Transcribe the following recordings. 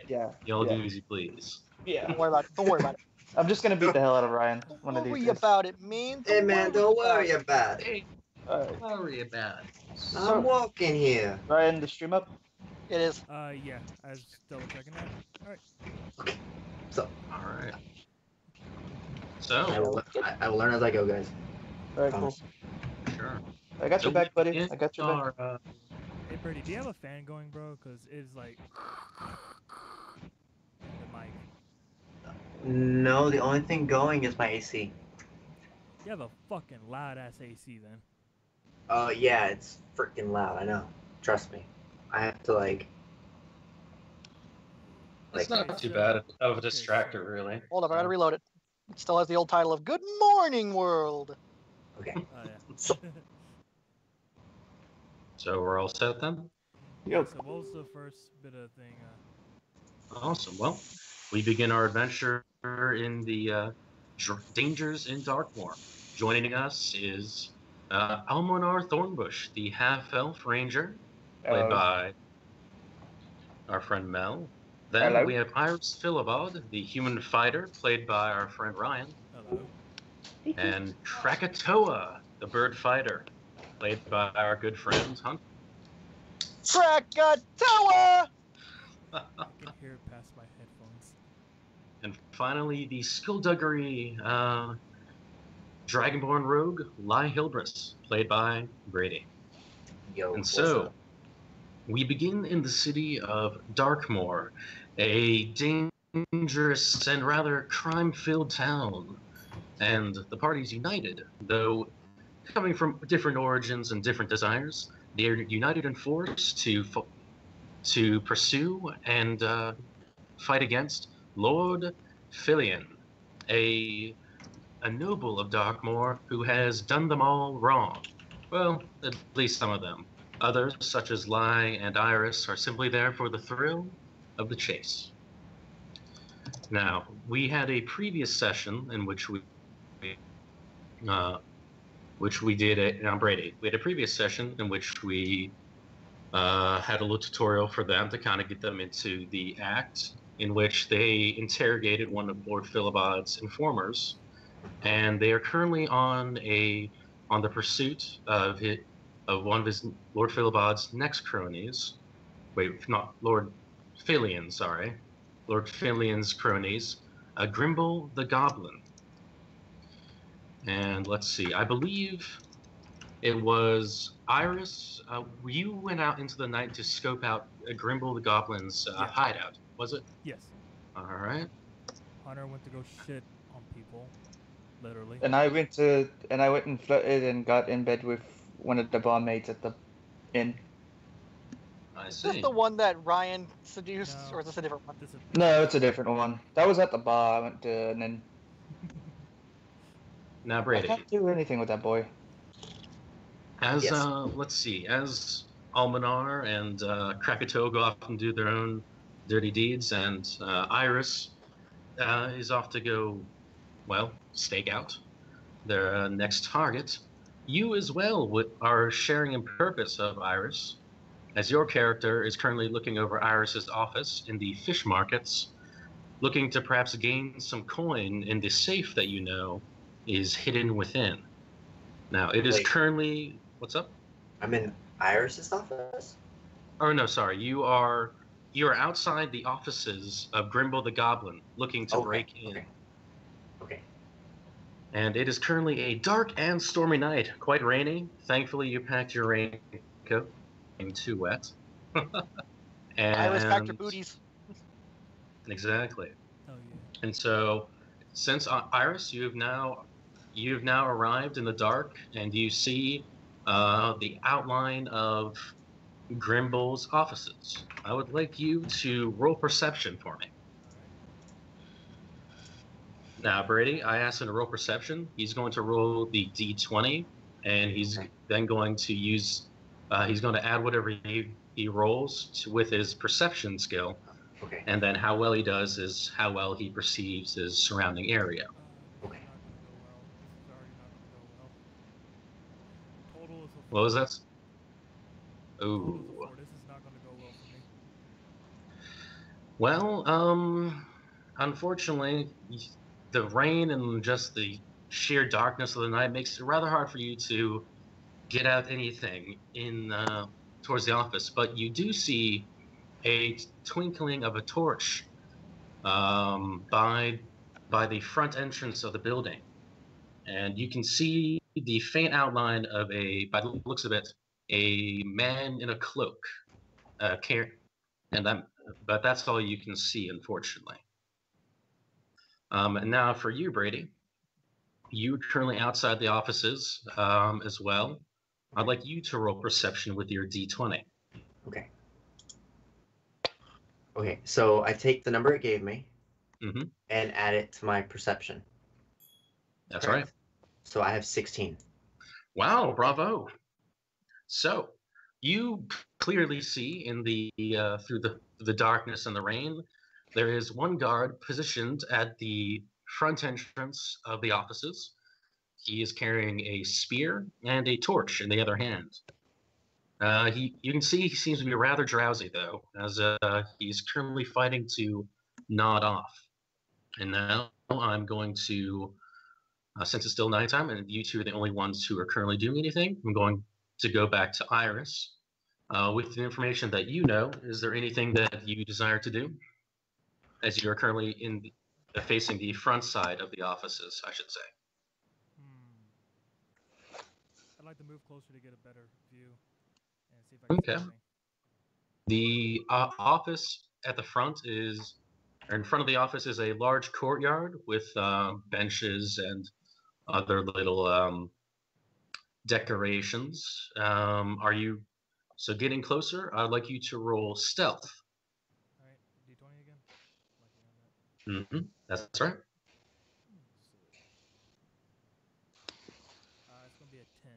Yeah. Y'all yeah. do as you please. Yeah. Don't worry about it. Don't worry about it. I'm just gonna beat the hell out of Ryan one of Don't these worry days. about it, man. Hey man, don't worry about it. Hey, Alright. don't worry about it. I'm So, walking here. Ryan, the stream up? It is. Yeah, I was double checking that. All right. So All right. I So, will, I will learn as I go, guys. Alright, cool. Promise. sure. I got your back, buddy. we I got your back. are, Hey, Birdie, do you have a fan going, bro? Because it's like the mic. No, the only thing going is my AC. You have a fucking loud ass AC then. Yeah, it's freaking loud. I know. Trust me. I have to It's not too bad of a distractor, really. Hold up, I gotta reload it. It still has the old title of Good Morning World. Okay. Oh yeah. So- So we're all set then? Yep. So what was the first bit of thing? Awesome. Well, we begin our adventure in the dangers in Darkmoore. Joining us is Almonar Thornbush, the half-elf ranger, played by our friend Mel. Then Hello. we have Iris Philibod, the human fighter, played by our friend Ryan. Hello. And Krakatoa, the bird fighter, played by our good friend Hunt. Krakatoa! I can hear it past my headphones. And finally, the skullduggery Dragonborn rogue, Lai Hilbris, played by Brady. Yo. And what's so, up? we begin in the city of Darkmoore, a dangerous and rather crime-filled town. And the party's united, though coming from different origins and different desires, they are united in force to pursue and fight against Lord Filion, a noble of Darkmoore who has done them all wrong. Well, at least some of them. Others, such as Lai and Iris, are simply there for the thrill of the chase. Now, we had a previous session in which we did it. Brady. We had a previous session in which we had a little tutorial for them to kind of get them into the act, in which they interrogated one of Lord Philibod's informers, and they are currently on the pursuit of one of his Lord Philibod's next cronies. Wait, not Lord Filion, sorry. Lord Filion's cronies, Grimble the Goblin. And let's see, I believe it was Iris. You went out into the night to scope out Grimble the Goblin's hideout, was it? Yes. All right. Hunter went to go shit on people, literally. And I went and flirted and got in bed with one of the barmaids at the inn. I Is this see. the one that Ryan seduced, No. or is this a different one? This is No, it's a different one. That was at the bar. I went to, and then Now, I Brady, can't do anything with that boy. as Yes. let's see, as Almanar and Krakatoa go off and do their own dirty deeds, and Iris is off to go, well, stake out their next target. You as well are sharing in purpose of Iris, as your character is currently looking over Iris's office in the fish markets, looking to perhaps gain some coin in the safe that you know is hidden within. Now, it is Wait. currently... What's up? I'm in Iris's office. Oh, no, sorry. You are outside the offices of Grimble the Goblin, looking to break in. Okay. And it is currently a dark and stormy night, quite rainy. Thankfully, you packed your raincoat. Ain't too wet. And Iris packed your booties. Exactly. Oh yeah. And so, since Iris, you have now arrived in the dark, and you see the outline of Grimble's offices. I would like you to roll perception for me. Now, Brady, I asked him to roll perception. He's going to roll the d20, and he's then going to use. He's going to add whatever he rolls with his perception skill. Okay. And then how well he does is how well he perceives his surrounding area. This is not gonna go well. This is already not gonna go well. Total is a 4. What was that? Total is a Ooh. 4. This is not gonna go well for me. Well, unfortunately, the rain and just the sheer darkness of the night makes it rather hard for you to get out anything in towards the office. But you do see a twinkling of a torch by the front entrance of the building, and you can see the faint outline of by the looks of it, a man in a cloak, and but that's all you can see, unfortunately. And now for you, Brady, you're currently outside the offices as well. I'd like you to roll perception with your D20. Okay. Okay, so I take the number it gave me Mm-hmm. and add it to my perception. That's Correct? right. So I have 16. Wow, bravo. So you clearly see in the through the darkness and the rain, there is one guard positioned at the front entrance of the offices. He is carrying a spear and a torch in the other hand. You can see he seems to be rather drowsy though, as he's currently fighting to nod off. And now I'm going to, since it's still nighttime and you two are the only ones who are currently doing anything, I'm going to go back to Iris. With the information that you know, is there anything that you desire to do? As you are currently facing the front side of the offices, I should say. I'd like to move closer to get a better view and see if I can see Okay. anything. The office at the front or in front of the office is a large courtyard with benches and other little decorations. Are you so getting closer? I'd like you to roll stealth. All right, D20 again. Lucky on that. Mm-hmm. That's right. It's gonna be a 10.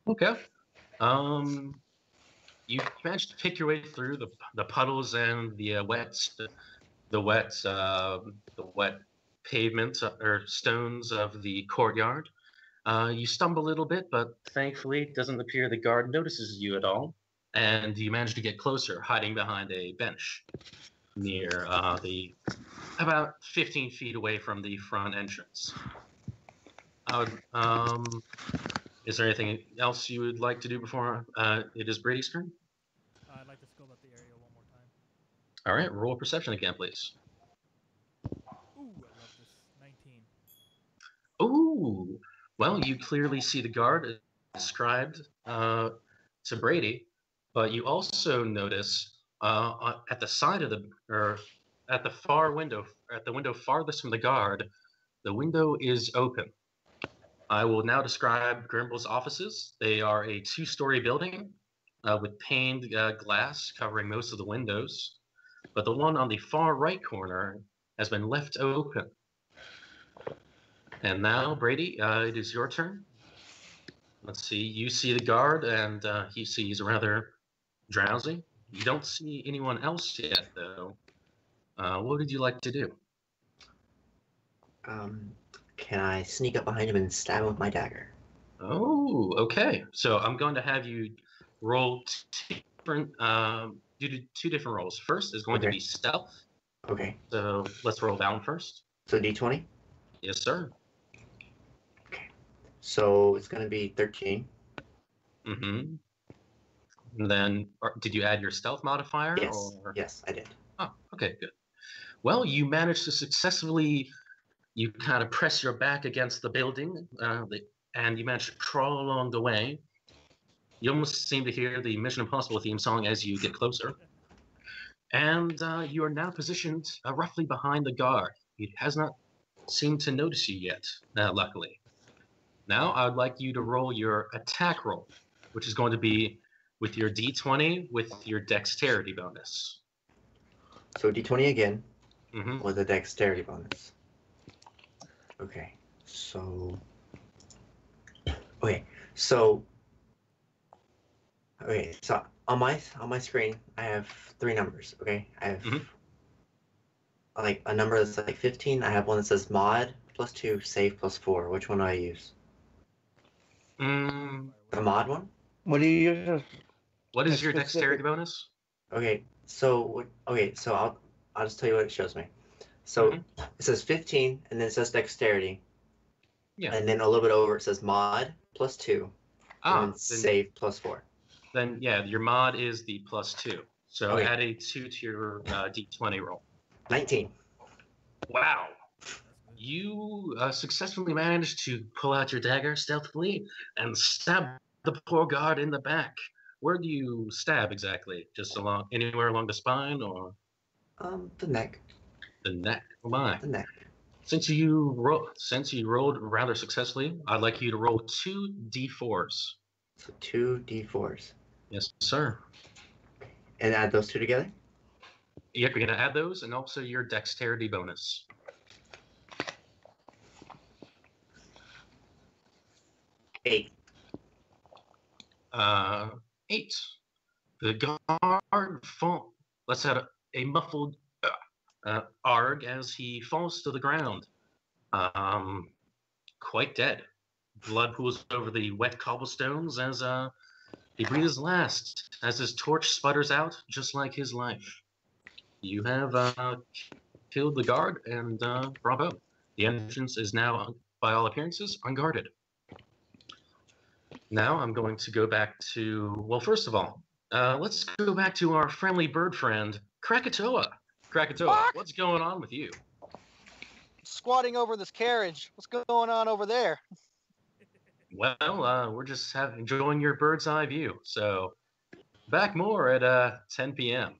Okay. You managed to pick your way through the puddles and the wet pavement or stones of the courtyard. You stumble a little bit, but thankfully it doesn't appear the guard notices you at all, and you manage to get closer, hiding behind a bench near about 15 feet away from the front entrance. Is there anything else you would like to do before it is Brady's turn? I'd like to scope out the area one more time. All right, roll perception again, please. Ooh, I love this. 19. Ooh, well, you clearly see the guard described to Brady, but you also notice at the side of or at the far window, at the window farthest from the guard, the window is open. I will now describe Grimble's offices. They are a two-story building with paned glass covering most of the windows, but the one on the far right corner has been left open. And now, Brady, it is your turn. Let's see. You see the guard, and he sees rather drowsy. You don't see anyone else yet, though. What would you like to do? Can I sneak up behind him and stab him with my dagger? Oh, okay. So I'm going to have you roll do two different rolls. First is going to be stealth. Okay. So let's roll that one first. So D20? Yes, sir. Okay. So it's going to be 13. Mm-hmm. And then, did you add your stealth modifier? Yes. Or? Yes, I did. Oh, okay, good. Well, you managed to successfully, you kind of press your back against the building, and you managed to crawl along the way. You almost seem to hear the Mission Impossible theme song as you get closer. And you are now positioned roughly behind the guard. He has not seemed to notice you yet, luckily. Now, I would like you to roll your attack roll, which is going to be with your D20 with your dexterity bonus. So D20 again Mm-hmm. with a dexterity bonus. Okay. So. Okay. So on my screen, I have 3 numbers. Okay. I have like a number that's like 15. I have one that says mod +2, save +4. Which one do I use? The mod one. What do you use? What is a your specific- dexterity bonus? Okay. So okay, so I'll just tell you what it shows me. So Mhm. it says 15, and then it says dexterity, Yeah. and then a little bit over it says mod +2, and then Then save +4. yeah, your mod is the +2. So Okay. add a 2 to your d20 roll. 19. Wow. That's good. You successfully managed to pull out your dagger stealthily and stab the poor guard in the back. Where do you stab exactly? Just anywhere along the spine or The neck. the neck? Oh my. The neck. Since you rolled rather successfully, I'd like you to roll 2 d4s. So 2 d4s. Yes, sir. And add those two together? Yep, you're gonna add those and also your dexterity bonus. 8. 8. The guard lets out a muffled arg as he falls to the ground. Quite dead. Blood pools over the wet cobblestones as he breathes his last, as his torch sputters out, just like his life. You have killed the guard, and bravo. The entrance is now, by all appearances, unguarded. Now I'm going to go back to, well, first of all, let's go back to our friendly bird friend, Krakatoa. Krakatoa, Bark! what's going on with you? Squatting over this carriage. What's going on over there? Well, we're just enjoying your bird's eye view. So, back more at 10 p.m.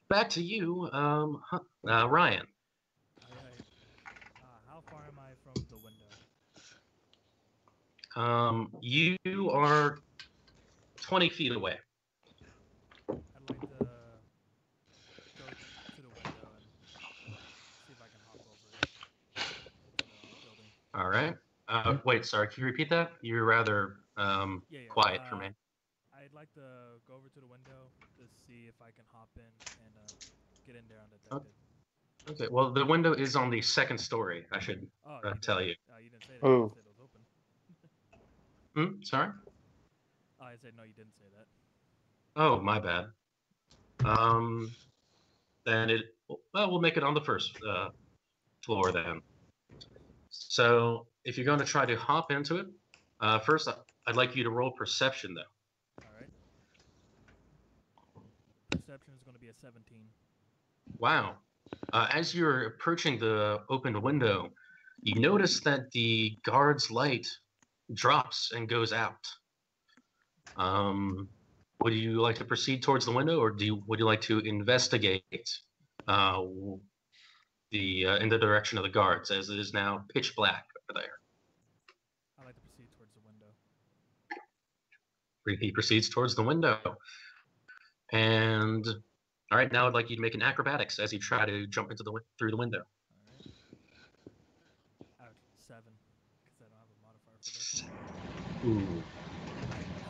Back to you, Ryan. Alright. How far am I from the window? You are 20 feet away. I'd like to go to the window and see if I can hop over it. The building. All right. Wait, sorry. Can you repeat that? You're rather Yeah. quiet for me. I'd like to go over to the window to see if I can hop in and get in there undetected. Okay. Well, the window is on the second story. I should Oh, tell you. You didn't say that. Oh. You said it was open. Sorry. Oh, I said no. You didn't say that. Oh, my bad. Then we'll make it on the first floor then. So if you're going to try to hop into it, first I'd like you to roll perception though. All right. Perception is going to be a 17. Wow. As you're approaching the opened window, you notice that the guard's light drops and goes out. Would you like to proceed towards the window, or would you like to investigate in the direction of the guards, as it is now pitch black over there? I like to proceed towards the window. He proceeds towards the window, and all right, now I'd like you to make an acrobatics as you try to jump through the window. All right. Ouch. 7. Because I don't have a modifier for this. Ooh,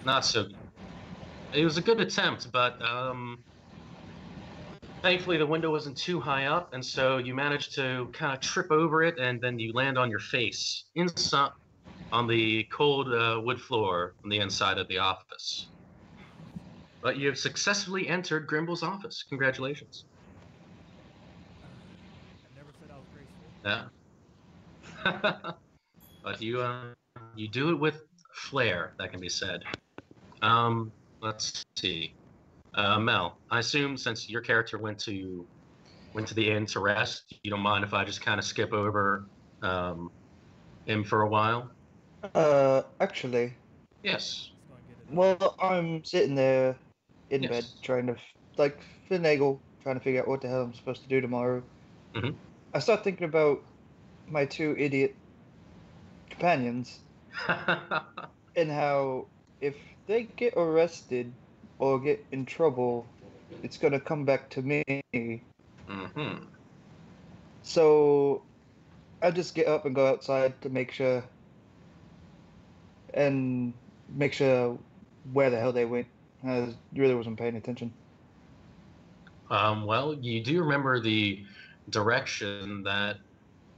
not so good. It was a good attempt, but thankfully the window wasn't too high up, and so you managed to kind of trip over it, and then you land on your face inside on the cold wood floor on the inside of the office. But you have successfully entered Grimble's office. Congratulations. I never said I was graceful. Yeah. But you do it with flair, that can be said. Let's see. Mel, I assume since your character went to the inn to rest, you don't mind if I just kind of skip over him for a while? Actually, Yes. Let's go and get it. well, I'm sitting there in Yes. bed trying to, finagle, trying to figure out what the hell I'm supposed to do tomorrow. Mhm. I start thinking about my 2 idiot companions and how if they get arrested or get in trouble, it's gonna come back to me. Mm-hmm. So I just get up and go outside to make sure where the hell they went. I really wasn't paying attention. Well, you do remember the direction that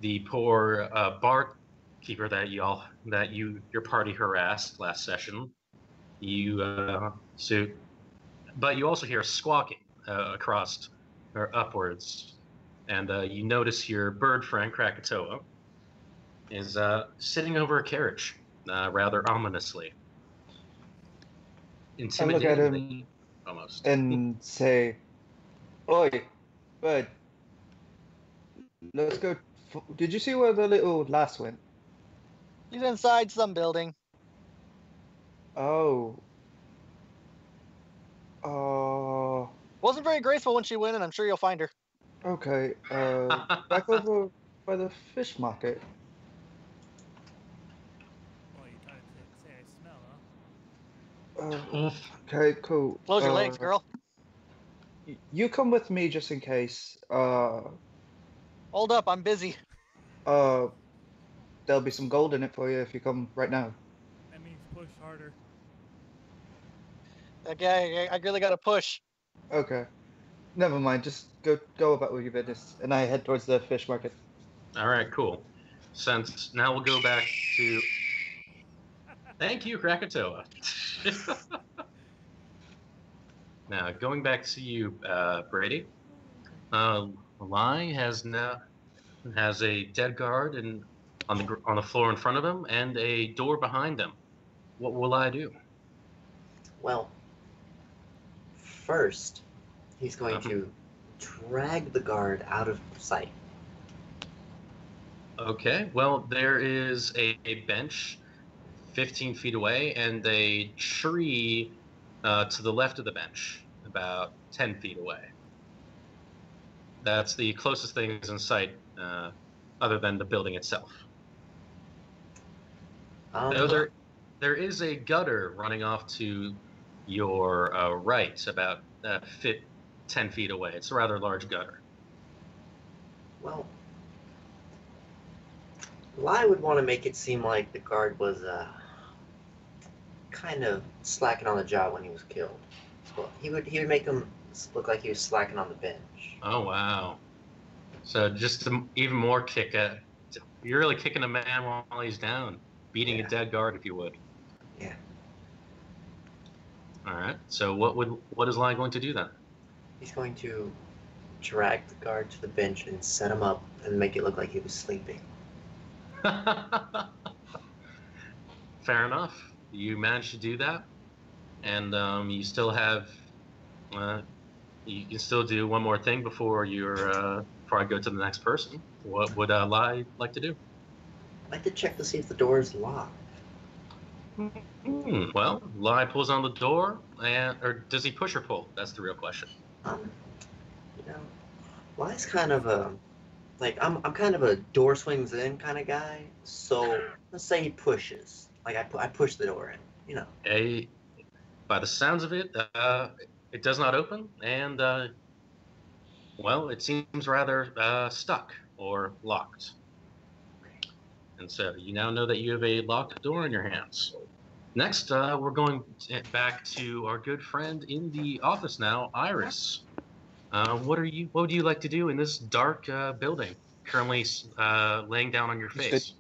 the poor barkeeper that your party harassed last session. But you also hear squawking across or upwards, and you notice your bird friend Krakatoa is sitting over a carriage, rather ominously, I look at him intimidatingly, almost. and say, "Oi, bud, let's go. Did you see where the little lass went?" He's inside some building. Oh. Wasn't very graceful when she went, and I'm sure you'll find her. Okay. Back over by the fish market. Oh, you trying to say I smell, huh? Oof. Okay, cool. Close your legs, girl. You come with me just in case. Hold up, I'm busy. There'll be some gold in it for you if you come right now. That means push harder. Okay, I really gotta push. Okay. Never mind. Just go about with your business, and I head towards the fish market. All right, cool. Since now we'll go back to. Thank you, Krakatoa. Now going back to you, Brady. Lai has a dead guard on the floor in front of him and a door behind him. What will I do? Well, first, he's going to drag the guard out of sight. Okay, well, there is a bench 15 feet away and a tree to the left of the bench, about 10 feet away. That's the closest things in sight, other than the building itself. There is a gutter running off to your right, about 10 feet away. It's a rather large gutter. Well, Lai would want to make it seem like the guard was kind of slacking on the job when he was killed. So he would make him look like he was slacking on the bench. Oh wow! So just to even more kick at. You're really kicking a man while he's down, beating a dead guard, if you would. Yeah. All right. So what is Lai going to do then? He's going to drag the guard to the bench and set him up and make it look like he was sleeping. Fair enough. You managed to do that, and you still have. You can still do one more thing before I go to the next person. What would Lai like to do? I'd like to check to see if the door is locked. Well, Lai pulls on the door, or does he push or pull? That's the real question. Lai's kind of I'm kind of a door swings in kind of guy. So let's say he pushes. Like I push the door in. By the sounds of it, it does not open, and well, it seems rather stuck or locked. And so you now know that you have a locked door in your hands. Next, we're going back to our good friend in the office now, Iris. What would you like to do in this dark building, currently laying down on your face?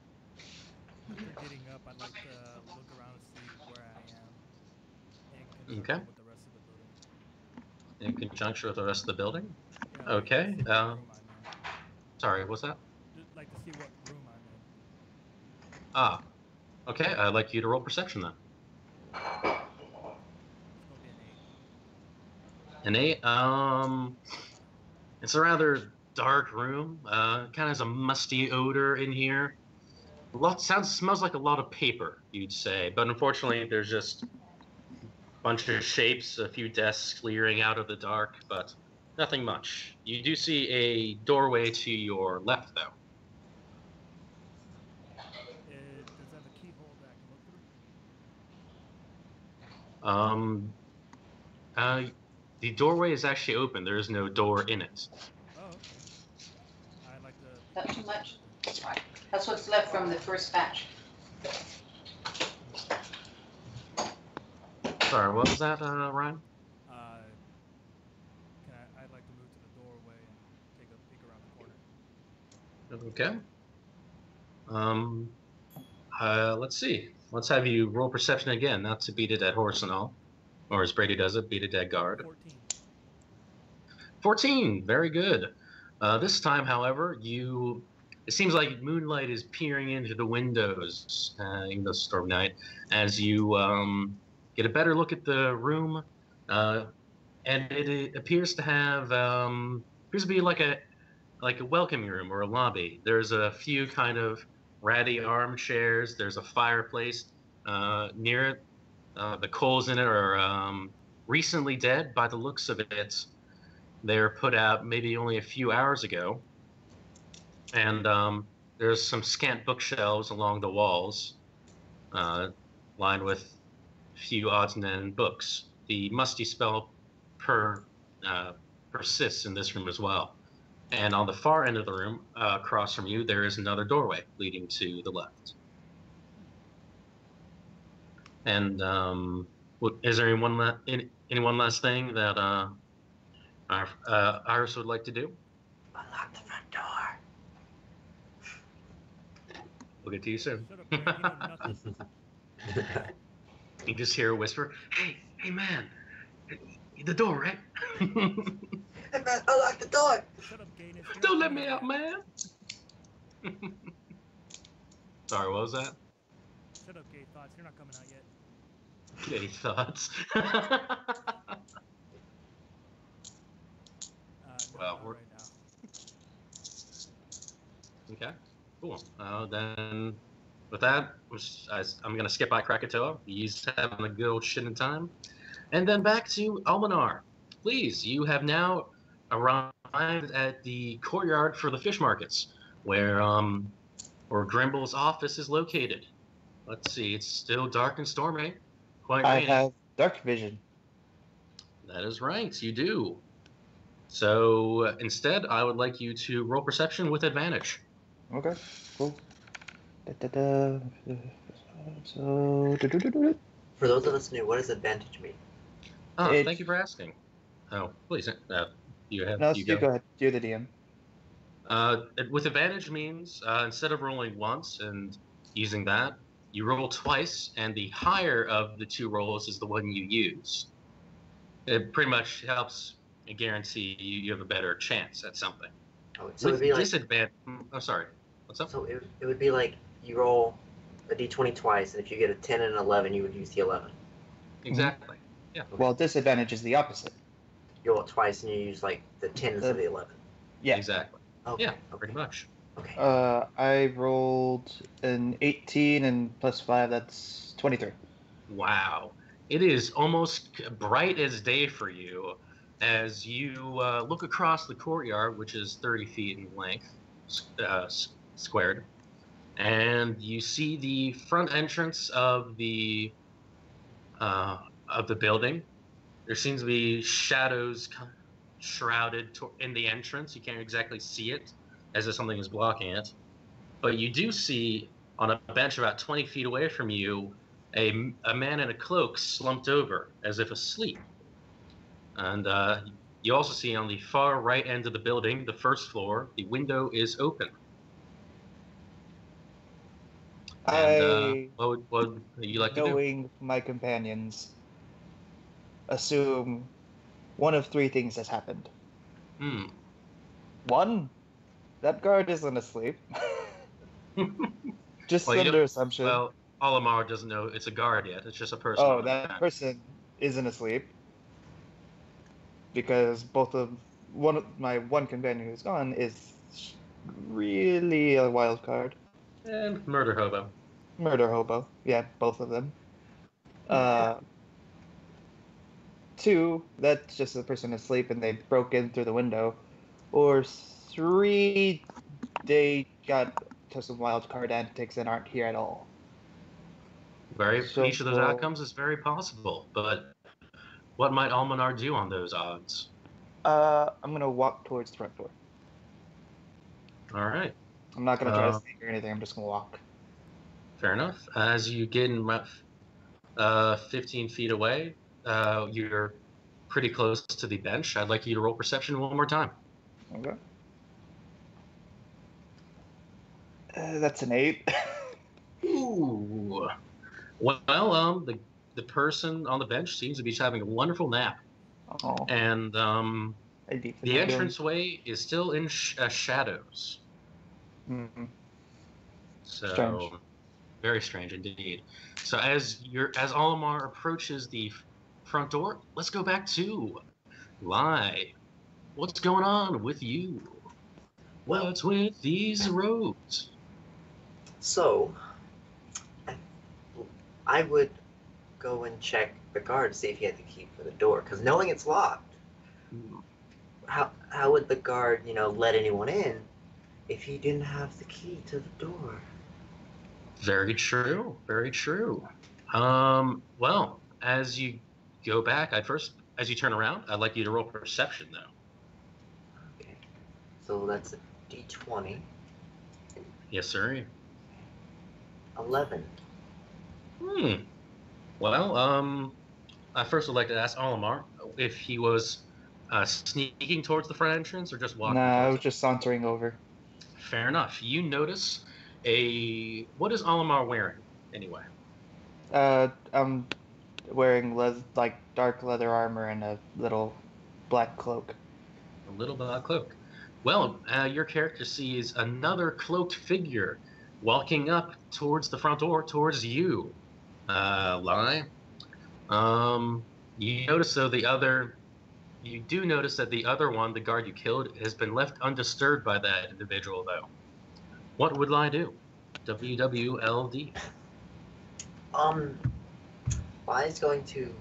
After getting up, I'd like to look around and see where I am. In Okay. conjunction with the rest of the building. In conjunction with the rest of the building? Yeah, Okay. see what room I'm in. Sorry, what's that? Just like to see what room I'm in. Ah. Okay, I'd like you to roll perception then. It's gonna be an 8. An 8. It's a rather dark room. Kind of has a musty odor in here. Smells like a lot of paper, you'd say, but unfortunately, there's just a bunch of shapes, a few desks leering out of the dark, but nothing much. You do see a doorway to your left, though. Does it have a keyhole that I can look through? The doorway is actually open. There is no door in it. Oh, okay. I'd like to. Not too much. That's fine. That's what's left from the first batch. Sorry, what was that, Ryan? I'd like to move to the doorway and take a peek around the corner. Okay. Let's see. Let's have you roll perception again, not to beat a dead horse and all. Or as Brady does it, beat a dead guard. 14. 14, very good. This time, however, it seems like moonlight is peering into the windows in the storm night as you get a better look at the room, and it appears to have appears to be like a welcoming room or a lobby. There's a few kind of ratty armchairs. There's a fireplace near it. The coals in it are recently dead by the looks of it. They were put out maybe only a few hours ago. And there's some scant bookshelves along the walls, lined with a few odds and ends books. The musty spell persists in this room as well. And on the far end of the room, across from you, there is another doorway leading to the left. And is there any one last thing that Iris would like to do? Unlock the front door. We'll get to you soon. Shut up, man. You know nothing. You just hear a whisper, hey man, the door, right? Hey man, unlock the door! Shut up, gayness. You're not Don't let coming me out, man. Sorry, what was that? Shut up, gay thoughts. You're not coming out yet. Any thoughts? No, Well, not we're- right now. Okay, cool. Then with that, I'm going to skip by Krakatoa. He's having a good old shitting time. And then back to Almanar. Please, you have now arrived at the courtyard for the fish markets, where Grimble's office is located. Let's see, it's still dark and stormy. Quite I rainy. have dark vision. That is right, you do. So instead, I would like you to roll perception with advantage. Okay, cool. So, For those of us new, what does advantage mean? Oh, It- thank you for asking. Oh, please, you have no, you you go. go ahead. You're the DM. With advantage means instead of rolling once and using that, you roll twice, and the higher of the two rolls is the one you use. It pretty much helps guarantee you have a better chance at something. Oh, so With it'd be like, disadvantage, I'm sorry. What's up? so it would be like you roll a d20 twice, and if you get a 10 and an 11, you would use the 11. Exactly. Well, disadvantage is the opposite. You roll it twice, and you use like the 10 instead of the 11. Yeah. Exactly. Okay. Yeah, Okay. pretty much. Okay. I rolled an 18 and plus 5, that's 23. Wow. It is almost bright as day for you as you look across the courtyard, which is 30 feet in length, squared, and you see the front entrance of the building. There seems to be shadows shrouded in the entrance. You can't exactly see it, as if something is blocking it. But you do see, on a bench about 20 feet away from you, a man in a cloak slumped over, as if asleep. And you also see on the far right end of the building, the first floor, the window is open. And what would you like to do? Knowing my companions, assume one of three things has happened. One, that guard isn't asleep. Just Well, you under don't- assumption. Well, Olimar doesn't know it's a guard yet. It's just a person. Oh, on that bench. person isn't asleep. Because both of my one companion who's gone is really a wild card. And murder hobo. Murder hobo. Yeah, both of them. Two, that's just a person asleep and they broke in through the window. Or three, they got to some wild card antics and aren't here at all. So- Each of those outcomes is very possible, but what might Almanar do on those odds? I'm gonna walk towards the front door. All right, I'm not gonna try to sneak or anything, I'm just gonna walk. fair enough. As you get in about 15 feet away, you're pretty close to the bench. I'd like you to roll perception one more time. Okay. That's an 8. Ooh. Well, the person on the bench seems to be having a wonderful nap. Oh. And I need to The know them. entranceway is still in shadows. Mm-hmm. So Strange. very strange indeed. So as Olimar approaches the front door, let's go back to Lai. What's going on with you? Well, What's with these roads? so I would go and check the guard to see if he had the key for the door, because knowing it's locked, how would the guard, let anyone in if he didn't have the key to the door? Very true. Very true. Well, as you go back, as you turn around, I'd like you to roll perception, though. Okay, so that's a D20. Yes, sir. 11. Well, I first would like to ask Olimar if he was sneaking towards the front entrance or just walking Nah, I towards was it. just sauntering over. Fair enough. You notice what is Olimar wearing, anyway? I'm wearing dark leather armor and a little black cloak. A little black cloak. Well, your character sees another cloaked figure walking up towards the front door, towards you, Lai. You notice you do notice that the other one, the guard you killed, has been left undisturbed by that individual, though. What would Lai do? WWLD. Lai's going to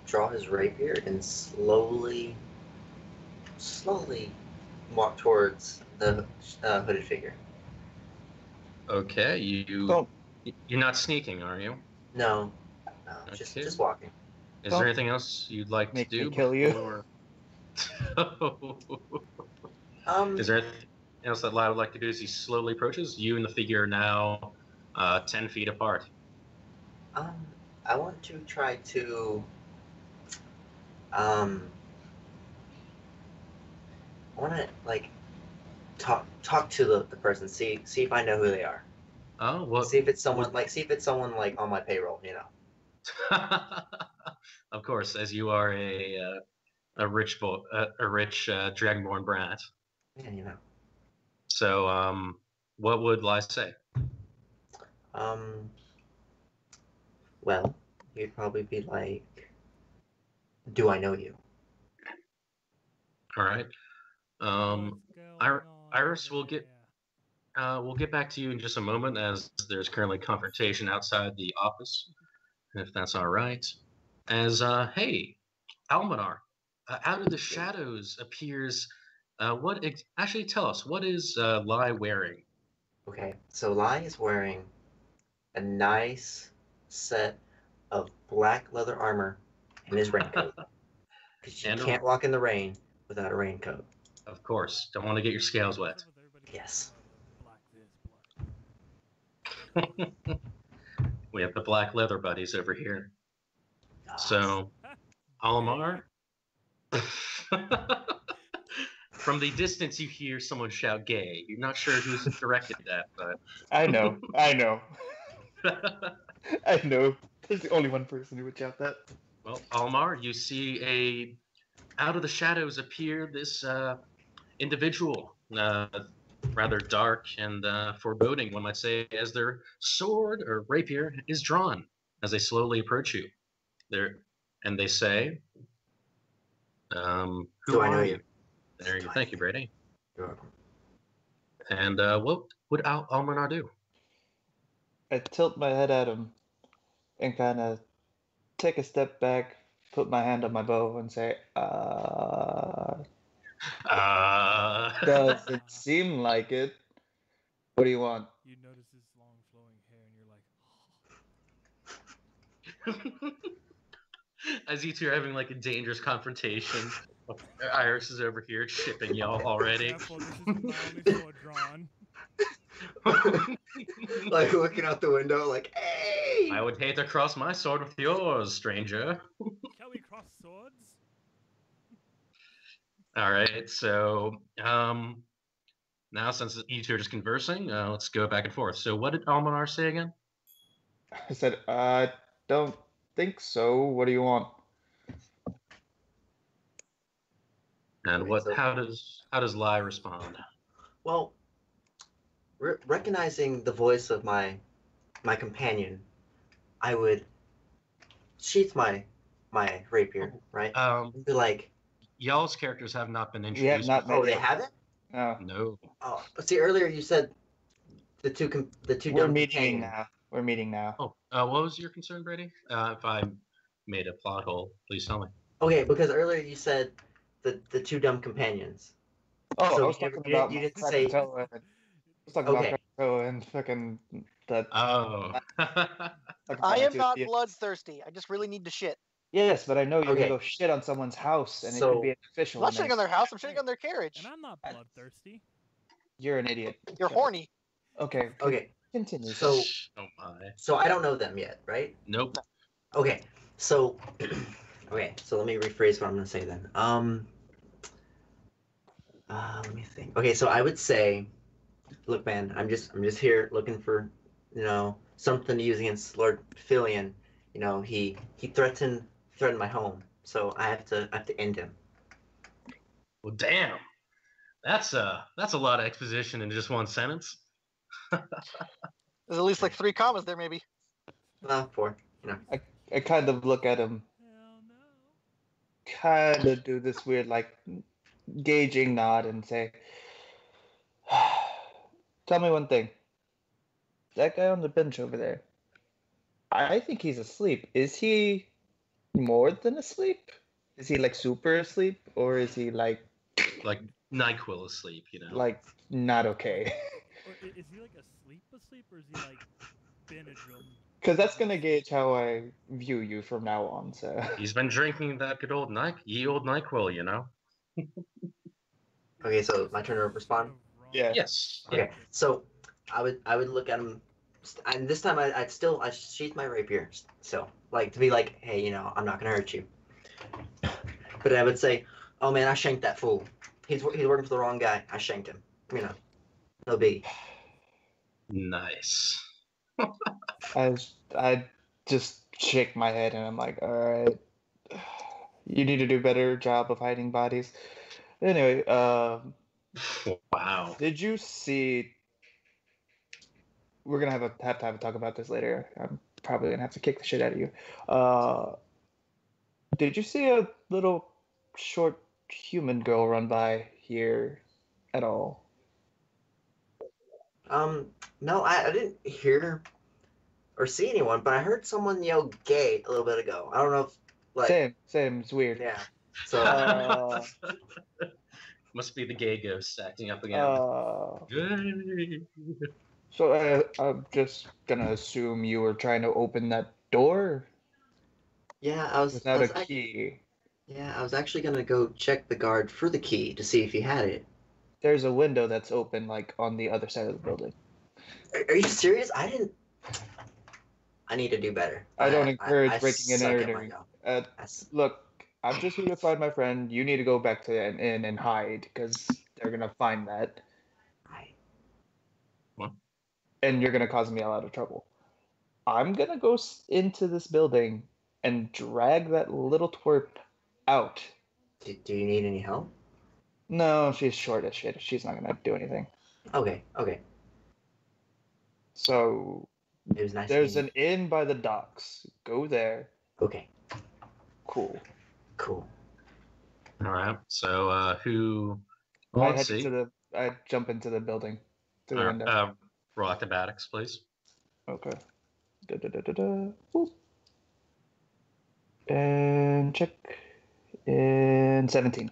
draw his rapier and slowly walk towards the hooded figure. Okay, Don't you're not sneaking, are you? No, Okay. just walking. Is Don't there anything else you'd like to make me do kill you. before? Um, Is there anything else that Lai would like to do as he slowly approaches? You and the figure are now 10 feet apart. I want to try to I want to talk to the person, see if I know who they are. Oh, well. See if it's someone like on my payroll, Of course, as you are a rich Dragonborn brat. Yeah, So, what would Lai say? Well, he'd probably be like, "Do I know you?" All right. Iris will we'll get back to you in just a moment, as there's currently confrontation outside the office, if that's all right. As hey, Almanar, out of the shadows appears. Actually, tell us, what is Lai wearing? Okay, so Lai is wearing a nice set of black leather armor and his raincoat. Because you can't walk in the rain without a raincoat. Of course, don't want to get your scales wet. Yes. We have the black leather buddies over here. So, Almar, from the distance you hear someone shout "gay." You're not sure who's directed at, but I know. I know. There's only one person who would shout that. Well, Almar, you see out of the shadows appear this individual, rather dark and foreboding, one might say, as their sword or rapier is drawn as they slowly approach you. And they say, "Who are you?" There you. Thank you, Brady. You're welcome. And what would Almanar do? I tilt my head at him and kind of take a step back, put my hand on my bow, and say, doesn't seem like it. What do you want? You notice his long flowing hair, and you're like, As you two are having like a dangerous confrontation, Iris is over here shipping y'all already. careful, this is my only sword drawn. Like looking out the window, like, hey! I would hate to cross my sword with yours, stranger. Shall we cross swords? All right, so now since you two are just conversing, let's go back and forth. So what did Almanar say again? I said, I don't think so. What do you want? And Okay, what? so- How does Lai respond? Well, recognizing the voice of my companion, I would sheath my rapier, right? Be like, Y'all's characters have not been We have introduced. not met oh, they yet. haven't? No. No. Oh, see, earlier you said the two We're dumb meeting companions. now. We're meeting now. Oh, what was your concern, Brady? If I made a plot hole, please tell me. Okay, because earlier you said the two dumb companions. Oh, So I was you talking never- about you didn't Krakatoa say- and- I was talking Okay. about Krakatoa and fucking that. Oh. fucking I am two not idiots. bloodthirsty. I just really need to shit. Yes, but I know you're Okay. gonna go shit on someone's house, and it So- could be an I'm official. not and then shitting on their house. I'm shitting on their carriage. And I'm not bloodthirsty. You're an idiot. You're horny. Okay. Okay, Continue. so Oh my. so I don't know them yet, right? Nope. Okay, so okay, so let me rephrase what I'm gonna say then. Let me think. Okay, so I would say, look, man, I'm just here looking for, something to use against Lord Filion. He threatened my home, so I have to end him. Well, damn. That's a lot of exposition in just one sentence. There's at least like 3 commas there, maybe. 4. I kind of look at him, Hell no. kind of do this weird like gauging nod, and say, "Tell me one thing. That guy on the bench over there. I think he's asleep. Is he more than asleep? Is he like super asleep, or is he like Like NyQuil asleep, you know. like not okay?" Or is he like asleep, or is he like Benadryl? Because that's gonna gauge how I view you from now on. So He's been drinking that good old old NyQuil, you know. Okay, so my turn to respond? Yeah. Yes. Okay, so I would look at him, and this time I'd sheath my rapier, so like to be like, hey, I'm not gonna hurt you. But I would say, oh man, I shanked that fool. He's working for the wrong guy. I shanked him. No biggie. Nice. I just shake my head and I'm like, all right, you need to do a better job of hiding bodies. Anyway, Wow. did you see? We're gonna have to have a talk about this later. I'm probably gonna have to kick the shit out of you. Did you see a little short human girl run by here at all? No, I didn't hear or see anyone, but I heard someone yell "gay" a little bit ago. I don't know if Same. It's weird. yeah. So Must be the gay ghost acting up again. Gay. So I'm just gonna assume you were trying to open that door yeah, I was without a key. I was actually gonna go check the guard for the key to see if he had it. There's a window that's open, like on the other side of the building. Are you serious? I need to do better. I don't encourage breaking and suck at my entering. job. Look, I'm just here to find my friend. You need to go back to an inn and hide, because they're gonna find that, and you're gonna cause me a lot of trouble. I'm gonna go into this building and drag that little twerp out. Do you need any help? No, she's short as shit. She's not gonna do anything. Okay. So It was nice. there's meeting an inn by the docks. Go there. you. Okay. Cool. Cool. All right. So who? I Let's head see. I jump into the building through the All window. right, roll acrobatics, please. Okay. Da. Boop. And check. And 17.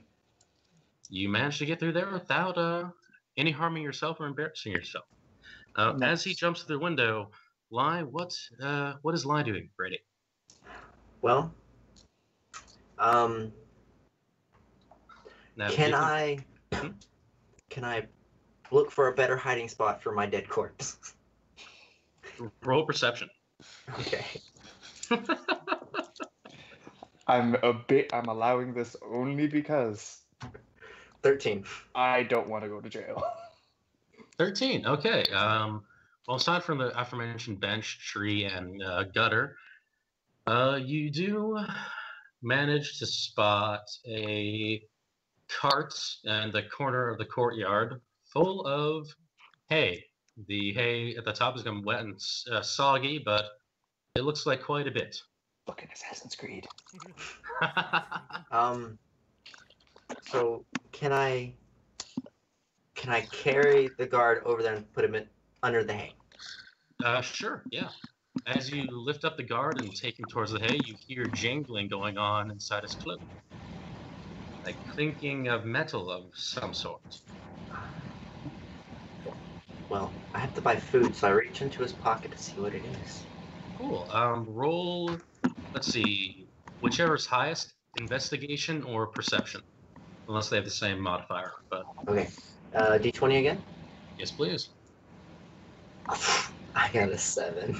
You managed to get through there without any harming yourself or embarrassing yourself. As he Nice. jumps through the window, Lai, what is Lai doing, Brady? Well, Now, can you I look for a better hiding spot for my dead corpse? roll perception? Okay. I'm allowing this only because 13. I don't want to go to jail. 13. Okay. Well, aside from the aforementioned bench, tree, and gutter, you do manage to spot a carts in the corner of the courtyard full of hay. The hay at the top is getting wet and soggy, but it looks like quite a bit. Fucking Assassin's Creed. So can I carry the guard over there and put him under the hay? Sure, yeah. As you lift up the guard and take him towards the hay, you hear jangling going on inside his cloak. Like clinking of metal of some sort. Well, I have to buy food, so I reach into his pocket to see what it is. Cool. Roll, let's see, whichever's highest, investigation or perception. Unless they have the same modifier, but... Okay. D20 again? Yes, please. I got a 7.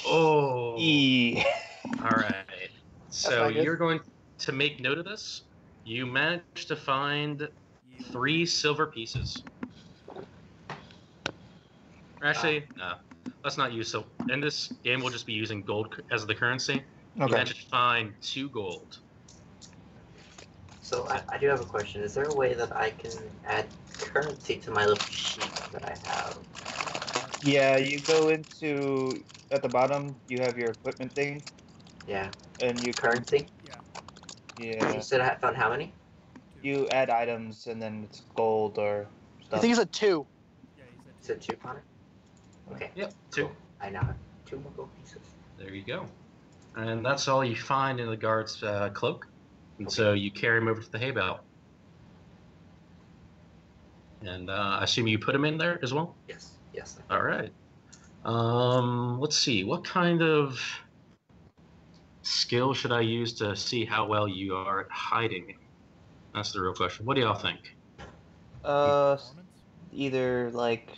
Oh! Alright. So not good. you're going to make note of this. You managed to find 3 silver pieces. Actually, no. Let's not use so. In this game, we'll just be using gold as the currency. You Okay. managed to find 2 gold. So I do have a question. Is there a way that I can add currency to my little sheet that I have? Yeah, you go into at the bottom. You have your equipment thing, Yeah. and you Currency? yeah You said I found how many? you add items, and then it's gold or I stuff. think it's a 2. Yeah, You he said 2, Connor? Okay. Yep, 2. Cool. I now have 2 more gold pieces. There you go. And that's all you find in the guard's cloak. And so you carry him over to the hay bale. And I assume you put him in there as well? Yes. Yes. All right. Let's see. What kind of skill should I use to see how well you are at hiding? That's the real question. What do y'all think? Performance? Either like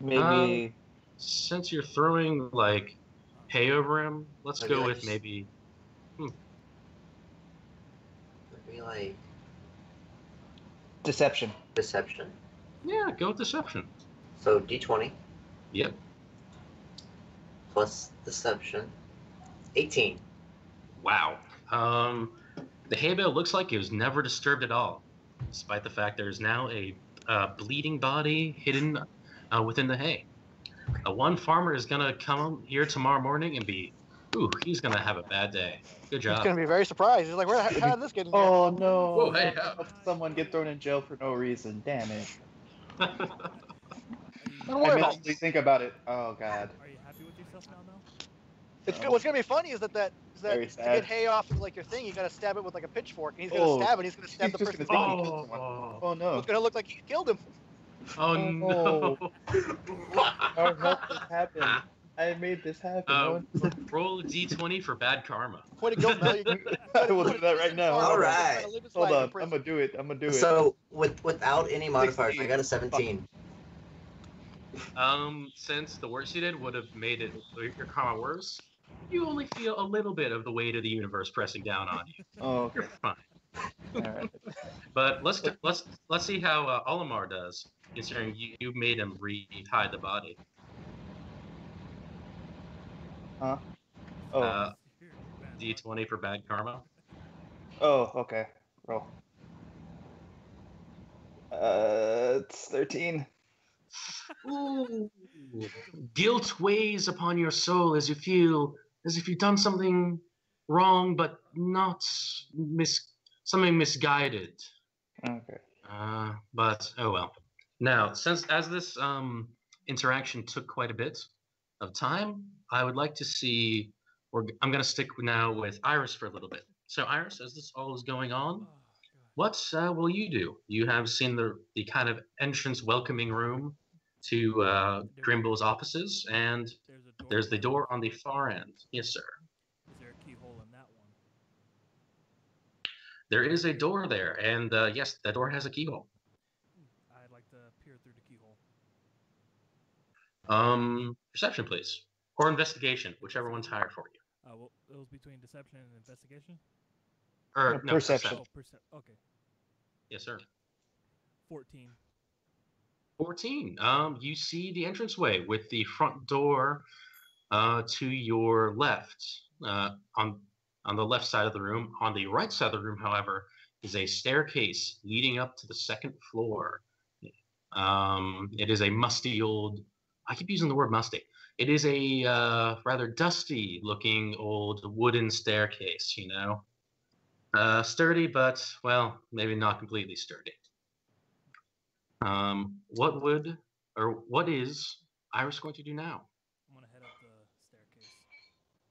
maybe Since you're throwing like hay over him, let's Maybe go like with s- maybe. Maybe like deception. deception. Yeah, go with deception. So D20 Yep. plus deception. 18. Wow. The hay bale looks like it was never disturbed at all, despite the fact there's now a bleeding body hidden within the hay. One farmer is gonna come here tomorrow morning and be, ooh, he's gonna have a bad day. Good He's job. gonna be very surprised. He's like, how did this get in here? Oh no! Whoa, hey, Someone get thrown in jail for no reason. Damn it! Don't I worry about mentally it. think about it. Oh god. Are you happy with yourself now, Mel? It's good. What's gonna be funny is that Very to sad. get hay off of like your thing, you gotta stab it with like a pitchfork, and he's gonna Oh, stab it. He's gonna stab he's the just person. gonna Gonna think he killed someone. Oh no! It's gonna look like he killed him. Oh no. Our help this happen. I made this happen. Roll a d20 for bad karma. Way to go, Mel. I will do that right now. All right. Hold on, I'm gonna do it. I'm gonna do it. So without any modifiers, 16. I got a 17. Since the worst you did would have made it your karma worse, you only feel a little bit of the weight of the universe pressing down on you. Oh, okay. You're fine. All right. But let's see how Olimar does, considering you made him re-hide the body. Huh? Oh. D20 for bad karma. Oh. Okay. Roll. It's 13. Ooh. Guilt weighs upon your soul as you feel as if you've done something wrong, but not something misguided. Okay. But oh well. Now, since as this interaction took quite a bit of time, I would like to see. I'm going to stick now with Iris for a little bit. So, Iris, as this all is going on, what will you do? You have seen the kind of entrance welcoming room to Grimble's offices, and there's the door on the far end. Yes, sir. Is there a keyhole in that one? There is a door there, and yes, that door has a keyhole. I'd like to peer through the keyhole. Perception, please, or investigation, whichever one's higher for you. Well, it was between deception and investigation? Or no, Perception. Okay. Yes, sir. 14. 14. You see the entranceway with the front door to your left, on the left side of the room. On the right side of the room, however, is a staircase leading up to the second floor. It is a musty old. I keep using the word musty. It is a rather dusty-looking old wooden staircase. Sturdy, but well, maybe not completely sturdy. What is Iris going to do now? I'm gonna head up the staircase.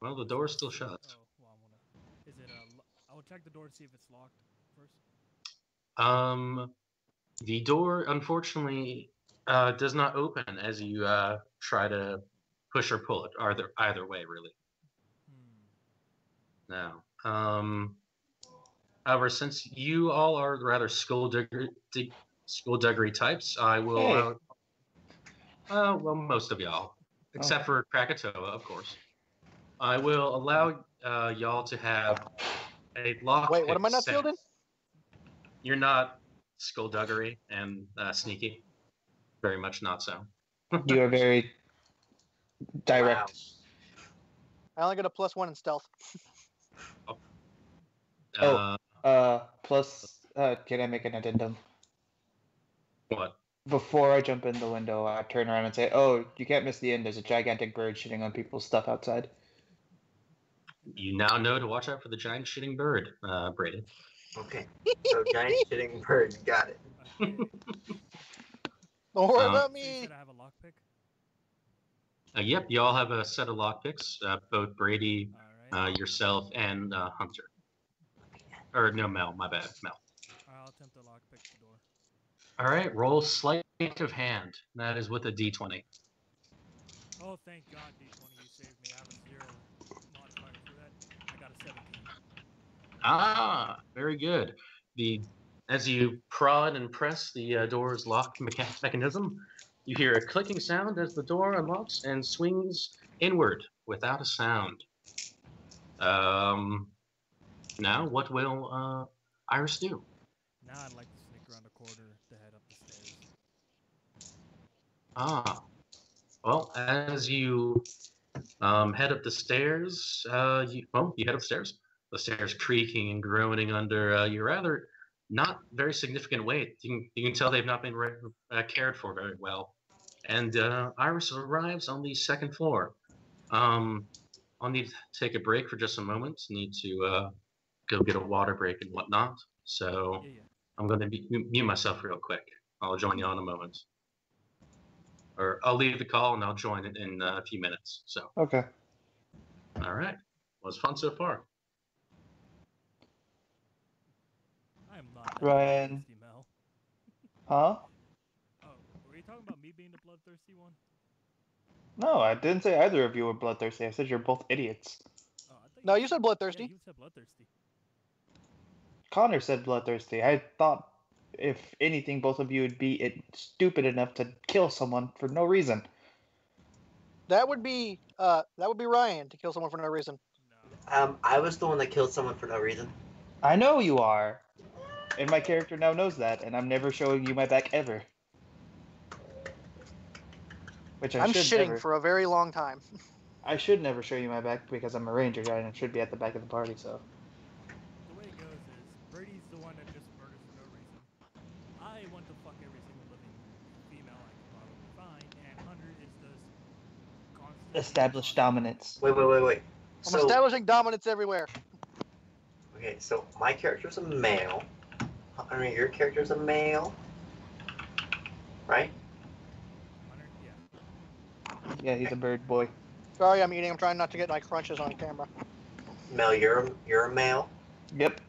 Well, the door is still shut. Oh, well, I'm gonna. Is it I will check the door to see if it's locked first. The door, unfortunately, does not open as you try to push or pull it. Either way, really. No. However, since you all are rather skullduggery types, I will allow. Well, most of y'all, except for Krakatoa, of course. I will allow y'all to have a lockpick. Wait, what am I not skilled in? You're not skullduggery and sneaky. Very much not so. You are very direct. I only got a +1 in stealth. Plus, can I make an addendum? What? Before I jump in the window, I turn around and say, "Oh, you can't miss the end. There's a gigantic bird shitting on people's stuff outside." You now know to watch out for the giant shitting bird, Brady. Okay. So giant shitting bird, got it. Okay. Don't worry about So you me. said I have a lockpick? Yep, you all have a set of lockpicks, both Brady, All right. yourself, and Hunter. Or no, Mel. My bad, Mel. I'll attempt to lockpick the door. All right, roll sleight of hand. That is with a d20. Oh, thank God, D20, you saved me. I have a 0 modifier for that. I got a 17. Ah, very good. As you prod and press the door's lock mechanism, you hear a clicking sound as the door unlocks and swings inward without a sound. Now, what will Iris do? Now I'd like to sneak around the corner to head up the stairs. Ah, well, as you head up the stairs, you head upstairs. The stairs creaking and groaning under your rather not very significant weight. You can tell they've not been cared for very well. And Iris arrives on the second floor. I'll need to take a break for just a moment. Need to go get a water break and whatnot. So Yeah. I'm going to mute myself real quick. I'll join you in a moment. Or I'll leave the call and I'll join it in a few minutes. So. Okay. All right. Well, it's fun so far. I am not that Ryan. bloodthirsty, Mel. Huh? Oh, were you talking about me being the bloodthirsty one? No, I didn't say either of you were bloodthirsty. I said you're both idiots. Oh, I thought No, you said bloodthirsty. Yeah, you said bloodthirsty. Connor said bloodthirsty. I thought, if anything, both of you would be stupid enough to kill someone for no reason. That would be Ryan to kill someone for no reason. No. I was the one that killed someone for no reason. I know you are. And my character now knows that, and I'm never showing you my back ever. Which I'm should shitting never. for a very long time. I should never show you my back because I'm a ranger guy and I should be at the back of the party, so. The way it goes is Brady's the one that just murders for no reason. I want to fuck every single living female I can probably find, and Hunter is this constant Establish dominance. Wait. I'm establishing dominance everywhere. Okay, so my character's a male. I mean, your character's a male, right? Hunter, yeah. Yeah, he's a bird boy. Sorry, I'm eating. I'm trying not to get my crunches on camera. Mel, you're a male. Yep.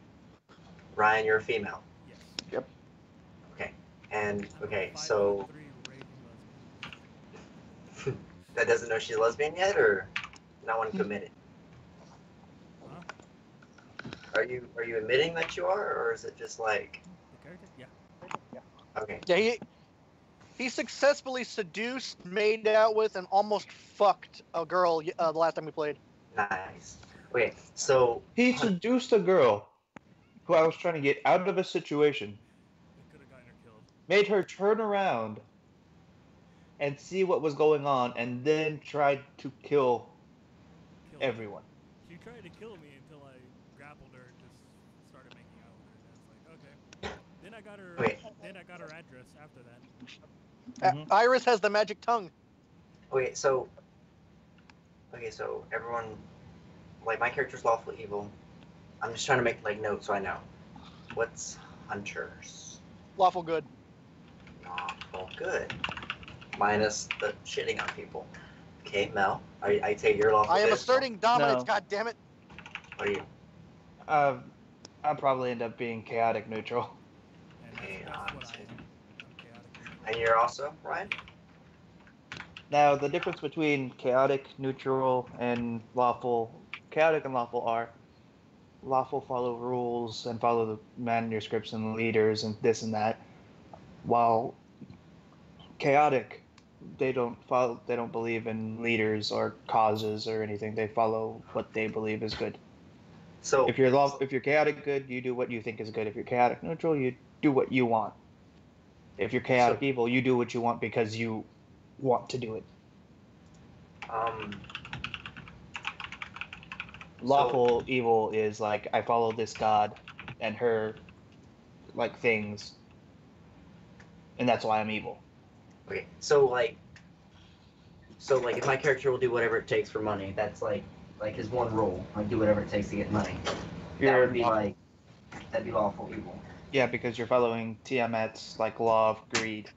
Ryan, you're a female. Yes. Yep. Okay, and I'm okay, a so 5'3" raving lesbian. that doesn't know she's lesbian yet, or not one committed? Huh? Are you admitting that you are, or is it just like The character? Yeah. okay? Yeah, he successfully seduced, made out with, and almost fucked a girl the last time we played. Nice. Okay, so He seduced a girl who I was trying to get out of a situation, It could have gotten her killed. made her turn around and see what was going on, and then tried to kill Killed her. everyone. She tried to kill me until I grappled her and just started making out with her. And I was like, I got her. Wait. Then I got her address after that. Iris has the magic tongue. Okay, so everyone, like my character's lawful evil. I'm just trying to make like notes so I know. What's hunters? Lawful good. Lawful good. Minus the shitting on people. Okay, Mel, I take your lawful I am good. asserting dominance. No. God damn it. What are you? I'll probably end up being chaotic neutral. And Okay, that's what I am. I'm chaotic. And you're also Ryan. Now, the difference between chaotic, neutral, and lawful, chaotic and lawful are lawful follow rules and follow the manuscripts and leaders and this and that, while chaotic, they don't believe in leaders or causes or anything. They follow what they believe is good. So If you're chaotic good, you do what you think is good. If you're chaotic neutral, you do what you want. If you're chaotic evil, you do what you want because you want to do it. Lawful evil is like, I follow this god and her like things, and that's why I'm evil. Okay, so like if my character will do whatever it takes for money, that's like his one rule, like do whatever it takes to get money. That'd be lawful evil. Yeah, because you're following Tiamat's like law of greed.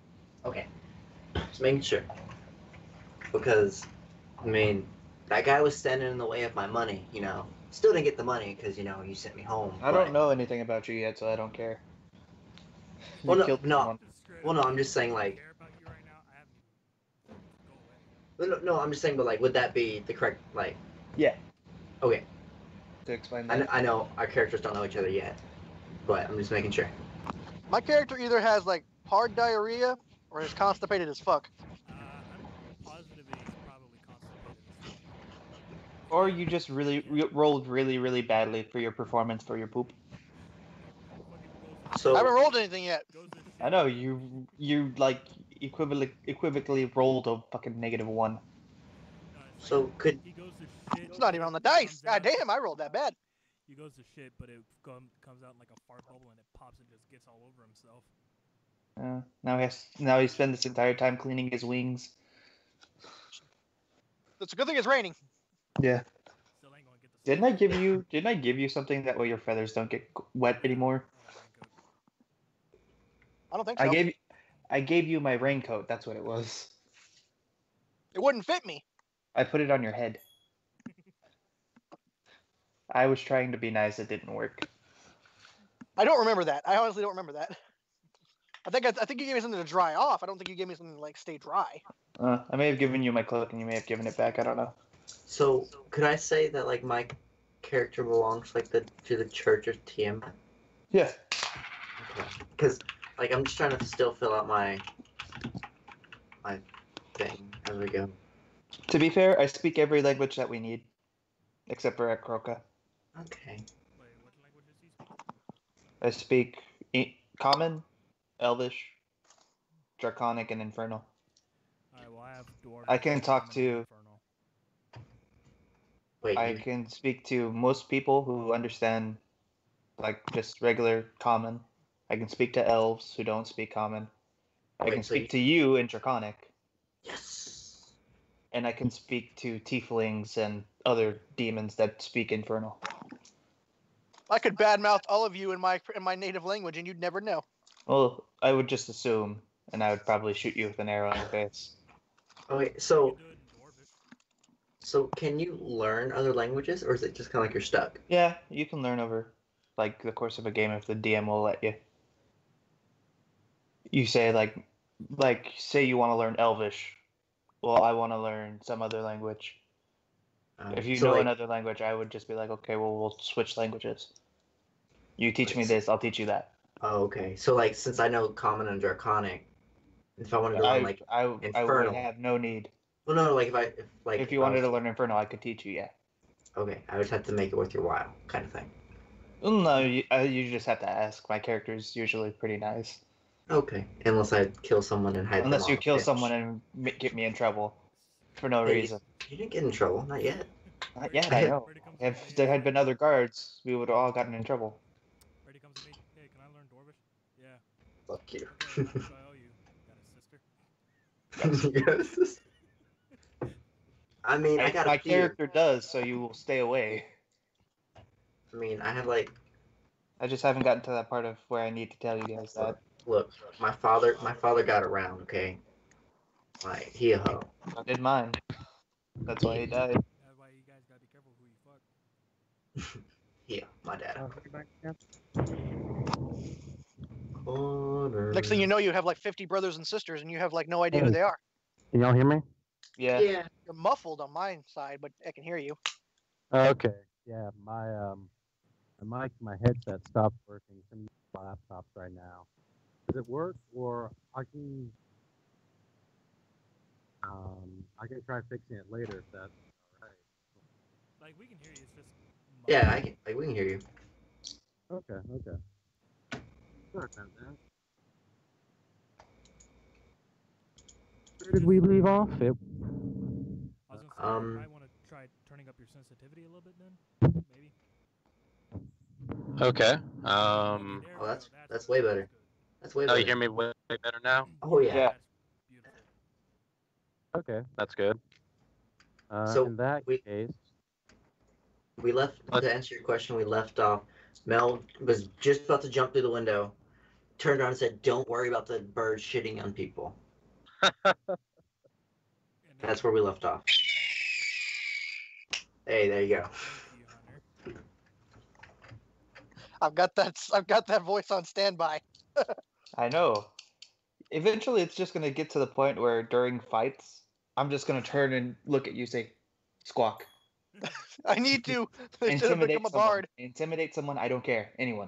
Okay, just making sure. Because, I mean, that guy was standing in the way of my money, you know. Still didn't get the money because, you know, you sent me home. I don't know anything about you yet, so I don't care. Well, You killed someone. Well, no, I'm just saying, like... No, I'm just saying, but, like, would that be the correct, like... Yeah. Okay. To explain that. I know our characters don't know each other yet, but I'm just making sure. My character either has like hard diarrhea or is constipated as fuck. I'm positive he's probably constipated. Or you just rolled really badly for your performance for your poop. So I haven't rolled anything yet. I know you like equivocally rolled a fucking -1. So could... He goes to shit. It's not even on the dice. God damn, I rolled that bad. He goes to shit, but it comes out in like a fart bubble and it pops and just gets all over himself. Now he spends this entire time cleaning his wings. It's a good thing it's raining. Yeah. Still ain't gonna get the Didn't I give you something that way your feathers don't get wet anymore? I don't think so. I gave you my raincoat. That's what it was. It wouldn't fit me. I put it on your head. I was trying to be nice. It didn't work. I don't remember that. I honestly don't remember that. I think you gave me something to dry off. I don't think you gave me something to like stay dry. I may have given you my cloak and you may have given it back. I don't know. So could I say that like my character belongs like to the Church of Tiamat? Yeah. Because like I'm just trying to still fill out my thing as we go. To be fair, I speak every language that we need, except for at Croca. Okay. Wait, what languages do you speak? I speak Common, Elvish, Draconic, and Infernal. Alright, well I have Dwarf. I can talk to. Infernal. Wait. I can speak to most people who understand, like just regular Common. I can speak to elves who don't speak Common. I can speak to you in Draconic. Yes. And I can speak to tieflings and other demons that speak Infernal. I could badmouth all of you in my native language, and you'd never know. Well, I would just assume, and I would probably shoot you with an arrow in the face. Okay, so can you learn other languages, or is it just kind of like you're stuck? Yeah, you can learn over, like, the course of a game if the DM will let you. You say, say you want to learn Elvish. Well, I want to learn some other language. If you know another language, I would just be like, okay, well, we'll switch languages. You teach me this, I'll teach you that. Oh, okay. So, like, since I know Common and Draconic, if I wanted to learn, Infernal... I would have no need. Well, no, like, if you wanted to learn Infernal, I could teach you, yeah. Okay, I would have to make it worth your while, kind of thing. No, you just have to ask. My character's usually pretty nice. Okay, unless I kill someone and hide them. Unless you kill someone and get me in trouble for no reason. You didn't get in trouble, not yet. Not yet, I know. If there had been other guards, we would have all gotten in trouble. Brady comes to me. Hey, can I learn Dwarvish? Yeah. Fuck you. Okay, how much do I owe you? Got a sister? Yes. I mean, I got a My few. character does, so you will stay away. I mean, I have like, I just haven't gotten to that part of where I need to tell you guys that. look, my father got around. Okay, like he a hoe. I did mine. That's why he died. That's why you guys gotta be careful who you fuck. Yeah, my dad. Next Corner. thing you know, you have like 50 brothers and sisters, and you have like no idea who they are. Can y'all hear me? Yeah. Yeah. You're muffled on my side, but I can hear you. Okay. Yeah, my headset stopped working. I'm using my laptops right now. Does it work, or I can try fixing it later if that's all right. Like, we can hear you, it's just... Yeah, I can. Like, we can hear you. Okay. Sorry about that. Where did we leave off? I was gonna say, you might want to try turning up your sensitivity a little bit then, maybe. Okay. Okay, there Oh, we that's go. that's way better. That's way Oh, better. you hear me way better now? Oh yeah. Yeah. That's beautiful. Okay. That's good. So in that we- case, We left to answer your question. We left off. Mel was just about to jump through the window, turned around and said, "Don't worry about the bird shitting on people." And then, That's where we left off. Hey, there you go. thank you, Hunter. I've got that voice on standby. I know. Eventually, it's just gonna get to the point where during fights, I'm just gonna turn and look at you, say, "Squawk." I need to. They should have Intimidate become a someone. bard. Intimidate someone. I don't care. Anyone.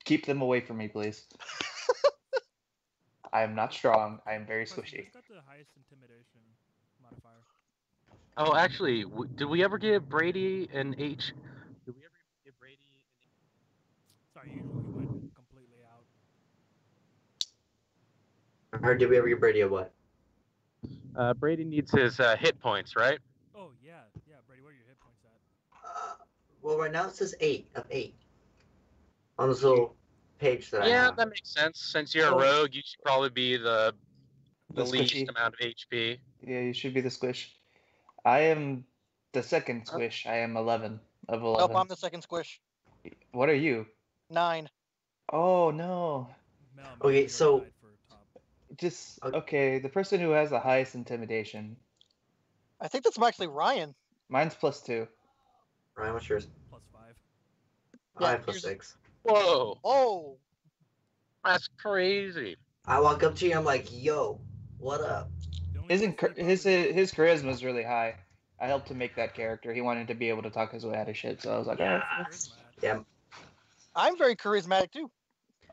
Keep them away from me, please. I am not strong. I am very Question, squishy. who's got the highest intimidation modifier? Oh, actually, did we ever give Brady an H? Did we ever give Brady an Sorry, you went completely out. Or did we ever get Brady a what? Brady needs his hit points, right? Oh, yeah, Brady, where are your hit points at? Well, right now it says 8 of 8 on this little page that I Yeah, have. that makes sense. Since you're a Oh. rogue, you should probably be the The least squishy. amount of HP. Yeah, you should be the squish. I am the second squish. I am 11 of 11. Nope, I'm the second squish. What are you? 9. Oh no. Mel, Okay, maybe so- you're tied for top. Just Okay. okay. The person who has the highest intimidation. I think that's actually Ryan. Mine's +2. Ryan, what's yours? +5. Yeah, I have yours is- +6. Whoa, Oh, that's crazy. I walk up to you, I'm like, "Yo, what up?" The only His way to sleep his properly- his charisma is really high. I helped him make that character. He wanted to be able to talk his way out of shit, so I was like, Yeah. alright. Charisma at- Yeah. I'm very charismatic too.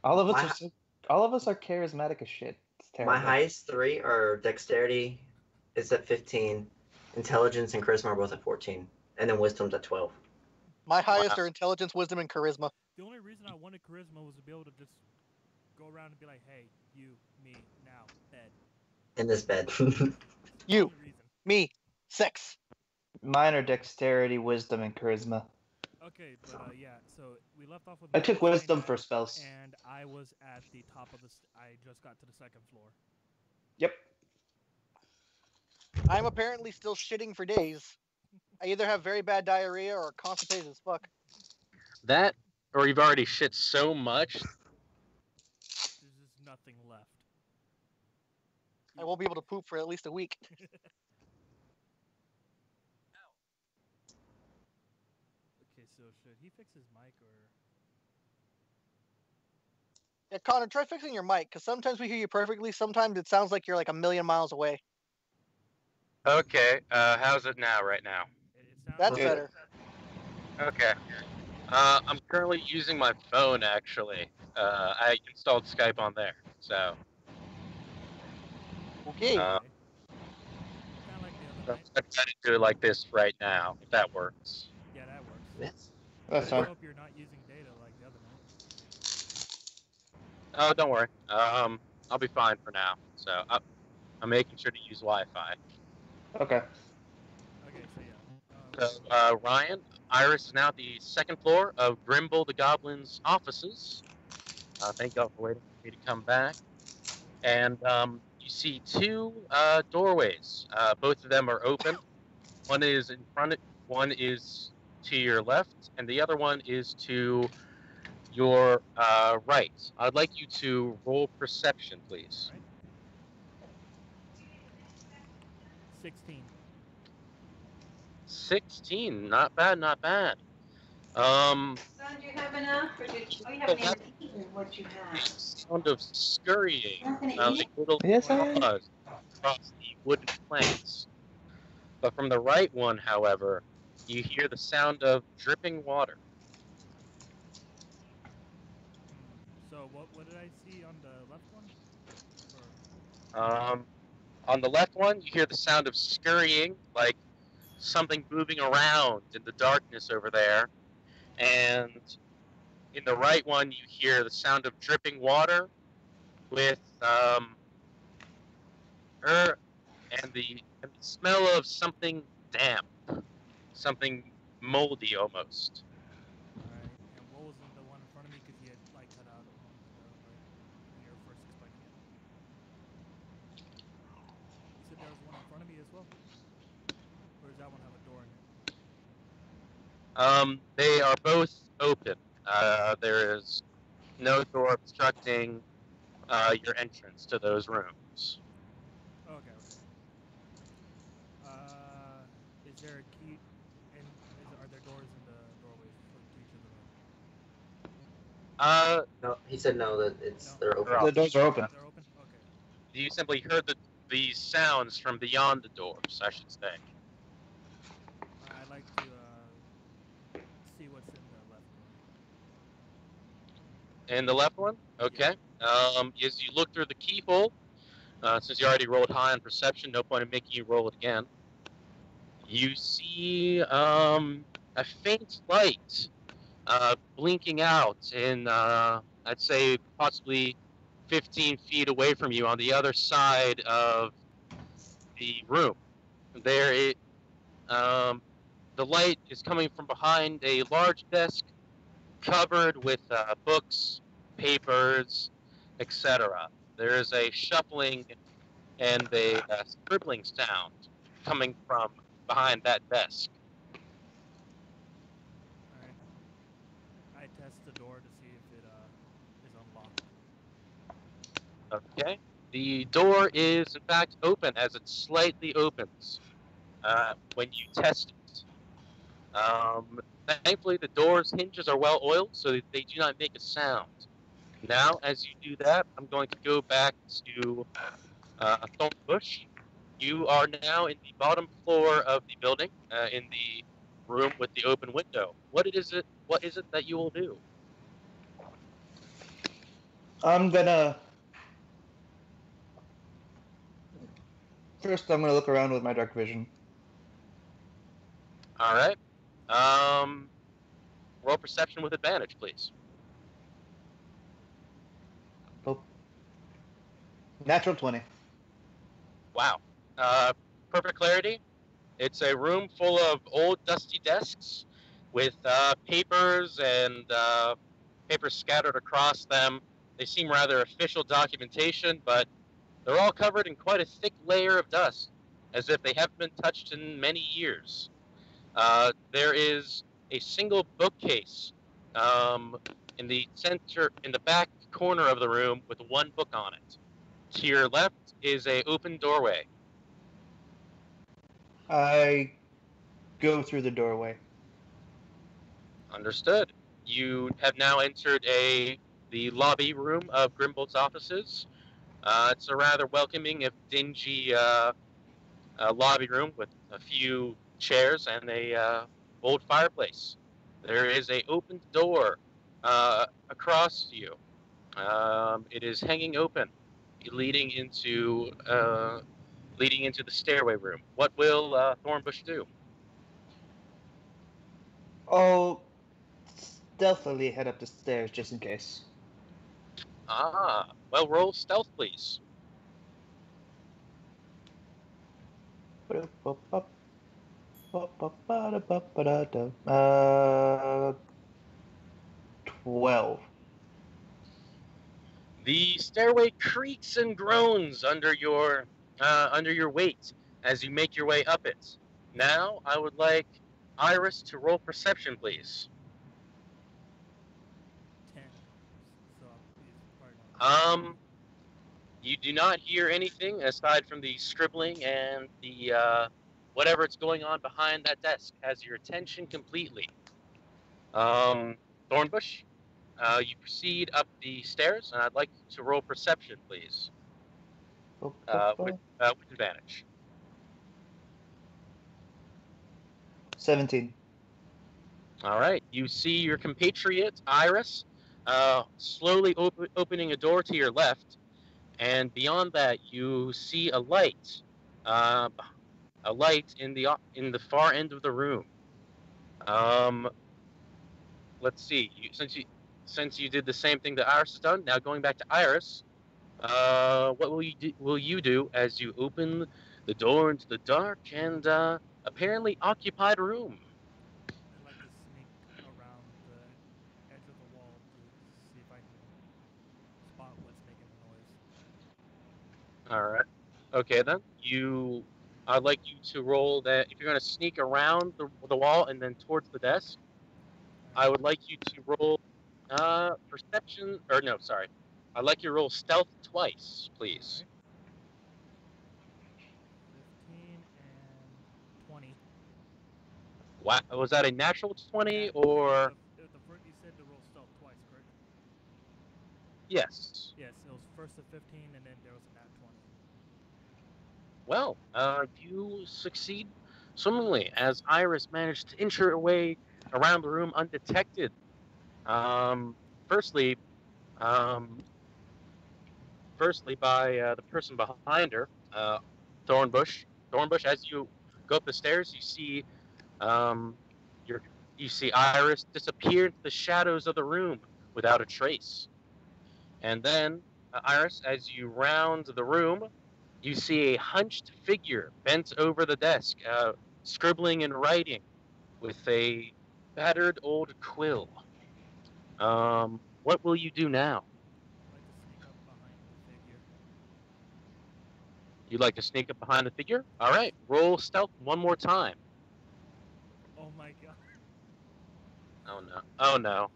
All of us My- all of us are charismatic as shit. It's terrible. My highest 3 are dexterity is at 15, intelligence and charisma are both at 14, and then wisdom's at 12. My highest are intelligence, wisdom, and charisma. The only reason I wanted charisma was to be able to just go around and be like, hey, you, me, now, bed. In this bed. That's the You. only reason. Me, sex. Mine are dexterity, wisdom, and charisma. Okay, but yeah, so we left off with... I Mel took saying wisdom that, for spells. And I was at the top of the... I just got to the second floor. Yep. I'm apparently still shitting for days. I either have very bad diarrhea or constipated as fuck. That, or you've already shit so much. There's just nothing left. I won't be able to poop for at least a week. Okay, so should he fix his mic or... Yeah, Connor, try fixing your mic, because sometimes we hear you perfectly. Sometimes it sounds like you're like a million miles away. Okay, how's it now, right now? It sounds That's like- Yeah. better. Okay. I'm currently using my phone, actually. I installed Skype on there, so... Okay. Uh, Okay. Kinda like the other night. I'm trying to do it like this right now, if that works. Yeah, that works. Yes. That's I fine. hope you're not using data like the other night. Oh, don't worry. I'll be fine for now. So, I'm making sure to use Wi-Fi. Okay. Okay, so yeah. So, Ryan, Iris is now at the second floor of Grimble the Goblin's offices. Thank y'all for waiting for me to come back. And you see two doorways. Both of them are open. One is in front. One is to your left, and the other one is to your right. I'd like you to roll perception, please. 16. 16. Not bad. Not bad. Son, do you have enough? Or you haven't That even eaten what you have. sound of scurrying, You're not going to eat like it? little Yes, I am. paws across the wooden planks. But from the right one, however, you hear the sound of dripping water. So what did I see on the left one? On the left one, you hear the sound of scurrying, like something moving around in the darkness over there. And in the right one, you hear the sound of dripping water with and the smell of something damp, something moldy almost. Alright, and what was in the one in front of me? Because you had like cut out a moment ago, right? When you were first explaining it. You said there was one in front of me as well? Or does that one have a door in it? They are both open. There is no door obstructing your entrance to those rooms. Okay. Is there a key? And are there doors in the doorways to each of the rooms? No, he said no. That they're They're open. off. The doors are open. They're open. Okay. You simply heard the sounds from beyond the doors, I should say. I'd like to see what's in the left one. In the left one? Okay. As you look through the keyhole, since you already rolled high on perception, no point in making you roll it again. You see a faint light blinking out in, I'd say, possibly 15 feet away from you on the other side of the room. The light is coming from behind a large desk covered with books, papers, etc. There is a shuffling and a scribbling sound coming from behind that desk. Alright. I test the door to see if it is unlocked. Okay. The door is, in fact, open as it slightly opens when you test it. Thankfully, the door's hinges are well oiled, so that they do not make a sound. Now, as you do that, I'm going to go back to Thornbush. You are now in the bottom floor of the building, in the room with the open window. What is it that you will do? I'm gonna look around with my dark vision. All right. Roll perception with advantage, please. Oh. Natural 20. Wow. Perfect clarity. It's a room full of old dusty desks with papers and papers scattered across them. They seem rather official documentation, but they're all covered in quite a thick layer of dust, as if they haven't been touched in many years. There is a single bookcase in the back corner of the room with one book on it. To your left is a open doorway. I go through the doorway. Understood. You have now entered the lobby room of Grimbold's offices. It's a rather welcoming, if dingy, lobby room with a few chairs and a old fireplace. There is a open door across you. It is hanging open, leading into the stairway room. What will Thornbush do? I'll stealthily head up the stairs just in case. Well, roll stealth, please. 12. The stairway creaks and groans under your weight as you make your way up it. Now, I would like Iris to roll perception, please. 10. So it's probably not. You do not hear anything aside from the scribbling and the whatever's going on behind that desk has your attention completely. Thornbush, you proceed up the stairs, and I'd like you to roll perception, please, with advantage. 17. All right. You see your compatriot, Iris, slowly opening a door to your left, and beyond that, you see a light in the far end of the room. Let's see. Since you did the same thing that Iris has done, now going back to Iris, what will you do as you open the door into the dark and apparently occupied room? I'd like to sneak around the edge of the wall to see if I can spot what's making the noise. All right. Okay, then. I'd like you to roll that. If you're going to sneak around the wall and then towards the desk, I would like you to roll perception. Or no, sorry. I'd like you to roll stealth twice, please. Okay. 15 and 20. Wow. Was that a natural 20 or? You said to roll stealth twice, correct? Yes. Yes, it was first a 15 and then there was a nat 20. Well, you succeed swimmingly as Iris managed to inch her way around the room undetected. Firstly by the person behind her, Thornbush. Thornbush, as you go up the stairs, you see Iris disappear into the shadows of the room without a trace. And then, Iris, as you round the room, you see a hunched figure bent over the desk, scribbling and writing with a battered old quill. What will you do now? I'd like to sneak up behind the figure. You'd like to sneak up behind the figure? All right, roll stealth one more time. Oh my god. Oh no. Oh no.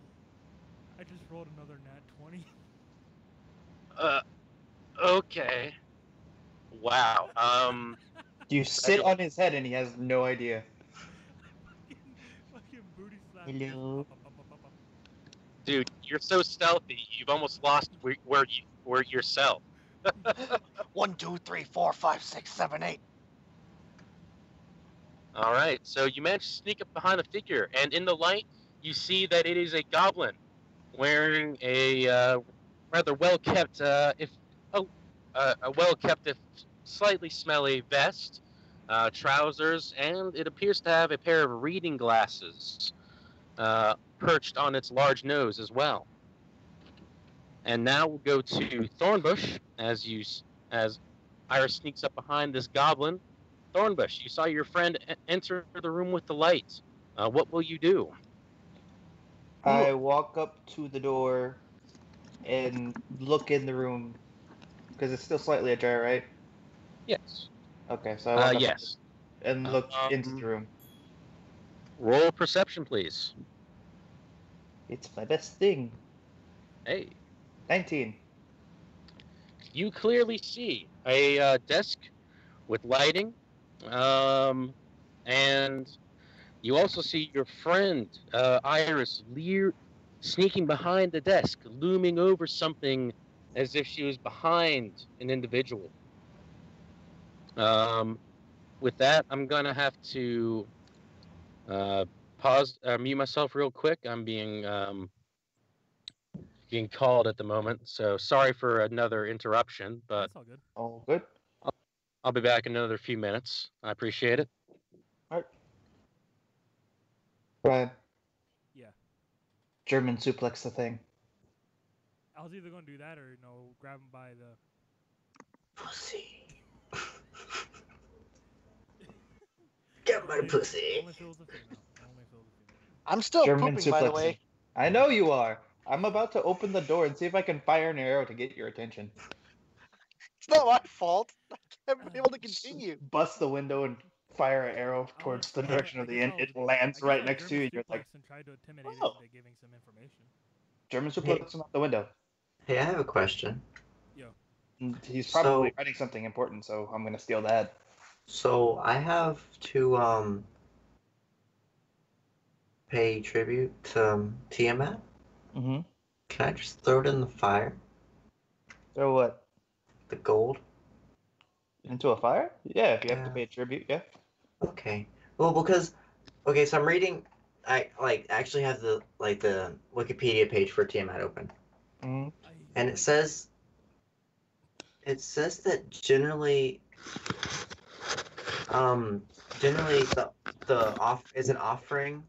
I just rolled another nat 20. Okay. Wow. You sit on his head and he has no idea. Fucking booty slap. Hello. Dude, you're so stealthy. You've almost lost where yourself. 1, 2, 3, 4, 5, 6, 7, 8. All right. So you managed to sneak up behind the figure, and in the light, you see that it is a goblin wearing a rather well-kept, if slightly smelly vest, trousers, and it appears to have a pair of reading glasses perched on its large nose as well. And now we'll go to Thornbush as Iris sneaks up behind this goblin. Thornbush, you saw your friend enter the room with the light. What will you do? I walk up to the door and look in the room because it's still slightly ajar, right? Yes. Okay, so I walk up Yes. and look into the room. Roll perception, please. It's my best thing. Hey. 19. You clearly see a desk with lighting, and you also see your friend Iris sneaking behind the desk, looming over something as if she was behind an individual. With that, I'm gonna have to mute myself real quick. I'm being called at the moment, so sorry for another interruption, but That's all good. All good? I'll be back in another few minutes. I appreciate it. Alright. Brian, Yeah. German suplex the thing. I was either going to do that or, grab him by the... Pussy. Get my pussy. Only if it was a female. Only if it was a female. I'm still German pooping, by the suplex. way. I know you are. I'm about to open the door and see if I can fire an arrow to get your attention. It's not my fault. I haven't been able to continue. Bust the window and fire an arrow towards the direction of the inn. It lands right next to you, and you're like, and try to intimidate oh. it by giving some information. German suplex him out the window. Hey, I have a question. Yo. And he's probably writing something important, so I'm gonna steal that. So I have to pay tribute to Tiamat. Mm-hmm. Can I just throw it in the fire? Throw what? The gold? Into a fire? Yeah, if you have to pay tribute, yeah. Okay. Well, because so I'm reading. I actually have the Wikipedia page for Tiamat open, and it says that generally the an offering,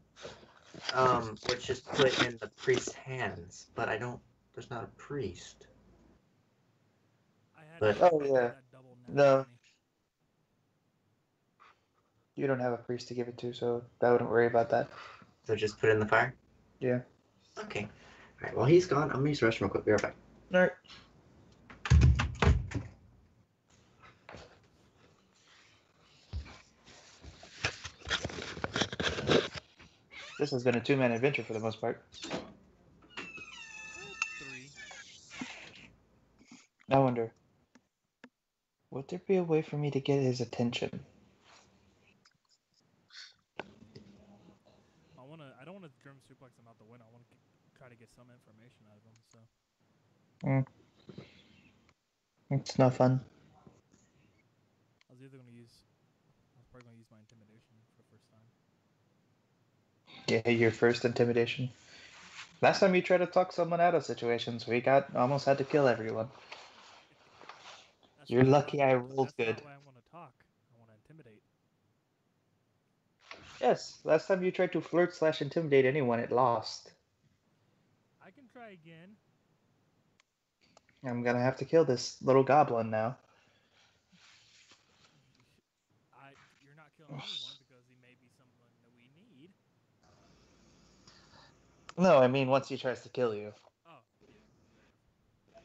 which is put in the priest's hands, but there's not a priest. But no, you don't have a priest to give it to, so I wouldn't worry about that. So just put it in the fire? Yeah. Okay. All right. Well, he's gone. I'm gonna use the restroom real quick. Be right back. All right. This has been a 2-man adventure for the most part. 3. I wonder, would there be a way for me to get his attention? I don't want to German suplex him out the window. I want to try to get some information out of him. So. It's not fun. I was probably going to use my intimidation for the first time. Yeah, your first intimidation. Last time you tried to talk someone out of situations, we almost had to kill everyone. You're lucky I rolled good. That's not why I want to talk. I want to intimidate. Yes, last time you tried to flirt/intimidate anyone, it lost. I can try again. I'm gonna have to kill this little goblin now. You're not killing anyone because he may be someone that we need. No, I mean once he tries to kill you. Oh, yeah.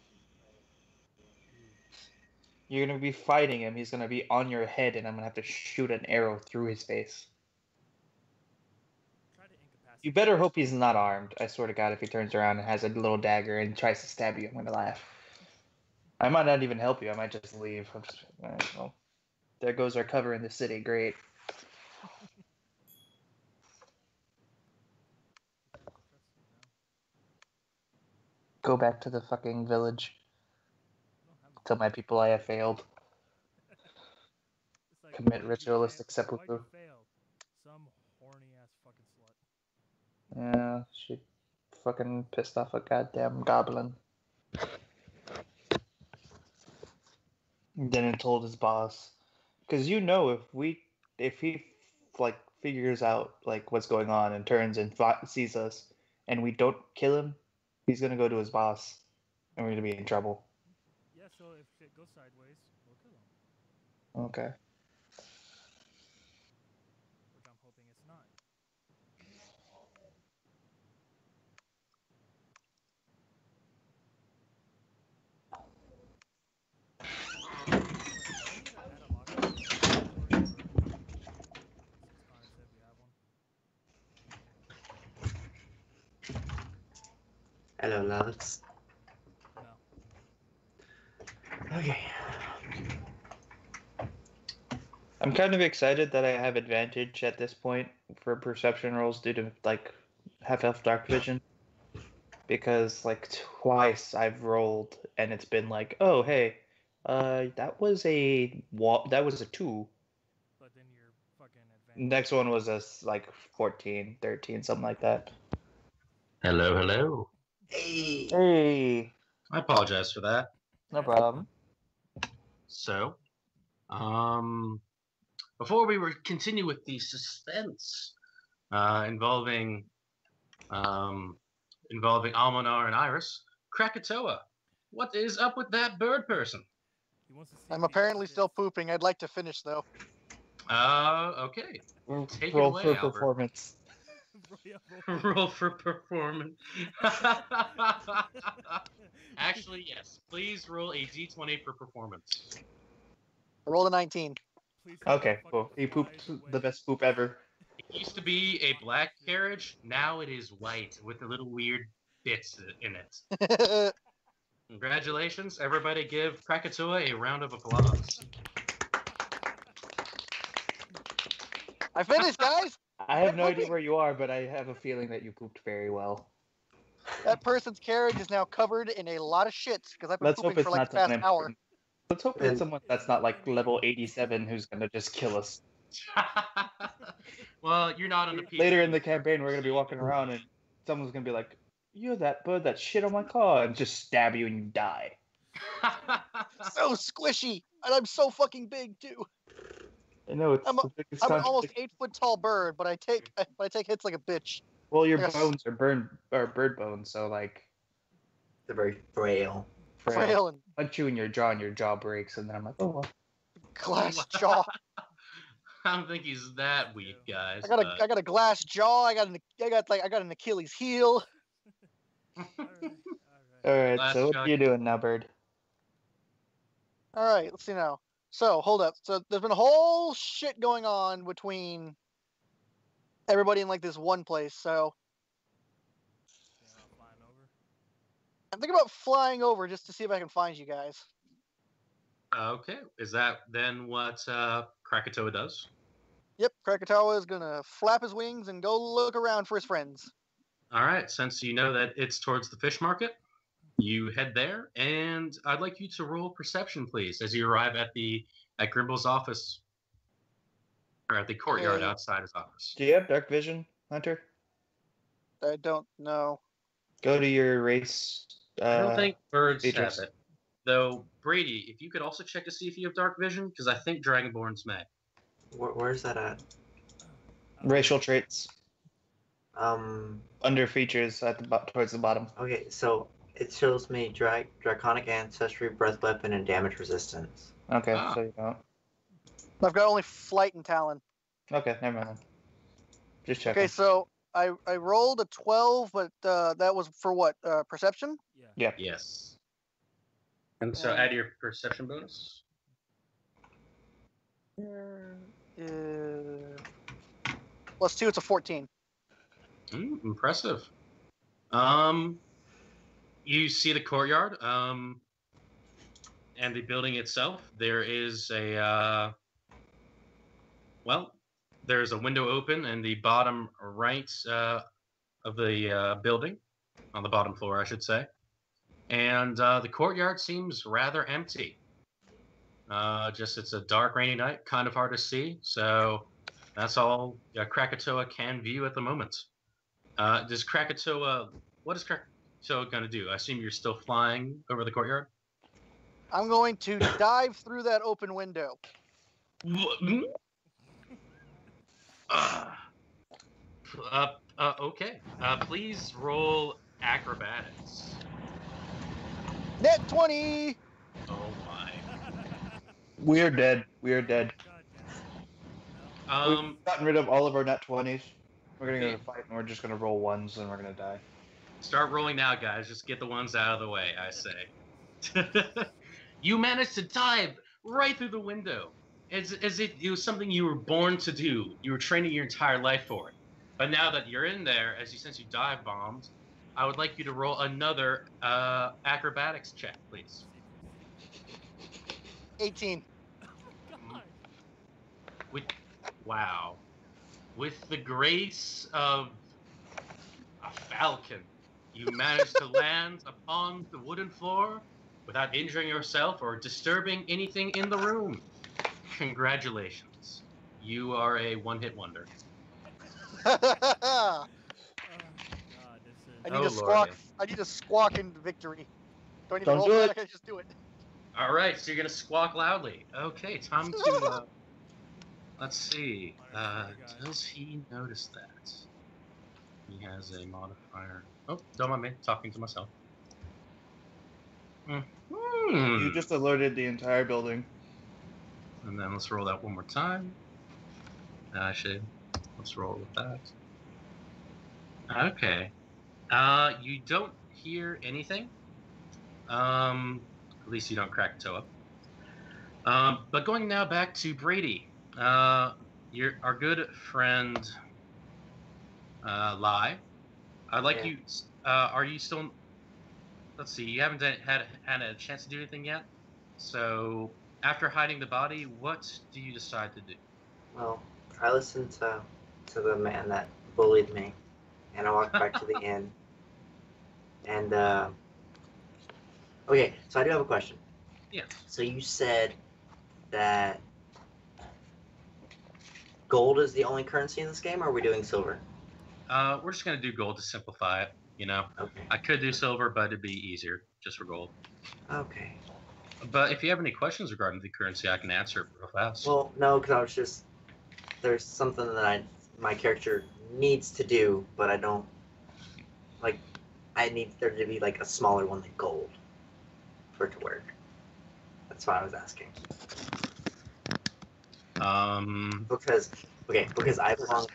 You're gonna be fighting him, he's gonna be on your head, and I'm gonna have to shoot an arrow through his face. You better hope he's not armed. I swear to God, if he turns around and has a little dagger and tries to stab you, I'm gonna laugh. I might not even help you. I might just leave. Well, there goes our cover in the city. Great. Go back to the fucking village. Tell my people I have failed. Commit ritualistic seppuku. Some horny ass fucking slut. Yeah, she fucking pissed off a goddamn goblin. Then it told his boss, because if he like figures out like what's going on and turns and sees us, and we don't kill him, he's gonna go to his boss, and we're gonna be in trouble. Yeah, so if shit goes sideways, we'll kill him. Okay. Which I'm hoping it's not. Hello, loves. No. Okay. I'm kind of excited that I have advantage at this point for perception rolls due to like half-elf dark vision, because like twice I've rolled and it's been like, oh hey, that was a 2. But then your fucking advantage. Next one was a like 14, 13, something like that. Hello. Hey. I apologize for that. No problem. So, before we continue with the suspense involving Almanar and Iris, Krakatoa, what is up with that bird person? I'm apparently still pooping. I'd like to finish though. Okay. Take it Roll away, for Albert. performance. Yeah, Roll for performance. Actually, yes. Please roll a d20 for performance. I rolled a 19. Please have Okay, that cool. fucking He pooped flies the away. best poop ever. It used to be a black carriage. Now it is white with the little weird bits in it. Congratulations. Everybody give Krakatoa a round of applause. I finished, guys. I have no Quit idea pooping. where you are, but I have a feeling that you pooped very well. That person's carriage is now covered in a lot of shit because I've been Let's hope pooping for it's like not the past someone hour. important. Let's hope And- it's someone that's not like level 87 who's gonna just kill us. Well, you're not on the PvP. Later in the campaign, we're gonna be walking around and someone's gonna be like, "You're that bird that shit on my car," and just stab you and you die. So squishy, and I'm so fucking big too. I know it's I'm a- the biggest I'm an almost contradiction. 8-foot tall bird, but I take hits like a bitch. Well, your like a bones are bird bones, so like They're very frail. Frail and punch you in your jaw and your jaw breaks, and then I'm like, oh well. glass jaw. I don't think he's that weak, guys. I got a glass jaw. I got an Achilles heel. All right, Last so what shot. are you doing now, bird? All right, let's see now. So hold up. So there's been a whole shit going on between everybody in like this one place. So I'm thinking about flying over just to see if I can find you guys. Okay, is that then what Krakatoa does? Yep, Krakatoa is gonna flap his wings and go look around for his friends. All right, since you know that it's towards the fish market, you head there, and I'd like you to roll perception, please, as you arrive at Grimble's office, or at the courtyard Okay. outside his office. Do you have dark vision, Hunter? I don't know. Go to your race. I don't think birds features. have it. Though, Brady, if you could also check to see if you have dark vision, because I think Dragonborns may. Where's that at? Racial traits Um. under features at the towards the bottom. Okay, so it shows me draconic ancestry, breath weapon, and damage resistance. Okay, Ah. so you don't. I've got only flight and talon. Okay, never mind. Just checking. Okay, so I rolled a 12, but that was for what? Perception? Yeah. Yes. And so Yeah. add your perception bonus. Plus 2, it's a 14. Impressive. You see the courtyard, and the building itself. There is there's a window open in the bottom right of the building, on the bottom floor, I should say. And the courtyard seems rather empty. It's a dark, rainy night, kind of hard to see. So that's all Krakatoa can view at the moment. What is Krakatoa going to do? I assume you're still flying over the courtyard? I'm going to dive through that open window. Okay. Please roll acrobatics. Net 20! Oh my. We are dead. We are dead. We've gotten rid of all of our nat 20s. We're gonna go to fight, and we're just gonna roll ones, and we're gonna die. Start rolling now, guys. Just get the ones out of the way, I say. You managed to dive right through the window, as if it was something you were born to do. You were training your entire life for it. But now that you're in there, since you dive bombed, I would like you to roll another acrobatics check, please. 18. Wow. With the grace of a falcon, you managed to land upon the wooden floor without injuring yourself or disturbing anything in the room. Congratulations. You are a one-hit wonder. I need to squawk. Lordy. I need to squawk in victory. Do I need to Don't roll do for that? it. I can just do it. All right, so you're gonna squawk loudly. Okay, time to. Let's see. Does he notice that? He has a modifier. Oh, don't mind me talking to myself. You just alerted the entire building. And then let's roll that one more time. Actually, let's roll with that. Okay. You don't hear anything. At least you don't crack a toe up. But going now back to Brady. Our good friend, Lai. I'd like Yeah. you. Are you still? Let's see. You haven't had a chance to do anything yet. So after hiding the body, what do you decide to do? Well, I listened to the man that bullied me, and I walked back to the inn. And okay, so I do have a question. Yes. So you said that gold is the only currency in this game, or are we doing silver? We're just gonna do gold to simplify it. Okay. I could do silver, but it'd be easier just for gold. Okay. But if you have any questions regarding the currency, I can answer it real fast. Well, no, because I was just there's something that my character needs to do, but I don't like. I need there to be like a smaller one than gold for it to work. That's why I was asking. Because I belong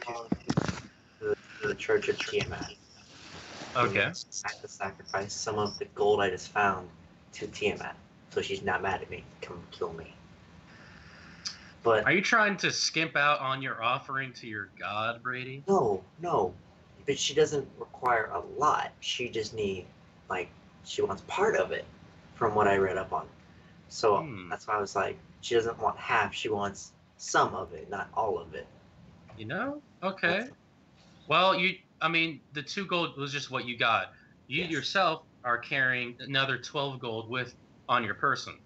to the Church of Tiamat. Okay. I have to sacrifice some of the gold I just found to Tiamat, so she's not mad at me. Come kill me. But are you trying to skimp out on your offering to your god, Brady? no. But she doesn't require a lot. She just she wants part of it, from what I read up on. So that's why I was like, she doesn't want half. She wants some of it, not all of it. Okay. Well, the 2 gold was just what you got. You yourself are carrying another 12 gold on your person.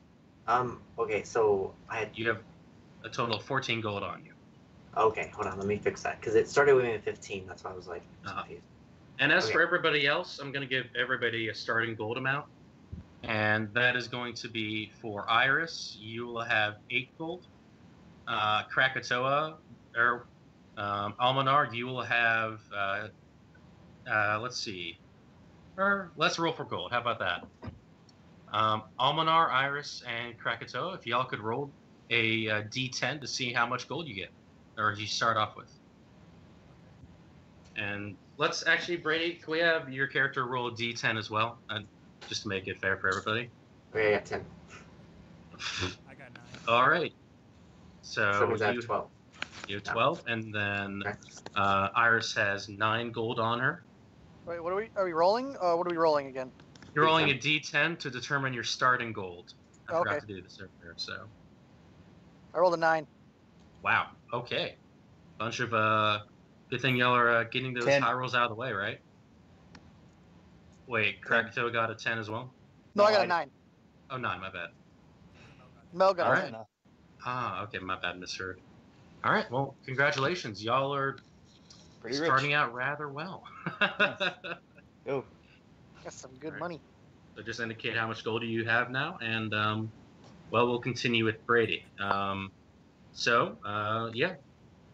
Okay, so You have a total of 14 gold on you. Okay, hold on, let me fix that, because it started with me at 15, that's why I was like, confused. And as for everybody else, I'm going to give everybody a starting gold amount. And that is going to be for Iris, you will have 8 gold. Krakatoa, or Almanar, you will have, let's see. Or let's roll for gold. How about that? Almanar, Iris, and Krakatoa, if y'all could roll a D10 to see how much gold you get, or you start off with. And let's actually, Brady, can we have your character roll a D10 as well, just to make it fair for everybody? Okay, I got 10. I got 9. All right. So I have 12. You have 12, and then Iris has 9 gold on her. Wait, are we rolling? What are we rolling again? You're rolling a D10 to determine your starting gold. I forgot to do this earlier, so. I rolled a 9. Wow. Okay. Bunch of good thing y'all are getting those 10. high rolls out of the way, right? Wait, Krakatoa got a 10 as well? No, I got a 9. Oh, 9, my bad. Mel got a 10. Okay, my bad, misheard. All right, well, congratulations. Y'all are Pretty starting out rather well. Yo. Got some good money. So just indicate how much gold you have now, and we'll continue with Brady.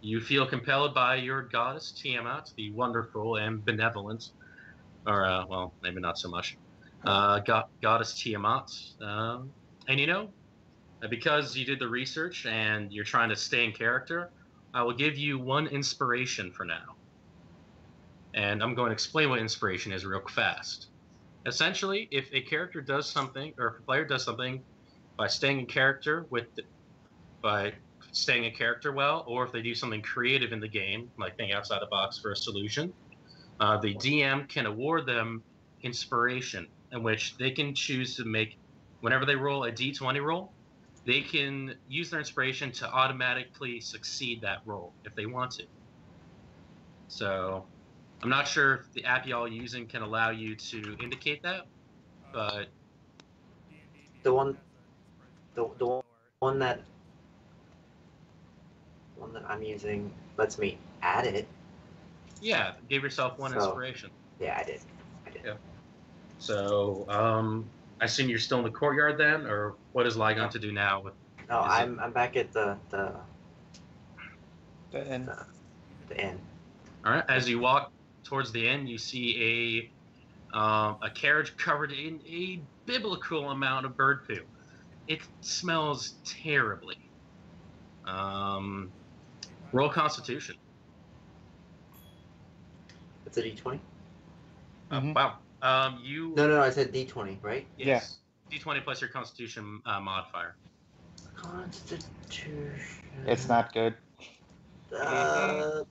You feel compelled by your goddess Tiamat to be wonderful and benevolent, or maybe not so much. Goddess Tiamat, and because you did the research and you're trying to stay in character, I will give you 1 inspiration for now. And I'm going to explain what inspiration is real fast. Essentially, if a character does something, or if a player does something by staying in character well, or if they do something creative in the game, like think outside the box for a solution, the DM can award them inspiration, in which they can choose to make, whenever they roll a D20 roll, they can use their inspiration to automatically succeed that roll if they want to. So I'm not sure if the app y'all using can allow you to indicate that, but the one that I'm using lets me add it. Yeah, give yourself 1 inspiration. Yeah, I did. Yeah. So I assume you're still in the courtyard then, or what is Lai going to do now? No, I'm back at the inn. The inn. All right. As you walk towards the inn, you see a carriage covered in a biblical amount of bird poo. It smells terribly. Roll Constitution. It's a D20? Mhm. Wow. You. No, I said D20, right? Yes. D20 plus your Constitution modifier. Constitution. It's not good. 7.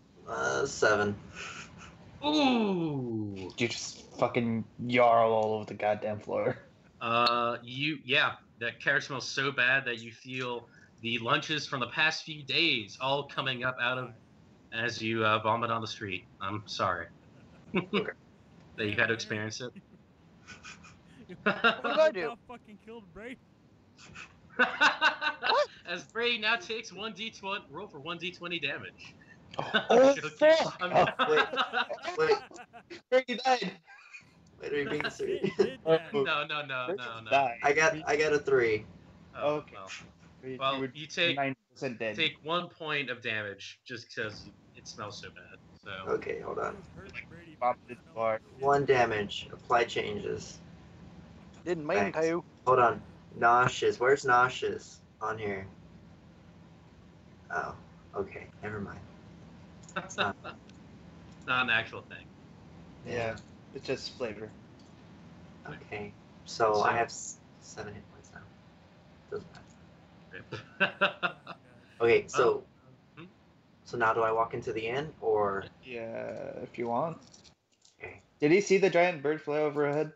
Ooh. You just fucking yarl all over the goddamn floor. That carrot smells so bad that you feel the lunches from the past few days all coming up out of as you vomit on the street. I'm sorry that you had to experience it. What did I do? About fucking killed Brady. As Brady now takes 1d20, roll for 1d20 damage. Oh, Joking. fuck! Wait. Brady died. Wait, are you being serious? No. Die. I got a 3. Oh, Okay. well, you take 90% dead. 1 point of damage just because it smells so bad. So Okay, hold on. Vomited fart. 1 damage. Apply changes. Didn't mean Thanks. to. Hold on. Nauseous. Where's nauseous on here? Oh, okay. Never mind. it's not an actual thing. Yeah, it's just flavor. Okay. So I have 7 hit points now. Doesn't matter. Okay, so so now do I walk into the inn or? Yeah, if you want. Okay. Did he see the giant bird fly overhead?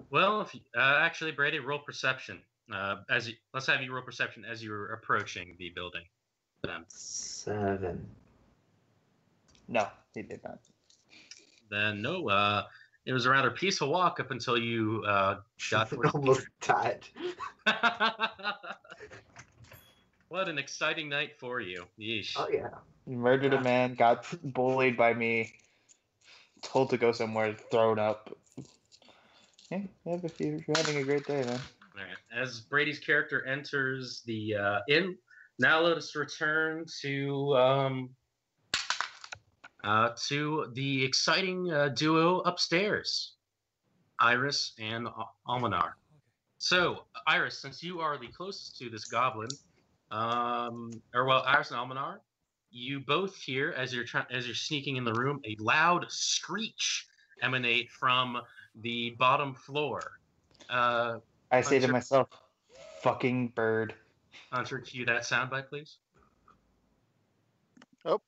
Well, if actually, Brady, roll perception. Let's have you roll perception as you're approaching the building. 7. No, he did not. Then no. It was a rather peaceful walk up until you got to Almost died. What an exciting night for you. Yeesh. Oh yeah. You murdered a man, got bullied by me, told to go somewhere, thrown up. Yeah, if you're having a great day, man. All right. As Brady's character enters the inn, now let us return to the exciting duo upstairs, Iris and Almanar. So, Iris, since you are the closest to this goblin, Iris and Almanar, you both hear as you're sneaking in the room a loud screech emanate from the bottom floor. I say to myself, "Fucking bird." Hunter, cue that soundbite, please. Nope.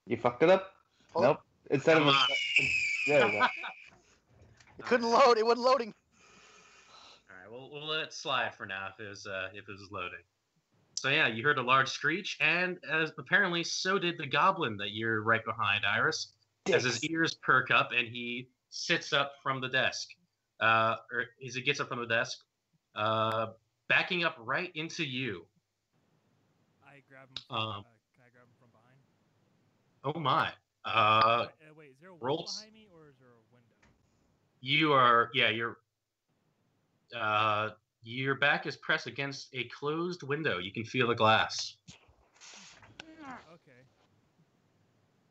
You fucked it up? Hold nope. Instead Come of on. there we go. It couldn't load. It wasn't loading. All right, we'll let it slide for now if it was loading. So yeah, you heard a large screech, and apparently so did the goblin that you're right behind, Iris. As his ears perk up and he sits up from the desk, or as he gets up from the desk, backing up right into you. I grab him. Can I grab him from behind? Oh my! Wait, is there a wall behind me or is there a window? Your back is pressed against a closed window. You can feel the glass. Okay.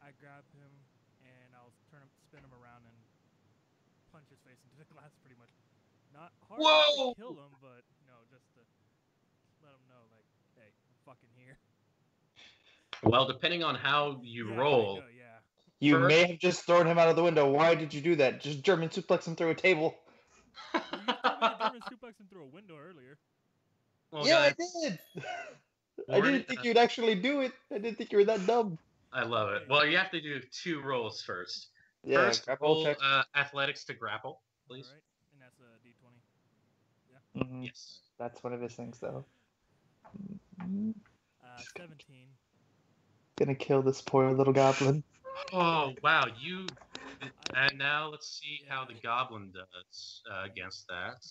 I grab him and I'll spin him around and punch his face into the glass pretty much. Not hard to kill him, but just to let him know, like, hey, I'm fucking here. Well, depending on how you roll. You may have just thrown him out of the window. Why did you do that? Just German suplex him through a table. Well, you told me to German suplex him through a window earlier. Well, yeah, guys, I did. I didn't think you'd actually do it. I didn't think you were that dumb. I love it. Well, you have to do 2 rolls first. Yeah, first, roll athletics to grapple, please. All right, and that's a D20. Yeah. Mm-hmm. Yes. That's one of his things, though. 17. Gonna kill this poor little goblin. Oh wow! And now let's see how the goblin does against that.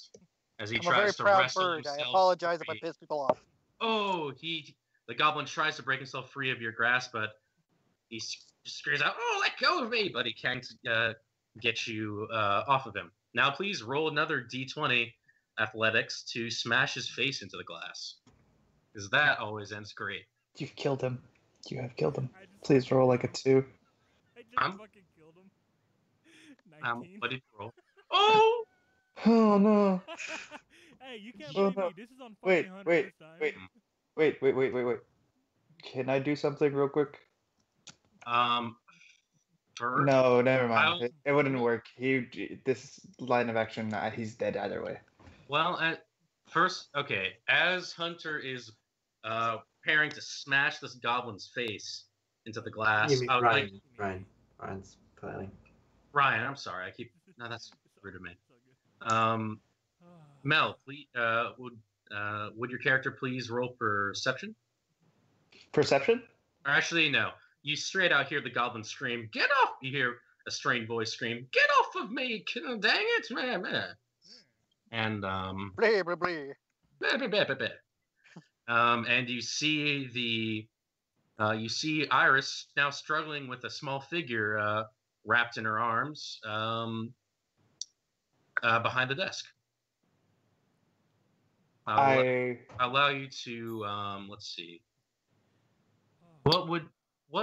As he I'm a very tries to proud wrestle bird. himself I apologize free. if I piss people off. Oh, the goblin tries to break himself free of your grasp, but he screams out, "Oh, let go of me!" But he can't get you off of him. Now, please roll another D20 athletics to smash his face into the glass, because that always ends great. You've killed him. You have killed him. Please roll like a 2. I just fucking killed him. 19. What did you roll? Oh! Oh no. Hey, you can't blame me. This is on fucking Wait, Hunter wait, this time. wait. Wait. Can I do something real quick? First, No, never mind. It wouldn't work. This line of action, he's dead either way. Well, first, okay. As Hunter is preparing to smash this goblin's face into the glass, You mean I would Ryan? Ryan's planning. Ryan, I'm sorry. No, that's rude of me. Mel, please, would your character please roll perception? Perception? Or actually, no. You straight out hear the goblin scream, "Get off!" You hear a strained voice scream, "Get off of me! Dang it, man!" And Blah, blah, blah. And you see you see Iris now struggling with a small figure wrapped in her arms behind the desk. I'll allow you to let's see. What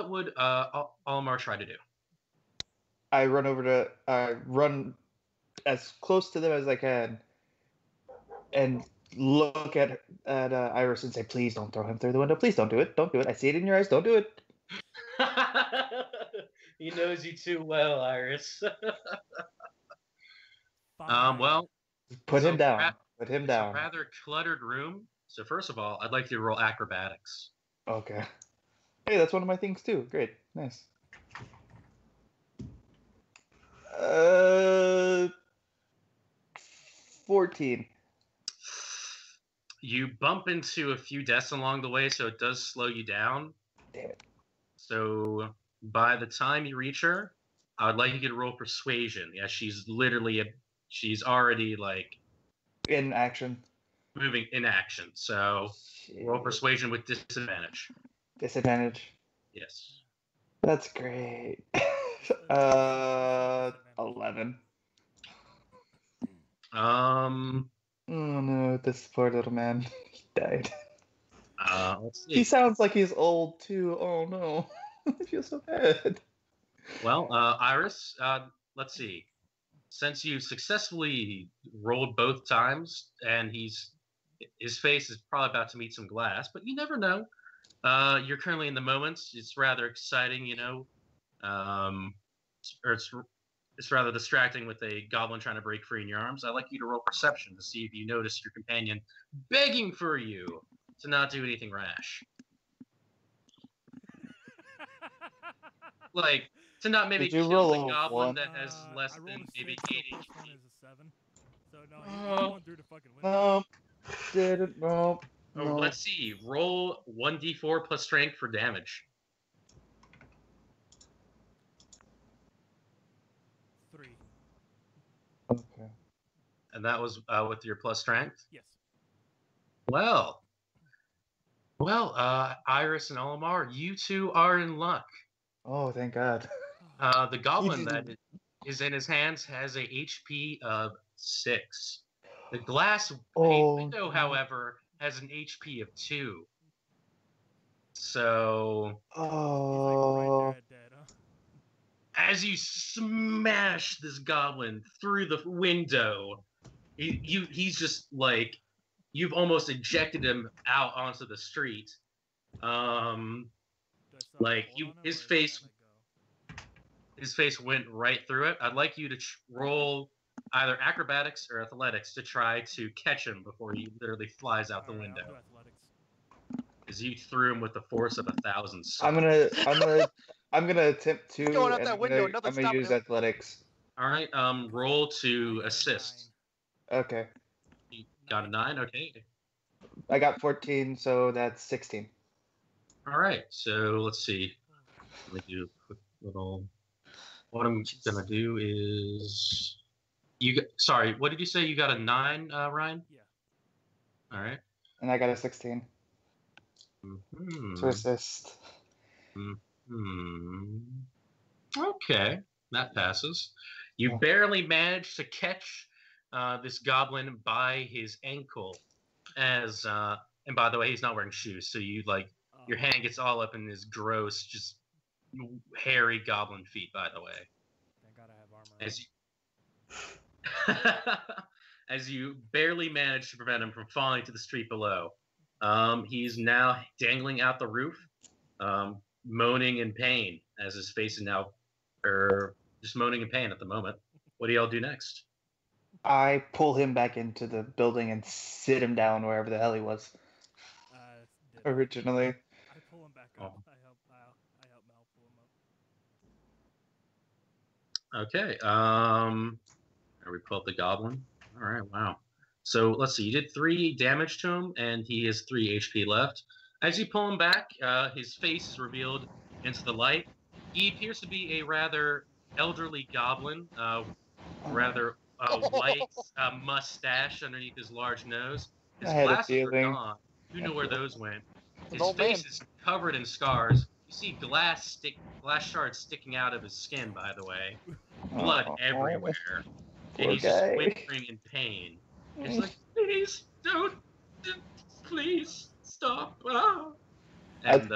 would Olimar try to do? I run over to run as close to them as I can, and look at Iris and say, "Please don't throw him through the window. Please don't do it. Don't do it. I see it in your eyes. Don't do it." He knows you too well, Iris. Well, put him down. Put him down. It's a rather cluttered room. So first of all, I'd like you to roll acrobatics. Okay. Hey, that's one of my things too. Great. Nice. 14. You bump into a few desks along the way, so it does slow you down. Damn it. So by the time you reach her, I would like you to roll persuasion. Yeah, she's already like in action. Moving in action. So roll persuasion with disadvantage. Disadvantage. Yes. That's great. 11. Oh no, this poor little man. He died. Let's see. He sounds like he's old too. Oh no. I feel so bad. Well, Iris, let's see. Since you successfully rolled both times, and his face is probably about to meet some glass, but you never know. You're currently in the moment. It's rather exciting, you know. Or it's rather distracting with a goblin trying to break free in your arms. I'd like you to roll perception to see if you notice your companion begging for you to not do anything rash. Like, to not maybe kill the goblin that has less than maybe 8 HP. So no, he went through the fucking window. No. Didn't. No. Oh, let's see. Roll 1d4 plus strength for damage. 3. Okay. And that was with your plus strength? Yes. Well, Iris and Olimar, you two are in luck. Oh, thank God. The goblin that is in his hands has a HP of 6. The glass window, however, has an HP of 2. So, as you smash this goblin through the window, he's just like, you've almost ejected him out onto the street. His face went right through it. I'd like you to roll either acrobatics or athletics to try to catch him before he literally flies out the window. Because you threw him with the force of 1,000 suns. I'm gonna attempt to. Going out that window, I'm gonna use athletics. All right. Roll to assist. Okay. You got a 9. Okay. I got 14, so that's 16. All right. So let's see. Let me do a quick little. What I'm gonna do is sorry, what did you say? You got a 9, Ryan? Yeah. All right. And I got a 16. To assist. Okay, that passes. You barely managed to catch this goblin by his ankle, and by the way, he's not wearing shoes, so your hand gets all up in his gross, just hairy goblin feet. By the way, thank God I have armor. As you barely manage to prevent him from falling to the street below, He's now dangling out the roof, moaning in pain as his face is now, just moaning in pain at the moment. What do y'all do next? I pull him back into the building and sit him down wherever the hell he was originally. I pull him back up. I help Mel pull him up. Okay. We pull up the goblin. All right. Wow. So let's see. You did 3 damage to him, and he has 3 HP left. As you pull him back, his face is revealed into the light. He appears to be a rather elderly goblin, rather white mustache underneath his large nose. His glasses are gone. Who knew where those went? His face is covered in scars. You see glass shards sticking out of his skin, by the way. Blood everywhere. And he's just whimpering in pain. It's like, please don't, please stop. And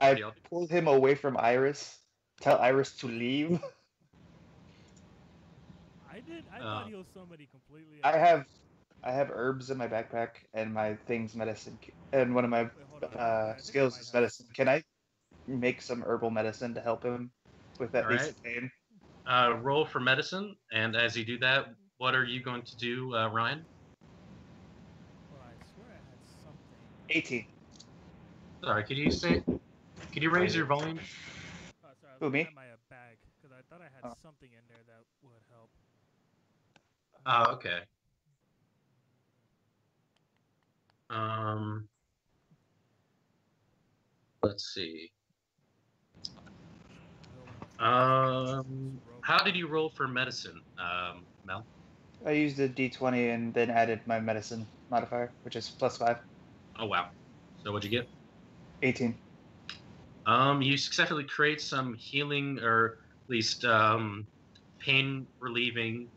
I pulled him away from Iris. Tell Iris to leave. I thought he was somebody completely. I have herbs in my backpack and my thing's medicine, and one of my skills is medicine. Can I make some herbal medicine to help him with that least pain? Roll for medicine, and as you do that, what are you going to do, Ryan? Well, I swear I had something. 18. Sorry, could you raise your volume? Sorry, I was looking at my bag because I thought I had something in there that would help. Oh, okay. Let's see. How did you roll for medicine, Mel? I used a d20 and then added my medicine modifier, which is +5. Oh, wow. So what'd you get? 18. You successfully create some healing, or at least pain-relieving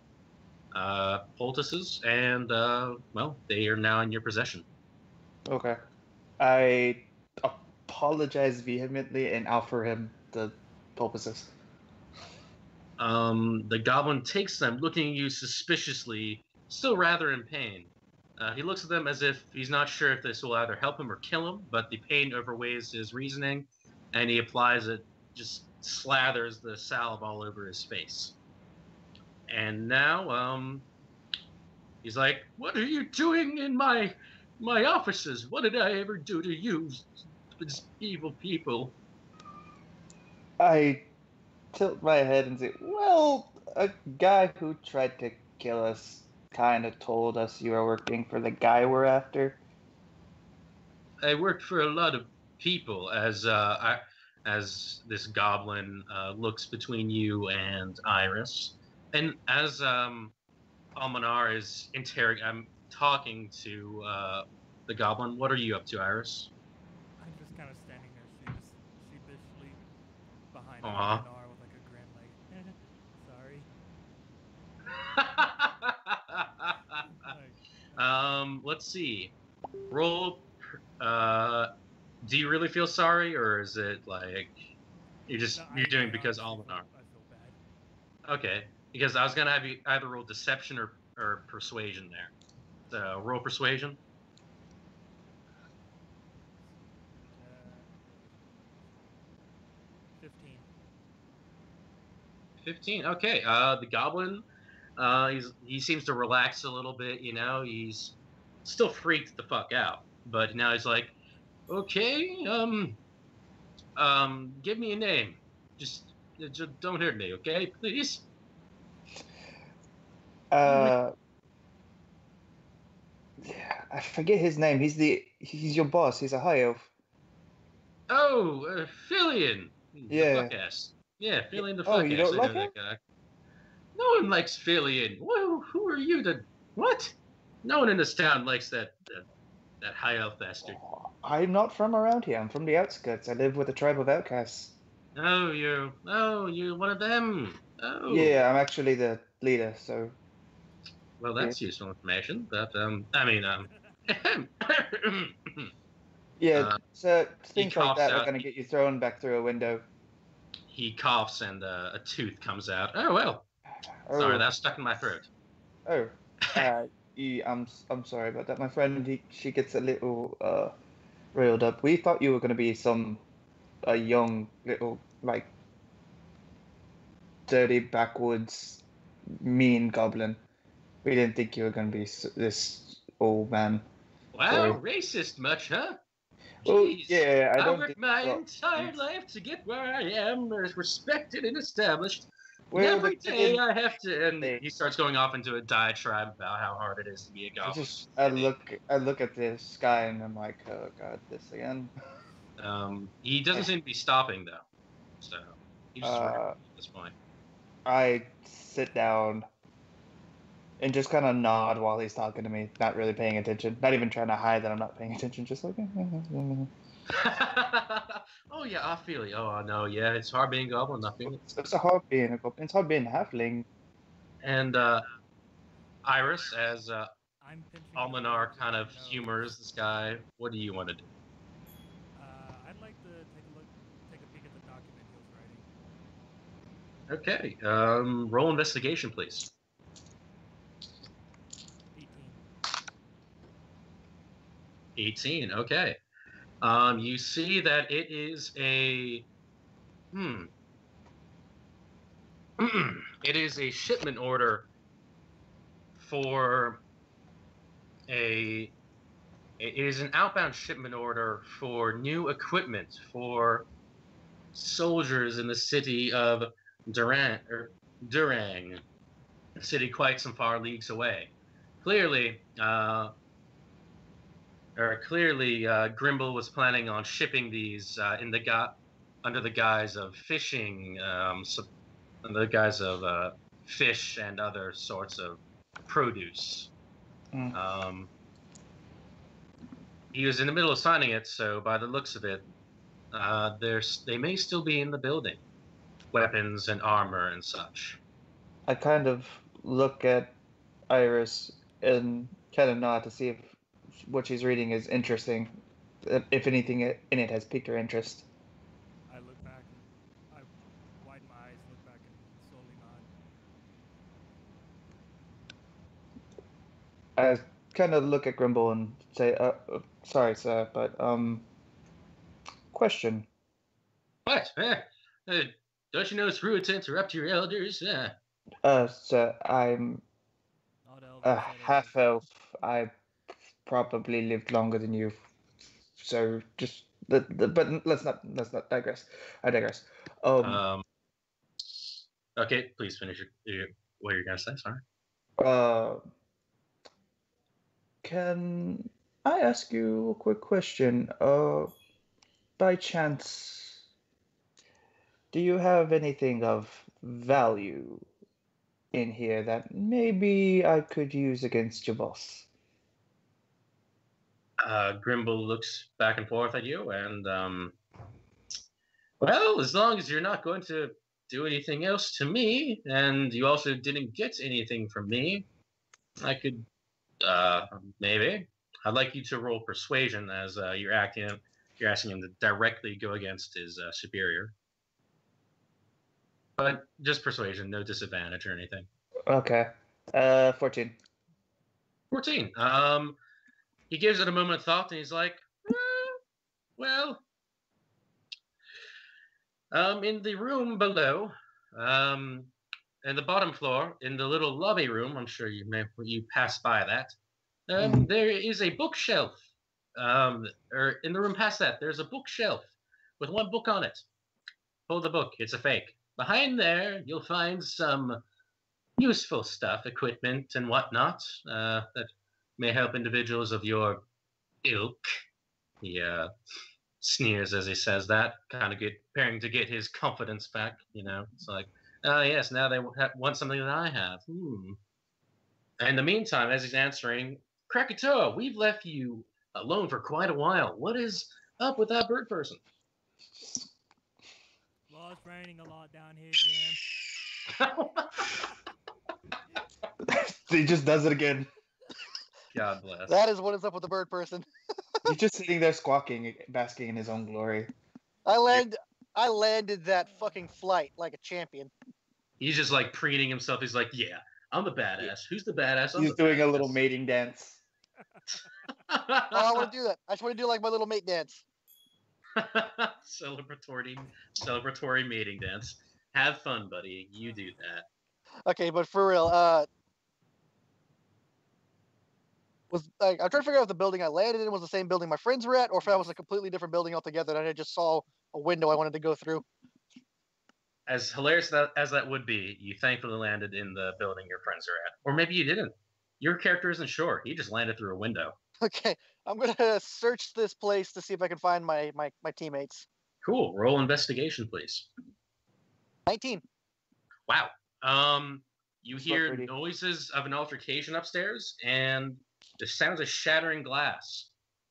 poultices, and, well, they are now in your possession. Okay. I apologize vehemently and offer him the poultices. The goblin takes them, looking at you suspiciously, still rather in pain. He looks at them as if he's not sure if this will either help him or kill him, but the pain overweighs his reasoning, and he applies it, just slathers the salve all over his face. And now, he's like, "What are you doing in my offices? What did I ever do to you, evil people?" I tilt my head and say, "Well, a guy who tried to kill us kind of told us you were working for the guy we're after." I worked for a lot of people, as this goblin looks between you and Iris, and as Almanar is talking to the goblin. What are you up to, Iris? I'm just kind of standing there sheepishly behind Almanar with like a grin, like, sorry. Let's see. Roll. Do you really feel sorry, or is it like you're doing because Almanar? I feel bad. Okay, because I was gonna have you either roll deception or persuasion there. So roll persuasion. 15. 15. Okay. The goblin, he seems to relax a little bit. You know, he's still freaked the fuck out, but now he's like, okay, give me a name. Just don't hurt me, okay, please. Yeah, I forget his name. He's your boss. He's a high elf. Oh, Fillion. Yeah. The fuck-ass. Yeah, Fillion the fuck-ass. Oh, you don't like him? That guy. No one likes Fillion. Who are you to... What? No one in this town likes that high elf bastard. I'm not from around here. I'm from the outskirts. I live with a tribe of outcasts. Oh, you're one of them. Oh. Yeah, I'm actually the leader, so... Well, that's useful information, but, yeah, so things like that are going to get you thrown back through a window. He coughs and a tooth comes out. Oh, well. Oh. Sorry, that's stuck in my throat. Oh. I'm sorry about that. My friend, she gets a little railed up. We thought you were going to be a young little, like, dirty backwoods mean goblin. We didn't think you were going to be this old man. Wow, Sorry. racist much, huh? Well, Jeez. yeah, I don't worked think my so. entire life to get where I am, respected and established. Well, and every the day thing- I have to, and Hey. he starts going off into a diatribe about how hard it is to be a goblin. I look at this guy and I'm like, oh god, this again. He doesn't seem to be stopping though, so he's just running at this point. I sit down and just kind of nod while he's talking to me, not really paying attention, not even trying to hide that I'm not paying attention, just like. Oh yeah, I feel you. Oh no, yeah, it's hard being a goblin. I feel it. It's hard being a goblin. It's hard being a halfling. And Iris, as I'm pinching the Almanar birds kind with of my nose. humors this guy, what do you want to do? I'd like to take a peek at the document he was writing. Okay, roll investigation, please. 18. 18. Okay. You see that it is a it is a shipment order for it is an outbound shipment order for new equipment for soldiers in the city of Durang, a city quite some far leagues away. Clearly, Grimble was planning on shipping these under the guise of fishing, under the guise of fish and other sorts of produce. He was in the middle of signing it, so by the looks of it, they may still be in the building, weapons and armor and such. I kind of look at Iris and kind of nod to see if what she's reading is interesting, if anything in it has piqued her interest. I look back and I widen my eyes, look back and slowly nod. I kind of look at Grimble and say, sorry, sir, but, question. What? Don't you know it's rude to interrupt your elders? Sir, I'm Not elders, a said half-elf. I probably lived longer than you, so just but let's not digress. I digress. Okay, please finish what you're gonna say. Sorry. Can I ask you a quick question? By chance, do you have anything of value in here that maybe I could use against your boss? Grimble looks back and forth at you, and well, as long as you're not going to do anything else to me, and you also didn't get anything from me, I could maybe. I'd like you to roll persuasion as you're asking him to directly go against his superior. But just persuasion, no disadvantage or anything. Okay. 14. 14. He gives it a moment of thought, and he's like, well, in the room below, in the bottom floor, in the little lobby room, I'm sure you passed by that, there is a bookshelf. Or in the room past that, there's a bookshelf with one book on it. Pull the book. It's a fake. Behind there, you'll find some useful stuff, equipment and whatnot, that may help individuals of your ilk. He sneers as he says that, kind of preparing to get his confidence back. It's like, yes, now they want something that I have. In the meantime, as he's answering, Krakatoa, we've left you alone for quite a while. What is up with that bird person? Well, it's raining a lot down here, Jim. He just does it again. God bless. That is what is up with the bird person. He's just sitting there squawking, basking in his own glory. I landed that fucking flight like a champion. He's just like preening himself. He's like, yeah, I'm the badass. Who's the badass? He's doing a little mating dance. I want to do that. I just want to do like my little mate dance. celebratory mating dance. Have fun, buddy. You do that. Okay, but for real, I'm trying to figure out if the building I landed in was the same building my friends were at, or if that was a completely different building altogether, and I just saw a window I wanted to go through. As hilarious as that would be, you thankfully landed in the building your friends are at. Or maybe you didn't. Your character isn't sure. He just landed through a window. Okay, I'm gonna search this place to see if I can find my teammates. Cool. Roll investigation, please. 19. Wow. You hear noises of an altercation upstairs, and the sounds of shattering glass.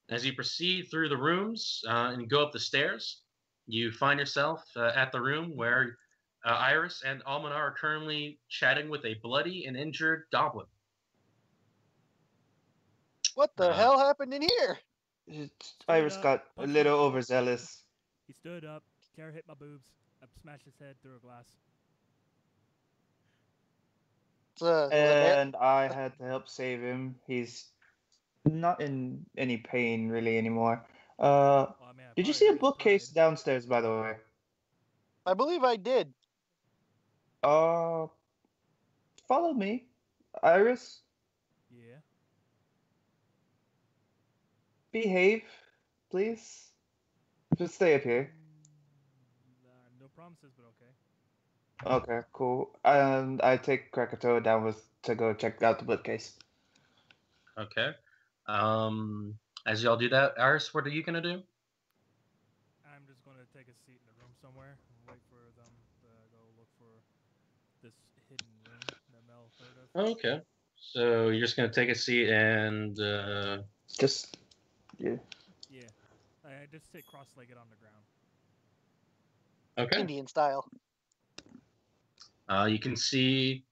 As you proceed through the rooms and go up the stairs, you find yourself at the room where Iris and Almanar are currently chatting with a bloody and injured goblin. What the hell happened in here? Iris got a little overzealous. He stood up, Kara hit my boobs, I smashed his head through a glass. And I had to help save him. He's not in any pain really anymore. Did you see a bookcase downstairs, by the way? I believe I did. Follow me, Iris. Yeah. Behave, please. Just stay up here. No promises, but okay. Okay, cool. And I take Krakatoa down to go check out the bookcase. Okay. As y'all do that, Iris, what are you gonna do? I'm just gonna take a seat in the room somewhere and wait for them to go look for this hidden room that Mel heard of. Okay. So you're just gonna take a seat and just yeah. Yeah. I just sit cross-legged on the ground. Okay. Indian style. You can see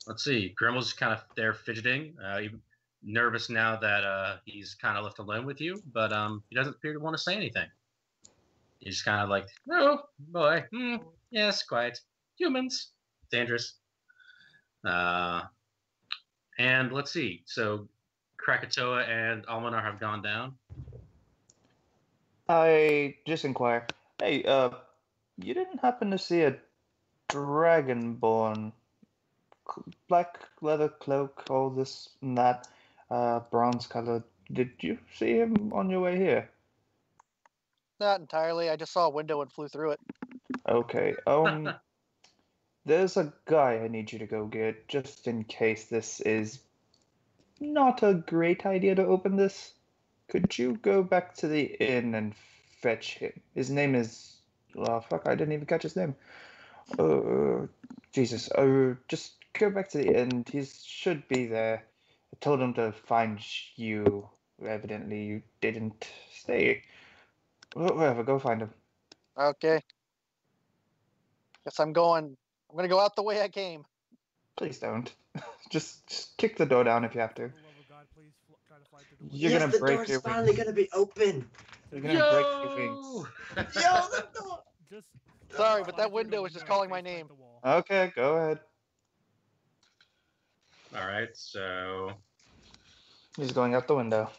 let's see, Grimmel's kind of there fidgeting, nervous now that he's kind of left alone with you, but he doesn't appear to want to say anything. He's kind of like, oh boy, yes, quiet, humans, dangerous. And let's see, so Krakatoa and Almanar have gone down. I just inquire. Hey, you didn't happen to see a dragonborn, black leather cloak, all this and that, bronze colored? Did you see him on your way here? Not entirely. I just saw a window and flew through it. Okay. There's a guy I need you to go get, just in case this is not a great idea to open this. Could you go back to the inn and fetch him? His name is... Oh, fuck, I didn't even catch his name. Jesus. Just go back to the inn. He should be there. I told him to find you. Evidently, you didn't stay. Whatever, go find him. Okay. Guess I'm going to go out the way I came. Please don't. Just kick the door down if you have to. You're gonna break your wings. Finally gonna be open. You're gonna break your wings. Yo, the door. Sorry, but that window is just calling my name. Okay, go ahead. All right, so he's going out the window.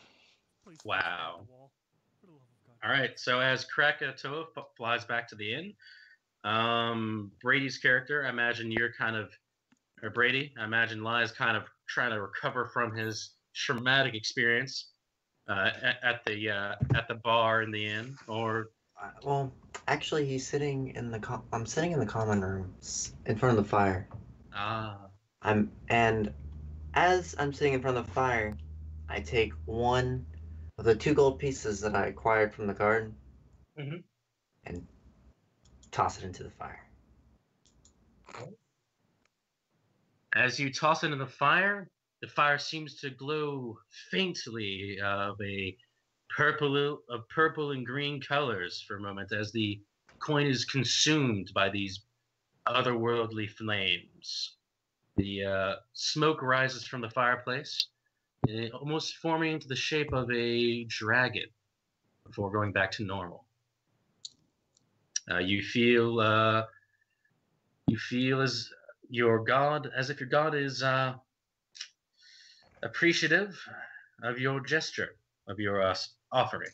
Wow. All right, so as Krakatoa flies back to the inn, Brady's character, I imagine you're kind of, or Brady, I imagine Lies kind of trying to recover from his traumatic experience at the bar in the inn, or well, actually, he's sitting in the I'm sitting in the common room in front of the fire. And as I'm sitting in front of the fire, I take one of the 2 gold pieces that I acquired from the garden and toss it into the fire. As you toss it in the fire seems to glow faintly of purple and green colors for a moment as the coin is consumed by these otherworldly flames. The smoke rises from the fireplace, almost forming into the shape of a dragon before going back to normal. You feel as your god, as if your god is appreciative of your gesture, of your offering.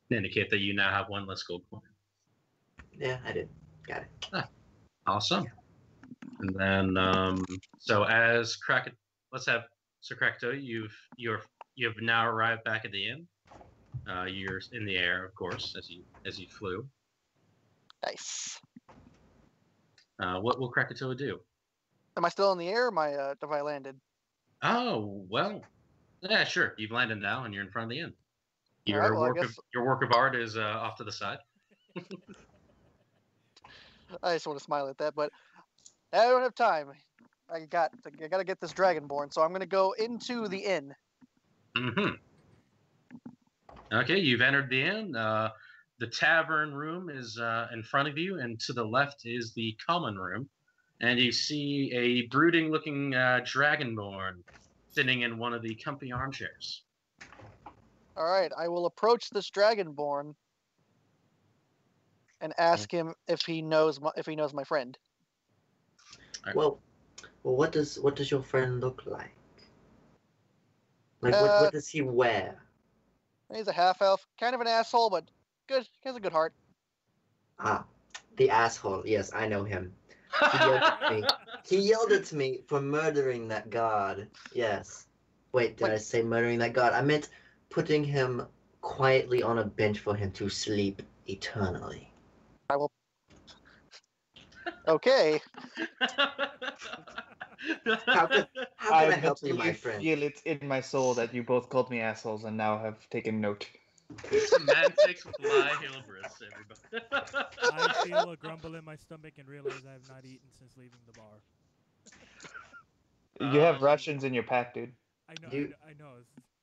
Indicate that you now have one less gold coin. Yeah, I did. Got it. Awesome. And then, so as let's have Sir Krakatoa, you've now arrived back at the inn. You're in the air, of course, as you flew. Nice. What will Krakatoa do? Am I still in the air? Or have I landed? Oh well, yeah, sure. You've landed now, and you're in front of the inn. All right, well, Your work of art is off to the side. I just want to smile at that, but I don't have time. I got to get this dragonborn, so I'm going to go into the inn. Mm-hmm. Okay, you've entered the inn. The tavern room is in front of you, and to the left is the common room. And you see a brooding-looking dragonborn sitting in one of the comfy armchairs. All right, I will approach this dragonborn and ask him if he knows my friend. Right. Well, what does your friend look like? Like, what does he wear? He's a half elf, kind of an asshole, but good. He has a good heart. Ah, the asshole. Yes, I know him. He yelled at me. He yelled at me for murdering that god. Yes. Wait, did I say murdering that god? I meant putting him quietly on a bench for him to sleep eternally. I will. Okay. How can I help you, my friend? feel it in my soul that you both called me assholes and now have taken note. Semantics fly Hilbris, everybody. I feel a grumble in my stomach and realize I have not eaten since leaving the bar. You have rations in your pack, dude. I know.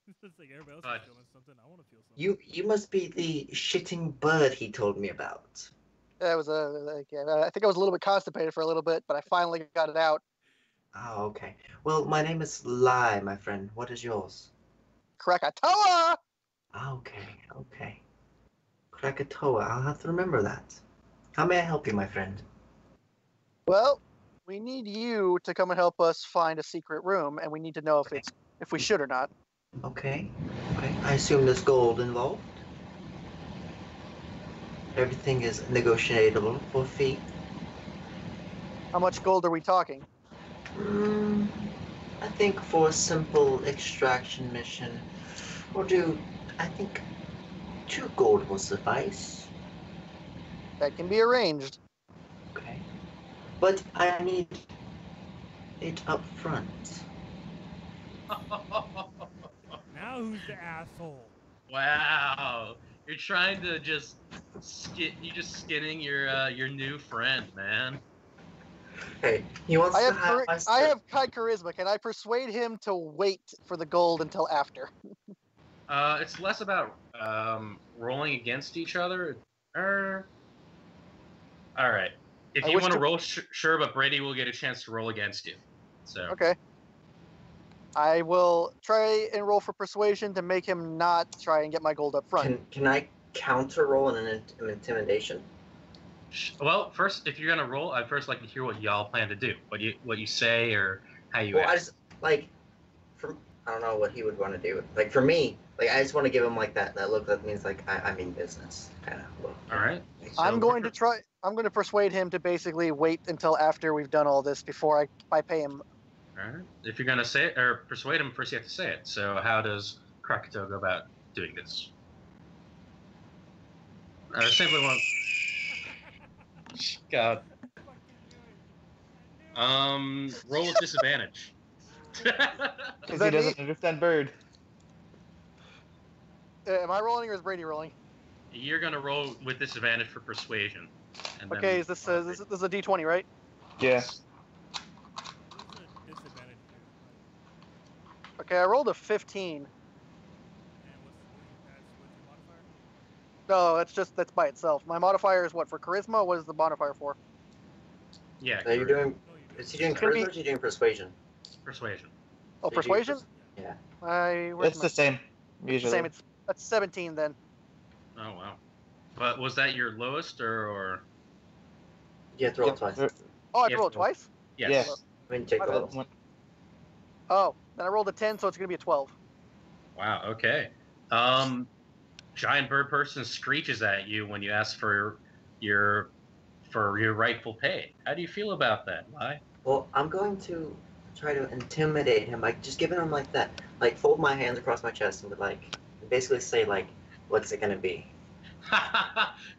It's just like everybody else is feeling something. I want to feel something. You must be the shitting bird he told me about. That was I think I was a little bit constipated for a little bit, but I finally got it out. Oh, okay. Well, my name is Lai, my friend. What is yours? Krakatoa! Okay. Krakatoa. I'll have to remember that. How may I help you, my friend? Well, we need you to come and help us find a secret room, and we need to know if we should or not. Okay. I assume there's gold involved. Everything is negotiable for a fee. How much gold are we talking? I think for a simple extraction mission, I think 2 gold will suffice. That can be arranged. Okay. But I need it up front. Now who's the asshole? Wow, you're trying to just skinning your new friend, man. Hey, he wants to have I have high charisma. Can I persuade him to wait for the gold until after? It's less about rolling against each other. All right. If you want to roll, sure, but Brady will get a chance to roll against you. So. Okay. I will try and roll for persuasion to make him not try and get my gold up front. Can I counter roll an intimidation? Well, first, if you're gonna roll, I'd first like to hear what y'all plan to do. What you say or how you act. I don't know what he would want to do. Like for me, I just want to give him that look that means I mean business kind of look. All right. So I'm going to persuade him to basically wait until after we've done all this before I pay him. All right. If you're gonna say it or persuade him, first you have to say it. So how does Krakatoa go about doing this? Simply one. God. Roll with disadvantage. Because he doesn't understand bird. Am I rolling or is Brady rolling? You're gonna roll with disadvantage for persuasion. And okay, is this a D20, right? Yeah. Okay, I rolled a 15. No, that's by itself. My modifier is what for charisma? What is the modifier for? Yeah. Is he doing charisma or is he doing persuasion? Persuasion. Oh, persuasion? Yeah. It's the same. Usually. The same. That's 17 then. Oh wow. But was that your lowest or? You have to roll twice. Oh, I have to Yes. roll it twice? Yes. Yes. I mean, take My those. bad. Oh, then I rolled a 10, so it's going to be a 12. Wow. Okay. Giant bird person screeches at you when you ask for your rightful pay. How do you feel about that, Lai? Well, I'm going to try to intimidate him, like just giving him like that, like fold my hands across my chest and like basically say like, "What's it gonna be?"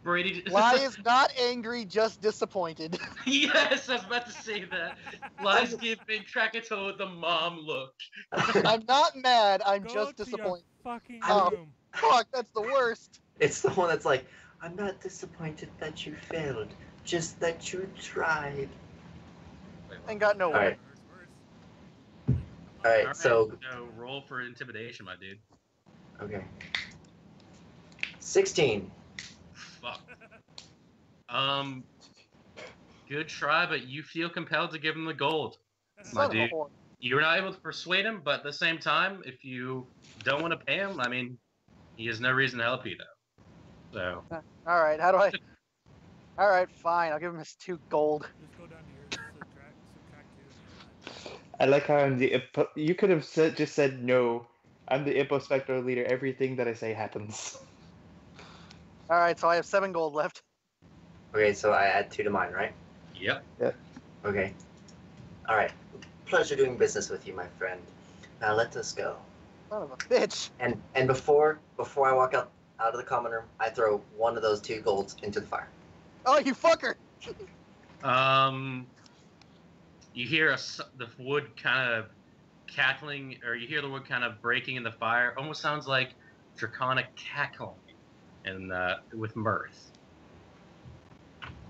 Brady. Lai is not angry, just disappointed. Yes, I was about to say that. Lai's giving Krakatoa the mom look. I'm not mad, I'm Go just to disappointed. your fucking Oh. room. Fuck, that's the worst. It's the one that's like, "I'm not disappointed that you failed, just that you tried." And got nowhere. Alright. Worse. All right, Alright, so roll for intimidation, my dude. okay, 16. Fuck. Good try, but you feel compelled to give him the gold. My Son of a dude. whore. You were not able to persuade him, but at the same time, if you don't want to pay him, I mean, he has no reason to help you, though. So. Alright, how do I... Alright, fine, I'll give him his 2 gold. Just go down to your subtract 2. I like how I'm the. You could have just said no. I'm the Impo Spectre leader. Everything that I say happens. Alright, so I have 7 gold left. Okay, so I add 2 to mine, right? Yep. Okay. All right. Pleasure doing business with you, my friend. Now let us go. Son of a bitch. And before I walk out of the common room, I throw one of those 2 golds into the fire. Oh, you fucker! You hear the wood kind of cackling, or you hear the wood kind of breaking in the fire. Almost sounds like draconic cackling, and with mirth.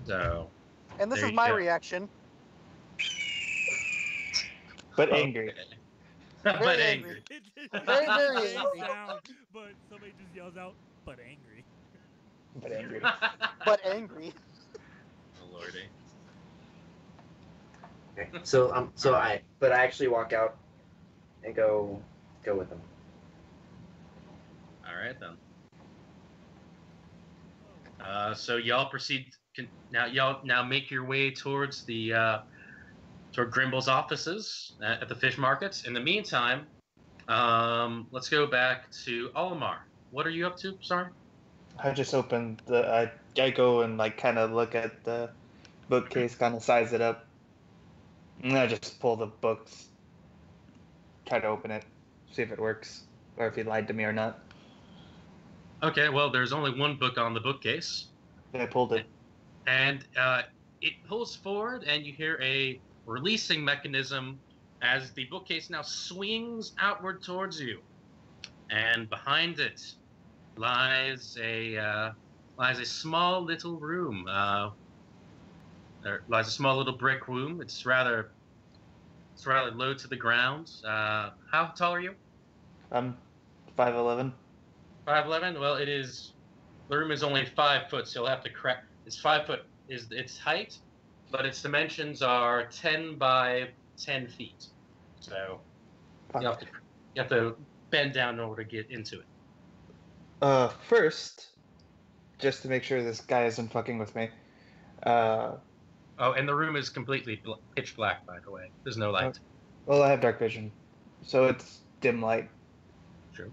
So. And this There is you my go. reaction. But angry. But Very angry. Very, very Same angry. sound, but somebody just yells out, but angry. But angry. But angry. Oh lordy. Okay. So I actually walk out and go with them. All right then. So y'all proceed. Y'all make your way towards toward Grimble's offices at the fish markets. In the meantime, let's go back to Olimar. What are you up to? Sorry. I just opened the. I go and like kind of look at the bookcase, kind of size it up, and I just pull the books, try to open it, see if it works, or if he lied to me or not. Okay. Well, there's only one book on the bookcase, And I pulled it. and it pulls forward, and you hear a releasing mechanism as the bookcase now swings outward towards you, and behind it lies a small little room. There lies a small little brick room. It's rather low to the ground. How tall are you? I'm 5'11". 5'11". Well, it is. The room is only 5 foot, so you'll have to crack. It's 5 foot is its height, but its dimensions are 10 by 10 feet. So you have to bend down in order to get into it. First, just to make sure this guy isn't fucking with me. Oh, and the room is completely pitch black, by the way. There's no light. Well, I have dark vision, so it's dim light. True.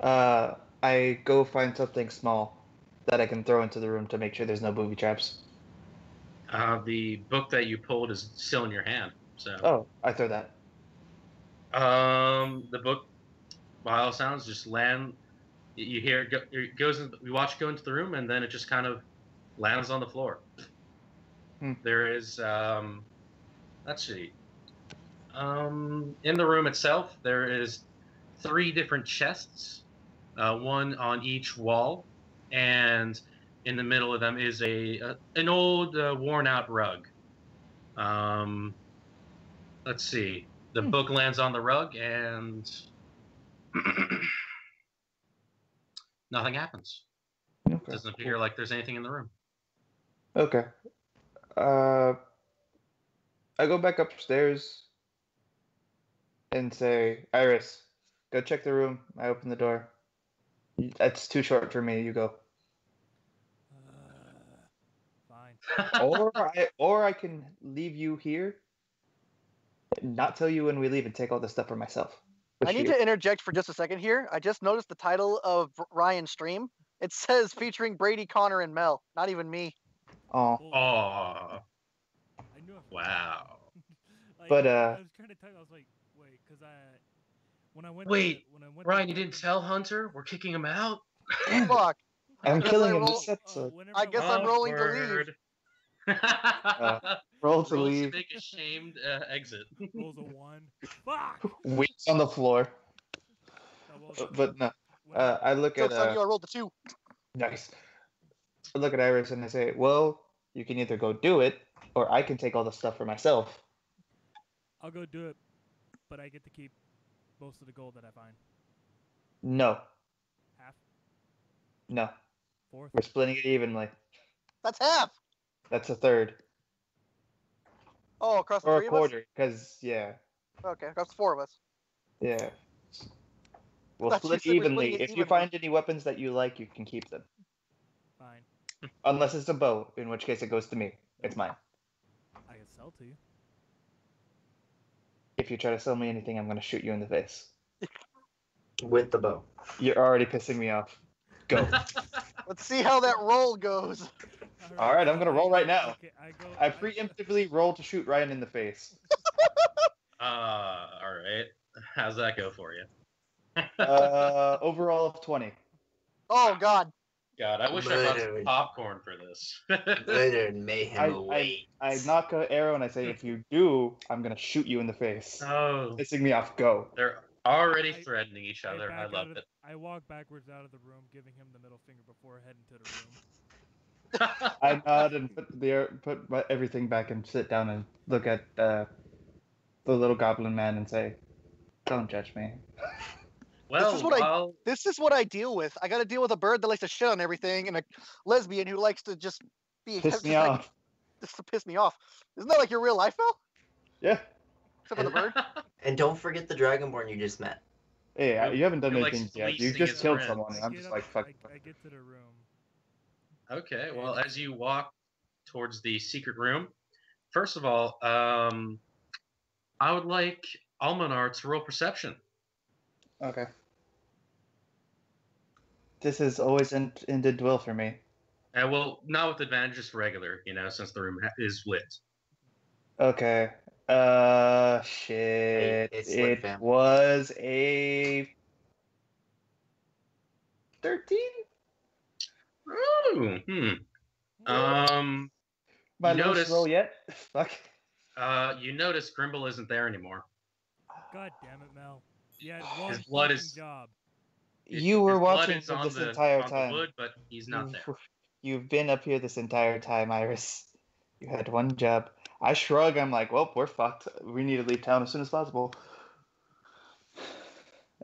I go find something small that I can throw into the room to make sure there's no booby traps. The book that you pulled is still in your hand. So. Oh, I throw that. The book, by all sounds, just land. You hear it goes. We watch it go into the room, and then it just kind of lands on the floor. There is. Let's see. In the room itself, there is 3 different chests, one on each wall, and in the middle of them is an old, worn-out rug. Let's see. The book lands on the rug, and nothing happens. Okay. It doesn't appear like there's anything in the room. Okay. I go back upstairs and say, Iris, go check the room. I open the door. That's too short for me. You go. Fine. or I can leave you here, not tell you when we leave, and take all the stuff for myself. I need to interject for just a second here. I just noticed the title of Ryan's stream. It says featuring Brady, Connor, and Mel. Not even me. Oh. Oh. I knew it. Wow. Like, But I was trying to tell you, I was like, wait, because when I went. Ryan, you didn't tell Hunter we're kicking him out. Fuck. I'm guess killing I him roll- this episode. I guess I'm rolling to leave. Roll to Roll leave. to make a shamed exit. Rolls a 1. Fuck. Weeks on the floor. But no. I look Joke's on at you, I rolled a 2. nice. I look at Iris and I say, well, you can either go do it, or I can take all the stuff for myself. I'll go do it, but I get to keep most of the gold that I find. No. Half? No. Fourth? We're splitting it evenly. That's half. That's a third. Oh, across the Or three a of us? quarter, because, yeah. Okay, across the 4 of us. Yeah. We'll Thought you split said we're evenly. splitting it If you evenly. find any weapons that you like, you can keep them. Fine. Unless it's a bow, in which case it goes to me. It's mine. I can sell to you. If you try to sell me anything, I'm going to shoot you in the face. With the bow. You're already pissing me off. Go. Let's see how that roll goes. Alright, I'm going to roll right now. Okay, I preemptively roll to shoot Ryan in the face. Alright. How's that go for you? Overall of 20. Oh, God. God, I wish I brought some popcorn for this. Murder and mayhem away. I knock an arrow and I say, if you do, I'm going to shoot you in the face. Oh. Pissing me off. Go. They're already threatening each other. I love it. I walk backwards out of the room, giving him the middle finger before heading to the room. I nod and put everything back and sit down and look at the little goblin man and say, don't judge me. Well, this is what I deal with. I got to deal with a bird that likes to shit on everything and a lesbian who likes to just be piss me off. Just to piss me off. Isn't that like your real life, Mel? Yeah. Except for the bird. And don't forget the Dragonborn you just met. Hey, you haven't done You're, anything like, yet. You fleecing just his killed friends. someone. And I'm just like, fuck. I get to the room. Okay, well, as you walk towards the secret room, first of all, I would like Almanar to roll perception. Okay. This has always ended well for me. Well, not with advantage, just regular, since the room is lit. Okay. Shit. It was a 13? Ooh, My lowest roll yet? Fuck. You notice Grimble isn't there anymore. God damn it, Mel. You had one His blood fucking is. job. You were watching is for on this the, entire on time. The wood, but he's not there. You've been up here this entire time, Iris. You had one job. I shrug. I'm like, well, we're fucked. We need to leave town as soon as possible.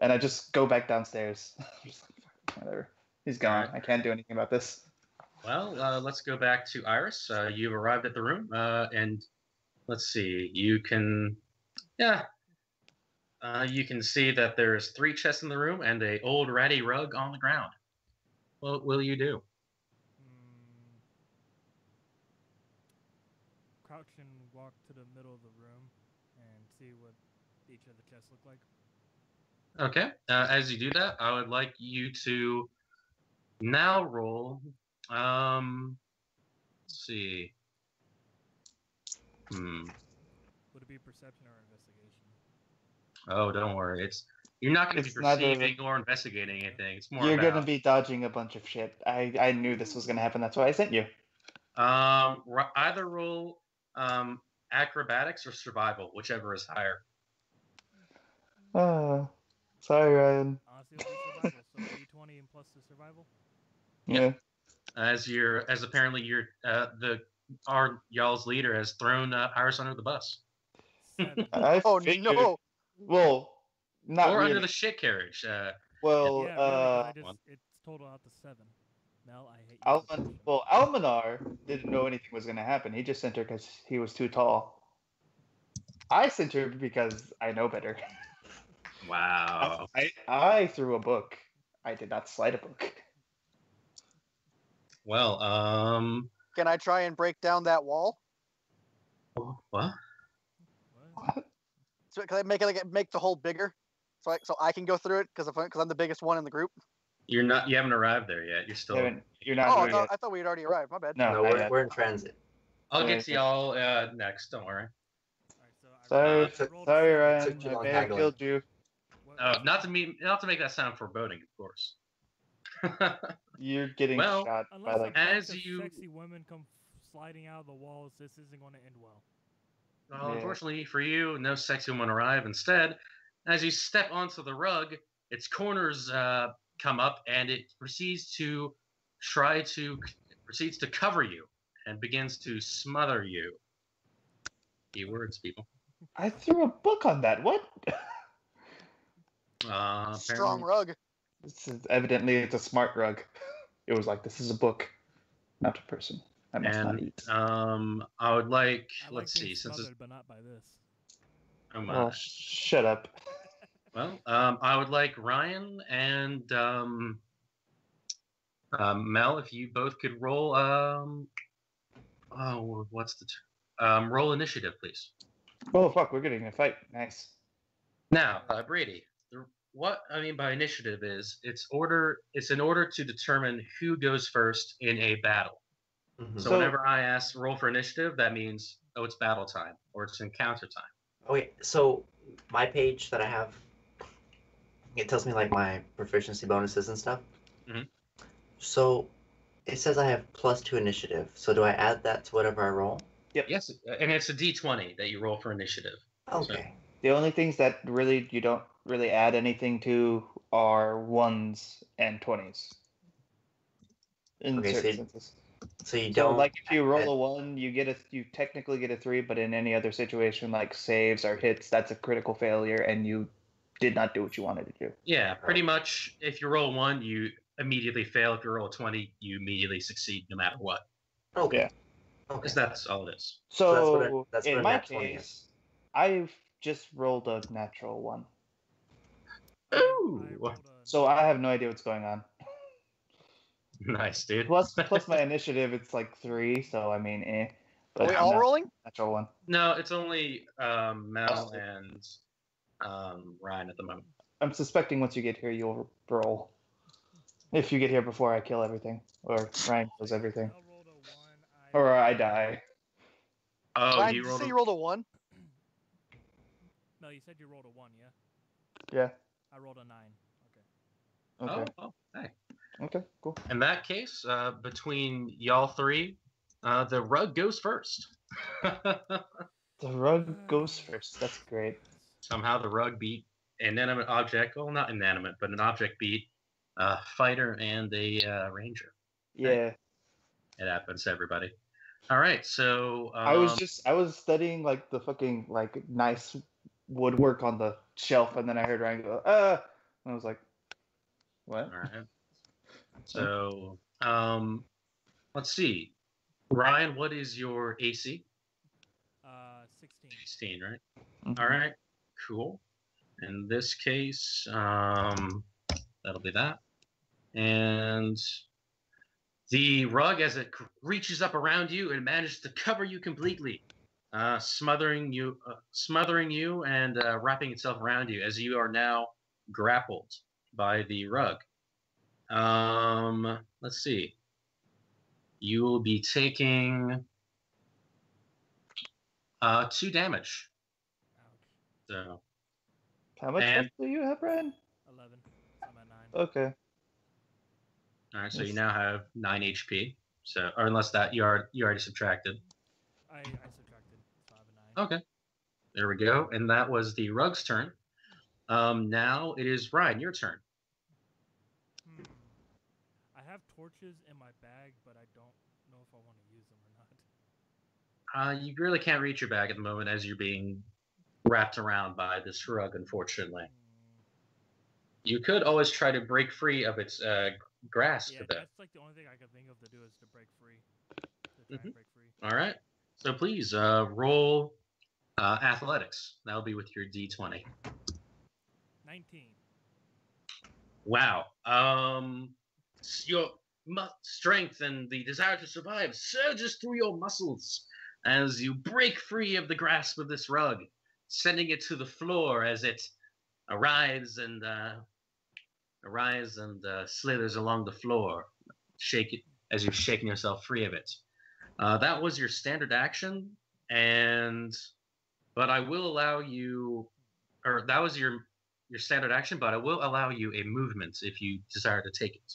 And I just go back downstairs. Whatever. He's gone. Right. I can't do anything about this. Well, let's go back to Iris. You've arrived at the room, and let's see. You can see that there's 3 chests in the room and a old ratty rug on the ground. What will you do? Crouch and walk to the middle of the room and see what each of the chests look like. Okay. As you do that, I would like you to now roll. Let's see. Would it be perception or investigation? Oh, don't worry. You're not going to be perceiving or investigating anything. It's more. You're going to be dodging a bunch of shit. I knew this was going to happen. That's why I sent you. Either roll acrobatics or survival, whichever is higher. Sorry, Ryan. Honestly, it'll be survival. So D20 and plus the survival. Yeah. As apparently our y'all's leader has thrown Iris under the bus. Oh no! Well, not or really. under the shit carriage. Well, yeah, really, it's total out to 7. Mel, I hate you. Almanar didn't know anything was going to happen. He just sent her because he was too tall. I sent her because I know better. Wow. I threw a book. I did not slide a book. Well, can I try and break down that wall? What? What? So can I make the hole bigger, so I can go through it because I'm the biggest one in the group. You're not. You haven't arrived there yet. You're still. You're not. Oh, here I thought we had already arrived. My bad. No, No, not yet. we're in transit. I'll get to y'all next. Don't worry. Alright, so Sorry, I rolled Ryan. Took too I long may have haggling. killed you. What- Not to make that sound foreboding, of course. You're getting Well, shot by Unless a like. bunch as of you- sexy women come sliding out of the walls, this isn't going to end well. Well, Yeah. unfortunately for you, no sexy woman arrive. Instead, as you step onto the rug, its corners come up, and it proceeds to cover you and begins to smother you. Keywords, people. I threw a book on that. What? Strong Apparently- rug. This is evidently it's a smart rug. It was like this is a book, not a person. I must not And eat. I would like. I Let's like being see. Since it's, smothered, but not by this. oh my. Oh, shut up. Well, I would like Ryan and Mel, if you both could roll. What's the roll initiative, please? Oh fuck, we're getting in a fight. Nice. Now, Brady, what I mean by initiative is it's in order to determine who goes first in a battle. Mhm. So So- whenever I ask roll for initiative, that means it's battle time or it's encounter time. Oh wait, so my page that I have, it tells me like my proficiency bonuses and stuff. Mhm. So it says I have +2 initiative. So do I add that to whatever I roll? Yes, and it's a D20 that you roll for initiative. Okay. The only things that really you don't really add anything to are ones and 20s. In Okay, certain so senses. So you So, don't like, if you roll add- a 1, you technically get a 3, but in any other situation, like saves or hits, that's a critical failure, and you did not do what you wanted to do. Yeah, pretty much. If you roll 1, you immediately fail. If you roll 20, you immediately succeed, no matter what. Okay. Yeah. Okay. Because that's all it is. So, that's what in a my nat 20 is. case, I've just rolled a natural 1. Ooh, I rolled a So I have no idea what's going on. nice, dude. Plus my initiative, it's like 3, so I mean, eh. Are But we all no, rolling? natural 1. No, it's only Mel Oh. and Ryan at the moment. I'm suspecting once you get here, you'll roll. If you get here before I kill everything, or Ryan kills everything, Mel rolled a 1. or I die. Oh, Ryan, you did you rolled. say you rolled a 1? No, you said you rolled a 1, yeah? Yeah. I rolled a 9. Okay. Oh, hey. Okay. Cool. In that case, between y'all three, the rug goes first. The rug goes first. That's great. Somehow the rug beat inanimate object. Well, not inanimate, but an object beat a fighter and a ranger. Yeah. It happens to everybody. All right, so I was studying like the fucking like nice woodwork on the shelf, and then I heard Ryan go, and I was like, what? All right. So let's see, Ryan, what is your AC? 16. 16, right? Mhm. All right, cool. In this case, that'll be that. And the rug, as it reaches up around you, it manages to cover you completely, smothering you, and wrapping itself around you as you are now grappled by the rug. Let's see. You will be taking 2 damage. Ouch. So How much And- health do you have, Ryan? 11. I'm at 9. Okay. all right, so you Yes. now have 9 HP. So, or unless that you already subtracted. I subtracted, so I have a 9. Okay, there we go. And that was the rug's turn. Now it is Ryan, your turn. I have torches in my bag, but I don't know if I want to use them or not. You really can't reach your bag at the moment as you're being wrapped around by this rug, unfortunately. You could always try to break free of its grasp Yeah, a bit. that's like the only thing I can think of to do is to break free. To try Mhm. and break free. All right. So please roll athletics. That'll be with your D20. 19. Wow. strength and the desire to survive surges through your muscles as you break free of the grasp of this rug, sending it to the floor as it arrives and slithers along the floor, shake it as you're shaking yourself free of it. That was your standard action, but I will allow you, or that was your standard action, but I will allow you a movement if you desire to take it.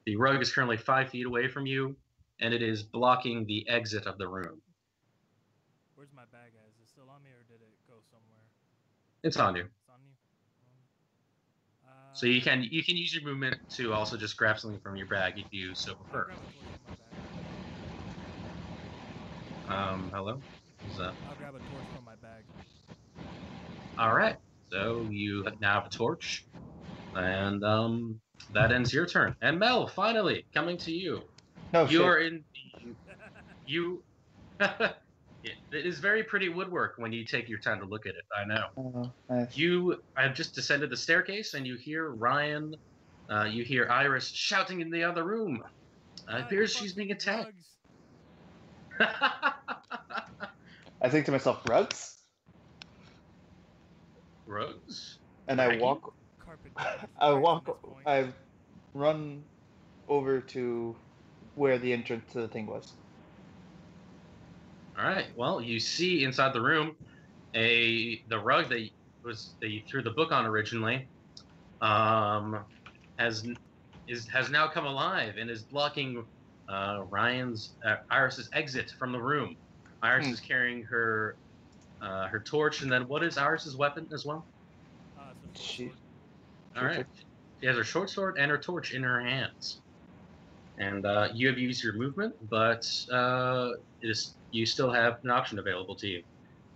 The rug is currently 5 feet away from you, and it is blocking the exit of the room. Where's my bag at? Is it still on me, or did it go somewhere? It's on you. It's on you. So you can use your movement to also just grab something from your bag if you so prefer. Hello? I'll grab a torch from my bag. All right. So you now have a torch, and that ends your turn. And Mel, finally coming to you. No You're shit. in. You. It is very pretty woodwork when you take your time to look at it. I know. Nice. You have just descended the staircase, and you hear Ryan. You hear Iris shouting in the other room. It appears she's being attacked. I think to myself, rugs? Rugs? And I walk. I run over to where the entrance to the thing was. All right. Well, you see inside the room the rug that you threw the book on originally has now come alive and is blocking Iris's exit from the room. Iris is carrying her torch, and then what is Iris's weapon as well? All right. She has her short sword and her torch in her hands. And you have used your movement, but you still have an option available to you.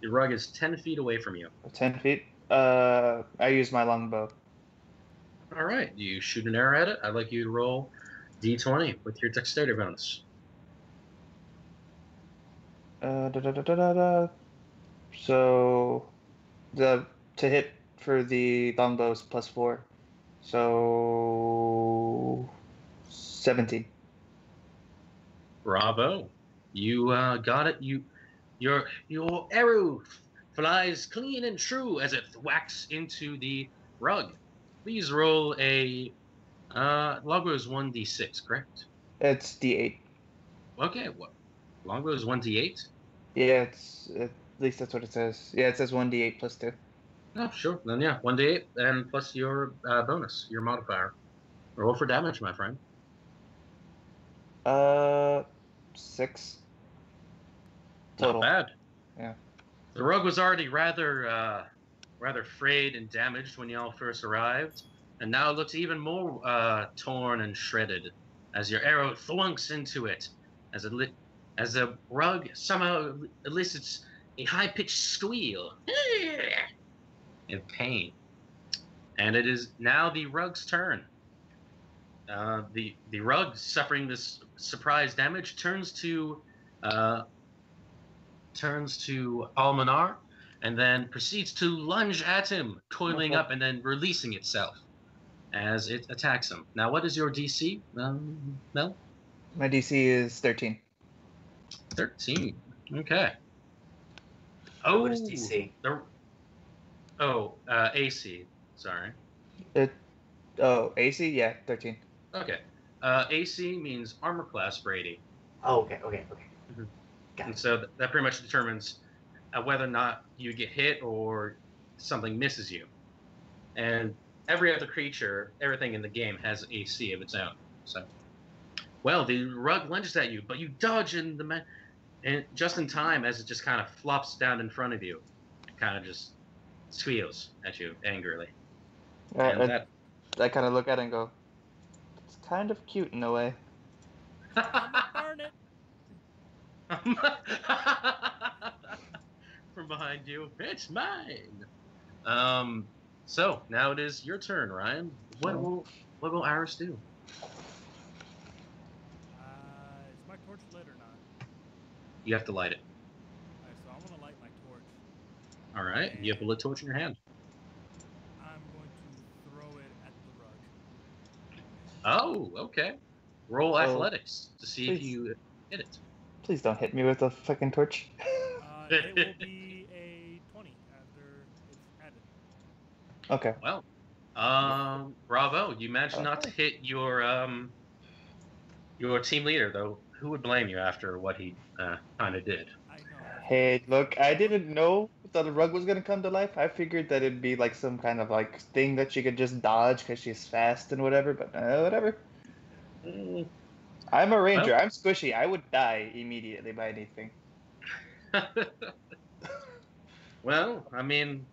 The rug is 10 feet away from you. 10 feet? I use my longbow. All right. You shoot an arrow at it. I'd like you to roll D20 with your dexterity bonus. So, to hit for the longbow is +4. So, 17. Bravo. You got it. Your arrow flies clean and true as it whacks into the rug. Please roll a longbow is 1d6, correct? It's d8. Okay, what? Longbow is 1d8? Yeah, at least that's what it says. Yeah, it says 1d8 +2. Oh, sure. Then yeah, 1d8 and plus your bonus, your modifier. Roll for damage, my friend. 6. Total. Not bad. Yeah. The rug was already rather frayed and damaged when y'all first arrived, and now it looks even more torn and shredded as your arrow thwunks into it, as the rug somehow elicits a high-pitched squeal in pain. And it is now the rug's turn. The rug, suffering this surprise damage, turns to Almanar, and then proceeds to lunge at him, coiling up and then releasing itself as it attacks him. Now, what is your DC, Mel? My DC is 13. 13. Okay. Oh, what is DC? AC. Sorry. AC? Yeah, 13. Okay. AC means armor class Brady. Oh, okay. Mm-hmm. And so that pretty much determines whether or not you get hit or something misses you. And every other creature, everything in the game has AC of its own. So, well, the rug lunges at you, but you dodge and just in time as it just kind of flops down in front of you. It kind of just squeals at you angrily. I kind of look at it and go, it's kind of cute in a way. Burn it! From behind you, it's mine. So now it is your turn, Ryan. What will Iris do? Is my torch lit or not? You have to light it. Alright, so I'm gonna light my torch. All right, you have a lit torch in your hand. I'm going to throw it at the rug. Oh, okay. roll Oh, athletics to see if please. you hit it. Please don't hit me with a fucking torch. It will be a 20 after it's added. Okay. Well, bravo! You managed not to hit your team leader, though. Who would blame you after what he kind of did? I know. Hey, look, I didn't know that the rug was gonna come to life. I figured that it'd be like some kind of like thing that she could just dodge because she's fast and whatever, but whatever. Mm, I'm a ranger. Well. I'm squishy. I would die immediately by anything. Well, I mean,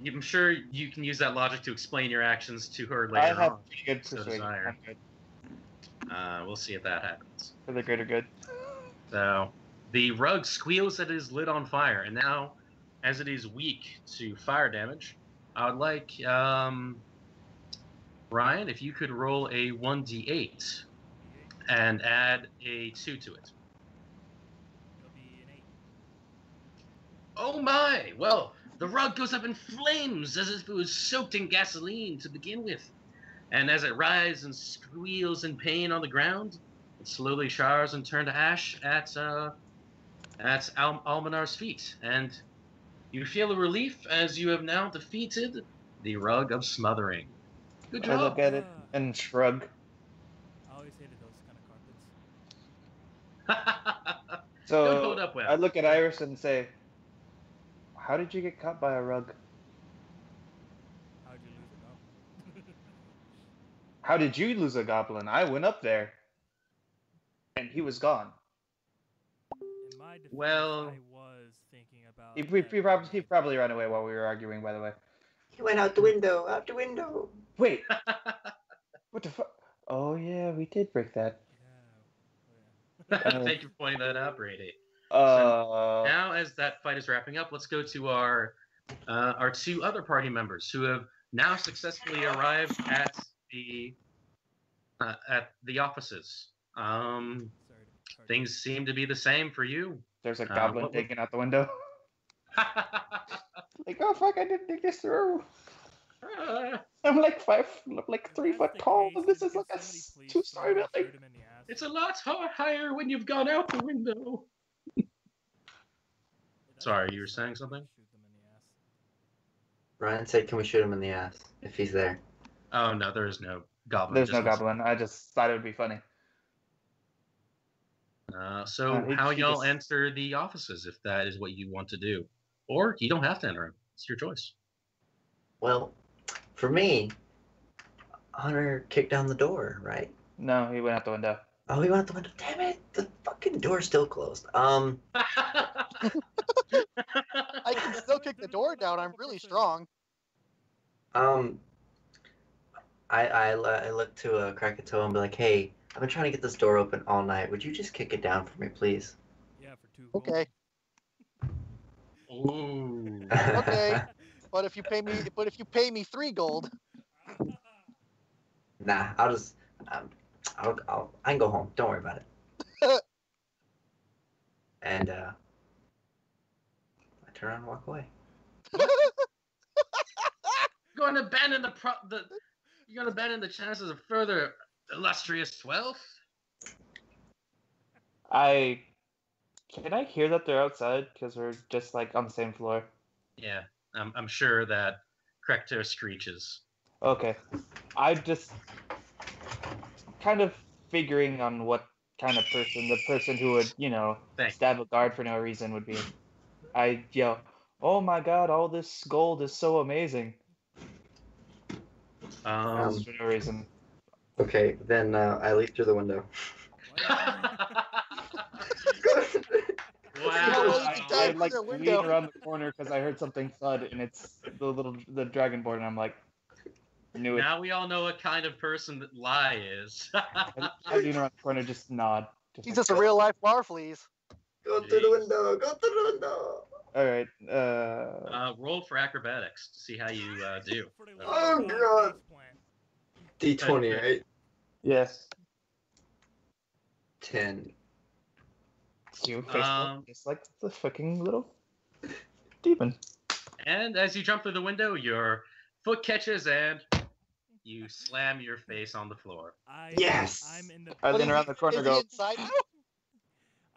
I'm sure you can use that logic to explain your actions to her I later have on. pretty good So persuasion. desire. I'm good. We'll see if that happens. For the greater good. So the rug squeals that it is lit on fire, and now, as it is weak to fire damage, I would like Ryan, if you could roll a 1d8 and add a 2 to it. It'll be an 8. Oh my! Well, the rug goes up in flames as if it was soaked in gasoline to begin with. And as it writhes and squeals in pain on the ground, it slowly chars and turns to ash at Almanar's feet. And you feel a relief as you have now defeated the rug of smothering. Good I look job! at it and shrug. I always hated those kind of carpets. So Don't hold up well. I look at Iris and say, "How did you get caught by a rug? How'd you lose it up? How did you lose a goblin? I went up there, and he was gone. In my defense, Well- I was thinking about. He probably ran away while we were arguing. By the way, He went out the window, out the window. wait, what the fuck? Oh yeah, we did break that. Yeah. Thank you for pointing that out, Brady. Uh, Now, as that fight is wrapping up, let's go to our two other party members who have now successfully arrived at the offices. Things seem to be the same for you. there's a goblin taken out the window. Like, oh fuck, I didn't think this through. I'm like 3 foot tall, and this is like a 2-story building. It's a lot higher when you've gone out the window. Sorry, you were saying something? Shoot them in the ass. Ryan said, "Can we shoot him in the ass if he's there?" Oh no, there is no goblin. There's no just goblin. I just thought it would be funny. How y'all enter the offices if that is what you want to do, or you don't have to enter them. It's your choice. Well, for me, Hunter kicked down the door, right? No, he went out the window. Oh, he went out the window. Damn it! The fucking door's still closed. I can still kick the door down. I'm really strong. I look to Krakatoa and be like, "Hey, I've been trying to get this door open all night. Would you just kick it down for me, please?" Yeah, for 2 gold. Okay. Ooh. Okay. But if you pay me 3 gold. Nah, I'll just I can go home. Don't worry about it. And I turn around and walk away. You're going to abandon the chances of further illustrious wealth? Can I hear that they're outside? Because we're just like on the same floor. Yeah, I'm sure that Krektor screeches. Okay. I'm just kind of figuring on what kind of person the person who would, stab a guard for no reason would be. I yell, "Oh my god, all this gold is so amazing." For no reason. Okay, then I leap through the window. Wow. I like lean around the corner because I heard something thud, and it's the dragonborn, and I'm like, knew it. Now we all know what kind of person that Lie is. I lean around the corner, just nod. He's just a real life Larfleeze. Go through the window. Go through the window. All right. Roll for acrobatics to see how you do. Oh god. D20, right? Yes. 10. You face just like the fucking little demon. And as you jump through the window, your foot catches and you slam your face on the floor. Yes! I'm in the. I What lean is around he- the corner is and he go, inside now?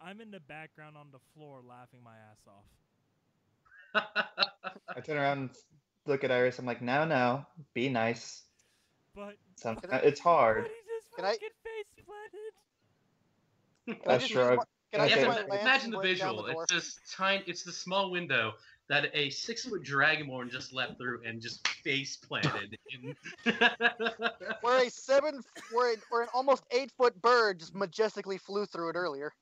I'm in the background on the floor laughing my ass off. I turn around and look at Iris. I'm like, now, be nice. But It's hard. But he just Can I- fucking face planted. Can I I just shrug. use my, can I Okay. use Yeah, my but lance imagine and the break down visual. the door? It's this tiny. It's the small window that a 6-foot dragonborn just leapt through and just face planted. Where an almost 8-foot bird just majestically flew through it earlier.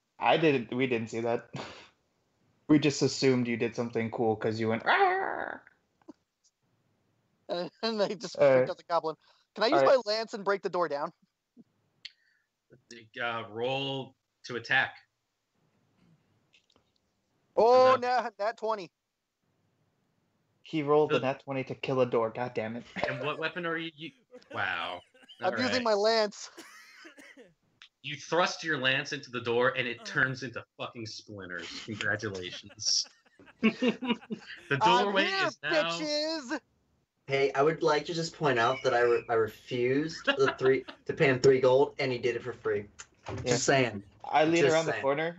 We didn't see that. We just assumed you did something cool because you went, "Arr!" And they just Alright. freaked out the goblin. Can I use Alright. my lance and break the door down? Roll to attack. Oh, No. nat 20. He rolled the The- nat 20 to kill a door. God damn it. And what weapon are you? Wow. I'm All using right. my lance. You thrust your lance into the door, and it turns into fucking splinters. Congratulations. The I'm doorway here, is now. bitches! Hey, I would like to just point out that I refused to pay him 3 gold, and he did it for free. Yeah. Just saying. I lean Just around the saying. corner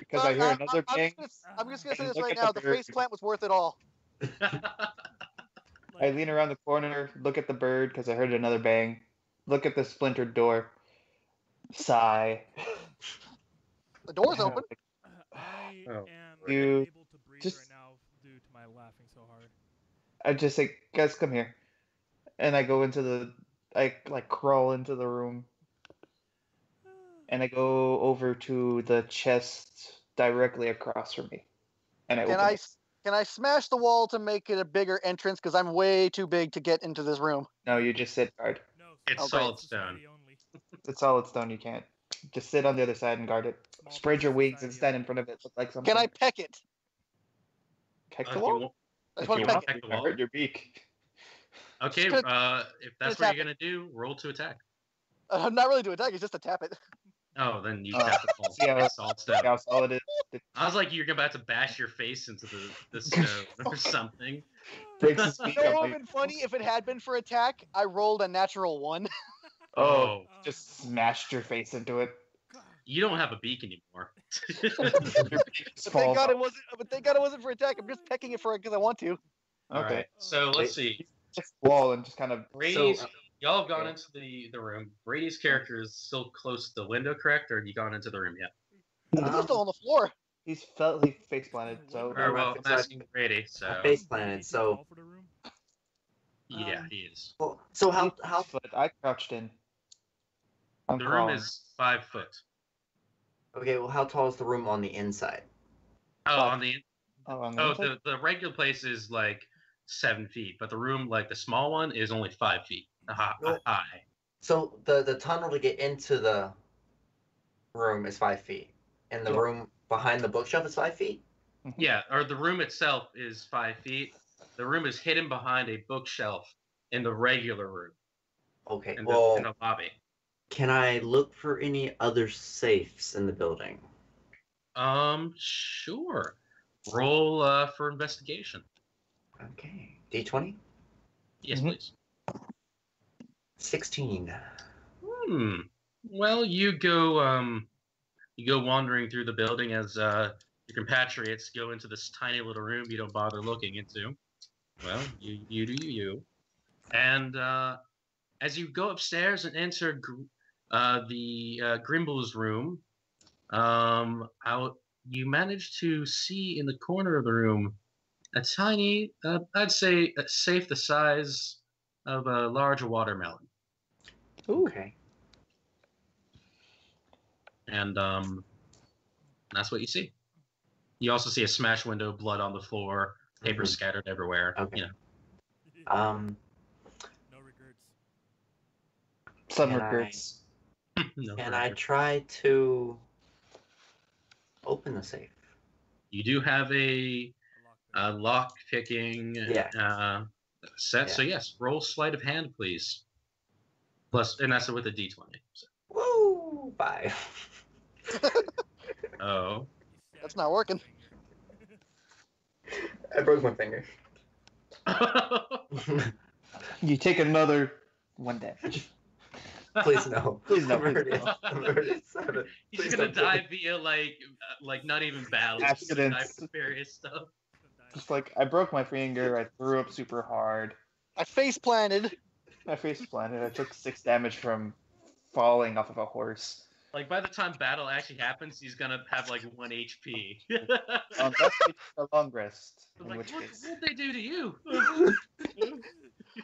because I hear another I'm bang. just gonna say and this look right at the now. The bird. face plant was worth it all. I lean around the corner, look at the bird because I heard another bang. Look at the splintered door. Sigh. The door's open. I Oh, am You unable to breathe just- right now due to my laughing so hard. I just say, guys, come here. And I go I like crawl into the room. And I go over to the chest directly across from me. And I Can open I it. can I smash the wall to make it a bigger entrance? Because I'm way too big to get into this room. No, you just sit guard. No, It's Oh, great. solid stone. society only. It's solid stone, you can't. Just sit on the other side and guard it. Small Spread your business wings and society stand in only. front of it. Look like something. Can I peck it? Peck If the you wall? want- I just If want you to want peck to it. peck the wall. Hurt your beak. Okay, Just if that's just what tap you're gonna do, roll to attack. Not really to attack. It's just to tap it. Oh, then you Oh. tap the wall. See how- Solid stone. See how solid it is? I was like, you're about to bash your face into the stone or something. Breaks his beak. You know I'm what would like, have been funny if it had been for attack? I rolled a natural 1. oh, just smashed your face into it. You don't have a beak anymore. Your beak just But thank falls God off. it wasn't. But thank God it wasn't for attack. I'm just pecking it for it because I want to. All Okay. right. So let's see. Just wall and just kind of. Brady's, y'all have gone okay. into the room. Brady's character is still close to the window, correct? Or have you gone into the room yet? I think he's still on the floor. He face planted, so. Or, well, it's I'm not- asking Brady. So I face planted, so. Tall for the room? yeah, he is. Well, so how Foot. I crouched in. I'm The room crawling. is 5 foot. okay? Well, how tall is the room on the inside? Oh, Five. on the on oh inside? the regular place is like 7 feet, but the room, like the small one, is only 5 feet Well- high. So the tunnel to get into the room is 5 feet, and the Yeah. room behind the bookshelf is 5 feet. Yeah, or the room itself is 5 feet. The room is hidden behind a bookshelf in the regular room, Okay. in Well, the lobby. can I look for any other safes in the building? Sure. Roll for investigation. Okay. D20. Yes, Mhm. please. 16. Well, you go wandering through the building as your compatriots go into this tiny little room you don't bother looking into. Well, you do you. And as you go upstairs and enter the Grimble's room, you manage to see in the corner of the room a tiny, I'd say, a safe the size of a large watermelon. Ooh. Okay. And that's what you see. You also see a smashed window, blood on the floor, paper Mhm. scattered everywhere. Okay. You know. No regrets. Some Can I- regrets. No Can I further. try to open the safe? You do have a lock picking Yeah. set, so Yeah. yes, roll sleight of hand, please. Plus, and that's with a d20. So. Woo! 5. Oh. That's not working. I broke my finger. You take another 1 damage. Please no. Please no, I'm please already, no. I'm already at 7. He's Please gonna don't kill me. die via like not even battle. He's gonna die Accidents. from various stuff. Just like, I broke my finger, I threw up super hard. I face planted. My face planted. I took 6 damage from falling off of a horse. Like by the time battle actually happens, he's gonna have like 1 HP. Unless we take a long rest, in Like, which case. what'd they do to you?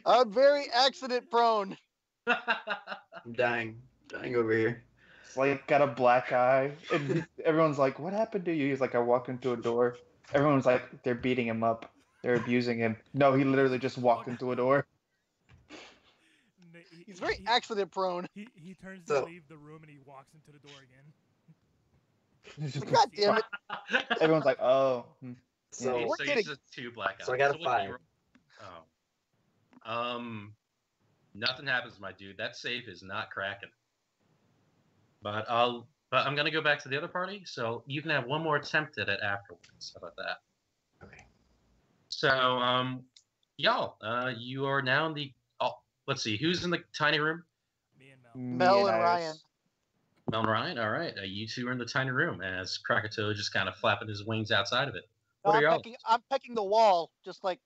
I'm very accident prone. I'm dying. Dying over here. It's like, got a black eye. And everyone's like, what happened to you? He's like, I walked into a door. Everyone's like, they're beating him up. They're abusing him. No, he literally just walked into a door. He's very accident prone. He turns So- to leave the room and he walks into the door again. God damn it. Everyone's like, oh. So, Okay, We're so getting- he's just 2 black eyes. So I got a what'd 5. you roll? Oh. Nothing happens, my dude. That safe is not cracking. But I'm gonna go back to the other party, so you can have one more attempt at it afterwards. How about that? Okay. So, y'all, you are now in the. Oh, let's see, who's in the tiny room? Me and Mel. Mel and Iris. Ryan. Mel and Ryan. All right, you two are in the tiny room as Krakatoa just kind of flapping his wings outside of it. No, What are y'all? I'm pecking the wall, just like.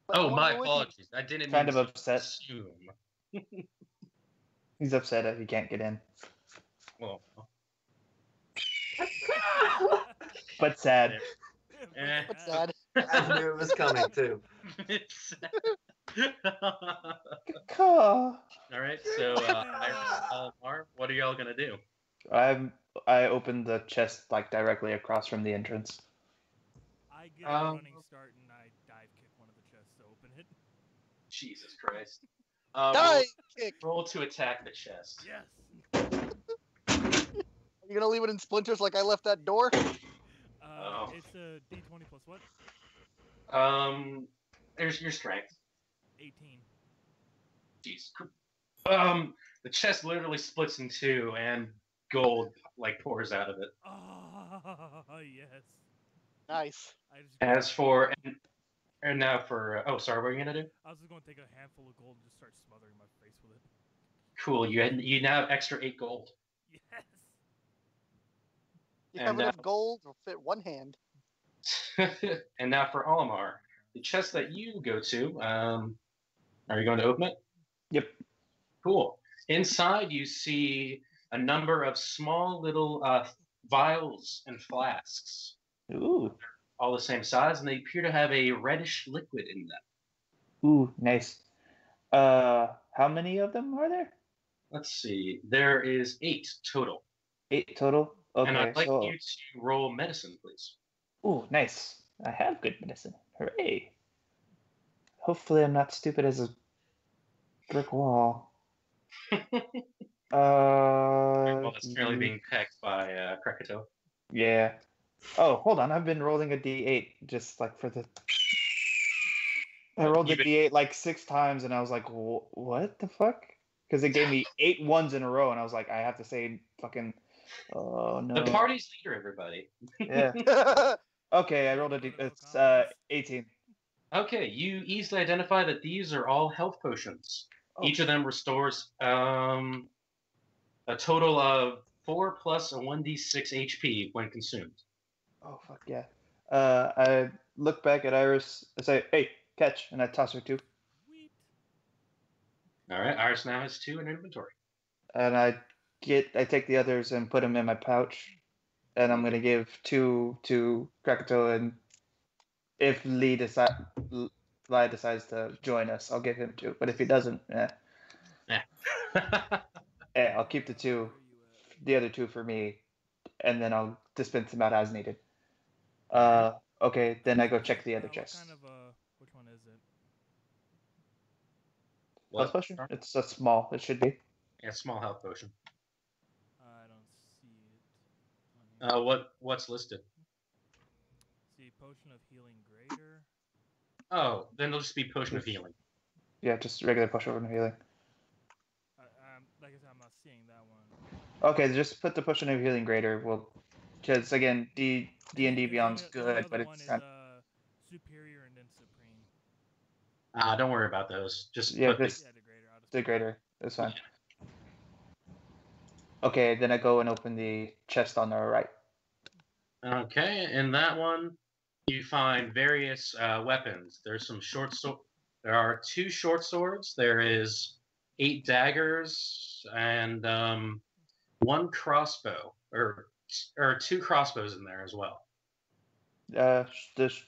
Oh, I wanna my go with you. apologies. I didn't Kind mean of to upset. assume. He's upset that he can't get in. Well, But sad. Eh. What's sad? I knew it was coming too. It's- Caw. All right, so Almar, what are y'all gonna do? I opened the chest like directly across from the entrance. I get a running start and I dive kick one of the chests to open it. Jesus Christ! Die! Kick. Roll to attack the chest. Yes. Are you gonna leave it in splinters like I left that door? Oh. It's a D20 plus what? There's your strength. 18. Jeez. The chest literally splits in 2, and gold like pours out of it. Oh, yes. Nice. I just As for and now for oh sorry, what are you gonna do? I was just gonna take a handful of gold and just start smothering my face with it. Cool. You now have extra 8 gold. Yes. You And, have enough gold to fit one hand. And now for Olimar, the chest that you go to, are you going to open it? Yep. Cool. Inside, you see a number of small little vials and flasks, Ooh. all the same size, and they appear to have a reddish liquid in them. Ooh, nice. How many of them are there? Let's see. There is 8 total. 8 total? Okay, And I'd like so... you to roll medicine, please. Ooh, nice. I have good medicine. Hooray. Hopefully I'm not stupid as a brick wall. Well, it's currently being pecked by Krakatoa. Yeah. Oh, hold on. I've been rolling a D8 just like for the... I rolled a D8 like 6 times and I was like, what the fuck? Because it gave me 8 ones in a row and I was like, I have to say fucking... Oh, no. The party's leader, everybody. Yeah. Okay, I rolled a D... It's 18. Okay, you easily identify that these are all health potions. Oh. Each of them restores a total of 4 plus a 1d6 HP when consumed. Oh, fuck yeah. I look back at Iris, I say, hey, catch, and I toss her 2. Sweet. All right, Iris now has 2 in inventory. And I take the others and put them in my pouch. And I'm going to give 2 to Krakatoa, and if Lai decides to join us, I'll give him 2. But if he doesn't, I'll keep the other 2 for me, and then I'll dispense them out as needed. Okay, then I go check the other chest. Which one is it? Health potion? It's a small. It should be. Yeah, small health potion. I don't see it. What's listed? See, potion of healing greater. Oh, then it'll just be potion of healing. Yeah, just regular potion of healing. Like I said, I'm not seeing that one. Okay, just put the potion of healing greater. Well, because again, D&D Beyond's good, but it's not. Superior and then supreme. Don't worry about those. Just Yeah, put just disintegrator. That's fine. Okay, then I go and open the chest on the right. Okay, in that one, you find various weapons. There's some short sword. There are 2 short swords. There is 8 daggers and 1 crossbow, or 2 crossbows in there as well. The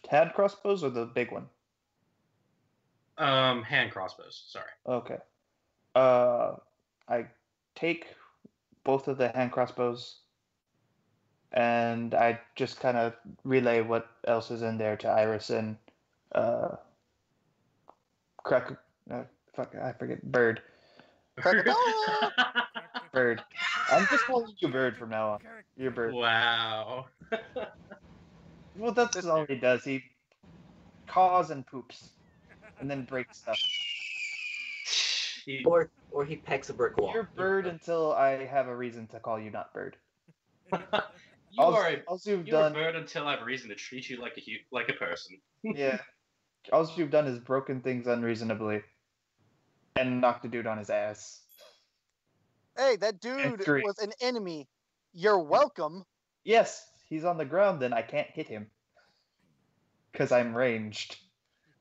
hand crossbows or the big one? Hand crossbows. Sorry. Okay. I take both of the hand crossbows, and I just kind of relay what else is in there to Iris and Crack. Fuck, I forget. Bird. Bird. I'm just calling you Bird from now on. You're Bird. Wow. Well, that's all he does. He caws and poops, and then breaks stuff. Or he pecks a brick wall. You're Bird until I have a reason to call you not Bird. You All are you've you're done. a bird until I have a reason to treat you like a person. Yeah. All you've done is broken things unreasonably, and knocked a dude on his ass. Hey, that dude was an enemy. You're welcome. Yes, he's on the ground. Then I can't hit him because I'm ranged.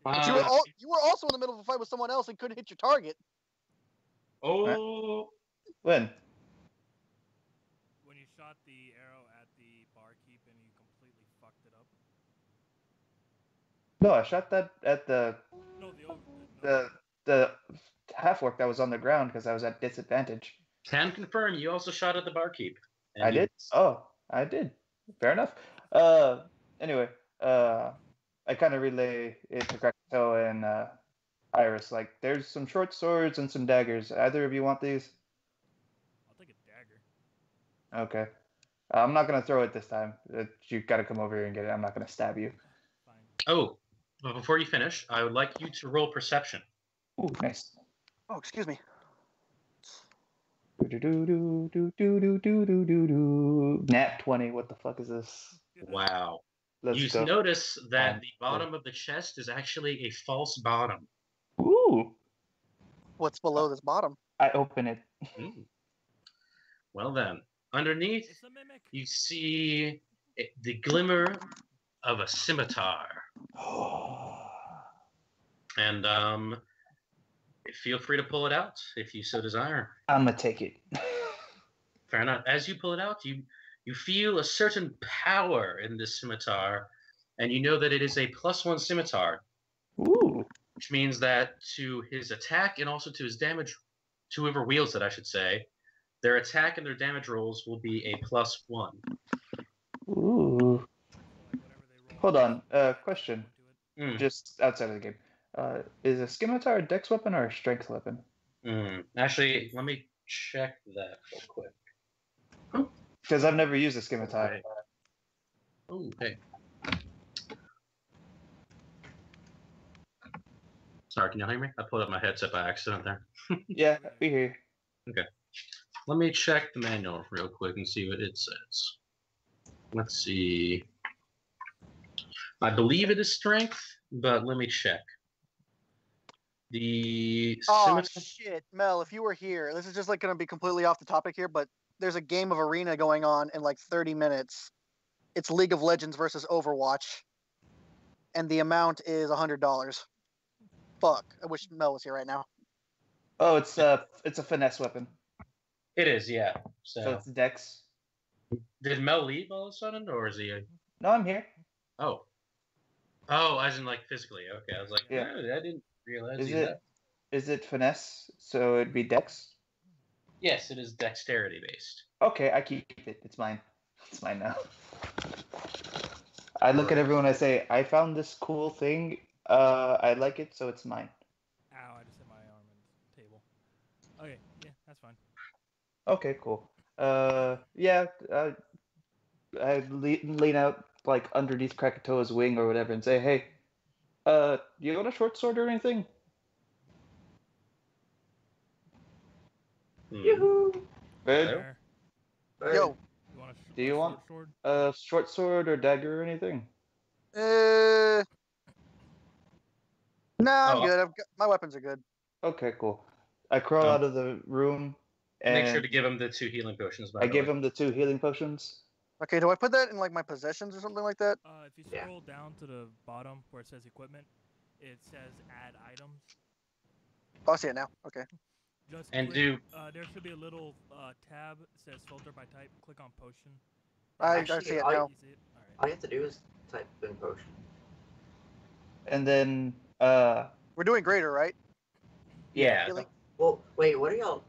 But you were also in the middle of a fight with someone else and couldn't hit your target. Oh. When? When you shot the arrow at the barkeep and you completely fucked it up. No, I shot that at the half orc that was on the ground because I was at disadvantage. Can confirm you also shot at the barkeep. I did? Oh, I did. Fair enough. Anyway, I kind of relay it to Krakatoa and Iris. Like, there's some short swords and some daggers. Either of you want these? I'll take a dagger. Okay. I'm not going to throw it this time. You got to come over here and get it. I'm not going to stab you. Fine. Oh, but before you finish, I would like you to roll perception. Ooh, nice. Oh, excuse me. Nat 20. What the fuck is this? Wow. Let's You notice that the bottom of the chest is actually a false bottom. Ooh. What's below this bottom? I open it. Well then, underneath, you see the glimmer of a scimitar. And feel free to pull it out if you so desire. I'm gonna take it. Fair enough. As you pull it out, you feel a certain power in this scimitar, and you know that it is a +1 scimitar. Ooh. Which means that to his attack and also to his damage, to whoever wields it, I should say, their attack and their damage rolls will be a +1. Ooh. Hold on. Question. Just outside of the game. Is a scimitar a dex weapon or a strength weapon? Actually, let me check that real quick. Because I've never used a scimitar. Okay. Oh, hey. Sorry, can you hear me? I pulled up my headset by accident there. Yeah, we hear you. Okay. Let me check the manual real quick and see what it says. Let's see. I believe it is strength, but let me check. The scimitar... shit, Mel, if you were here, this is just like going to be completely off the topic here, but there's a game of Arena going on in like 30 minutes. It's League of Legends versus Overwatch, and the amount is $100. Fuck, I wish Mel was here right now. Oh, it's a finesse weapon. It is, yeah. So it's dex. Did Mel leave all of a sudden, or is he? No, I'm here. Oh, as in like physically. Okay, I was like, yeah, I didn't realize. Is it finesse? So it'd be dex. Yes, it is dexterity based. Okay, I keep it. It's mine. It's mine now. I look at everyone. I say, I found this cool thing. I like it, so it's mine. Ow! I just hit my arm on the table. Okay, yeah, that's fine. Okay, cool. Yeah. I lean out like underneath Krakatoa's wing or whatever and say, hey, you got a short sword or anything? Yoo-hoo! Bird? Yo. Do you want a short sword or dagger or anything? No, I'm good. My weapons are good. Okay, cool. I crawl out of the room and Make sure to give him the 2 healing potions. By I the give way. him the 2 healing potions. Okay, do I put that in like my possessions or something like that? If you scroll down to the bottom where it says equipment, it says add items. Oh, I see it now. Okay. Just and click, there should be a little tab that says filter by type. Click on potion. I see it now. You see it? All right. All you have to do is type in potion. And then We're doing greater, right? Yeah. Healing? Well, wait, what are y'all?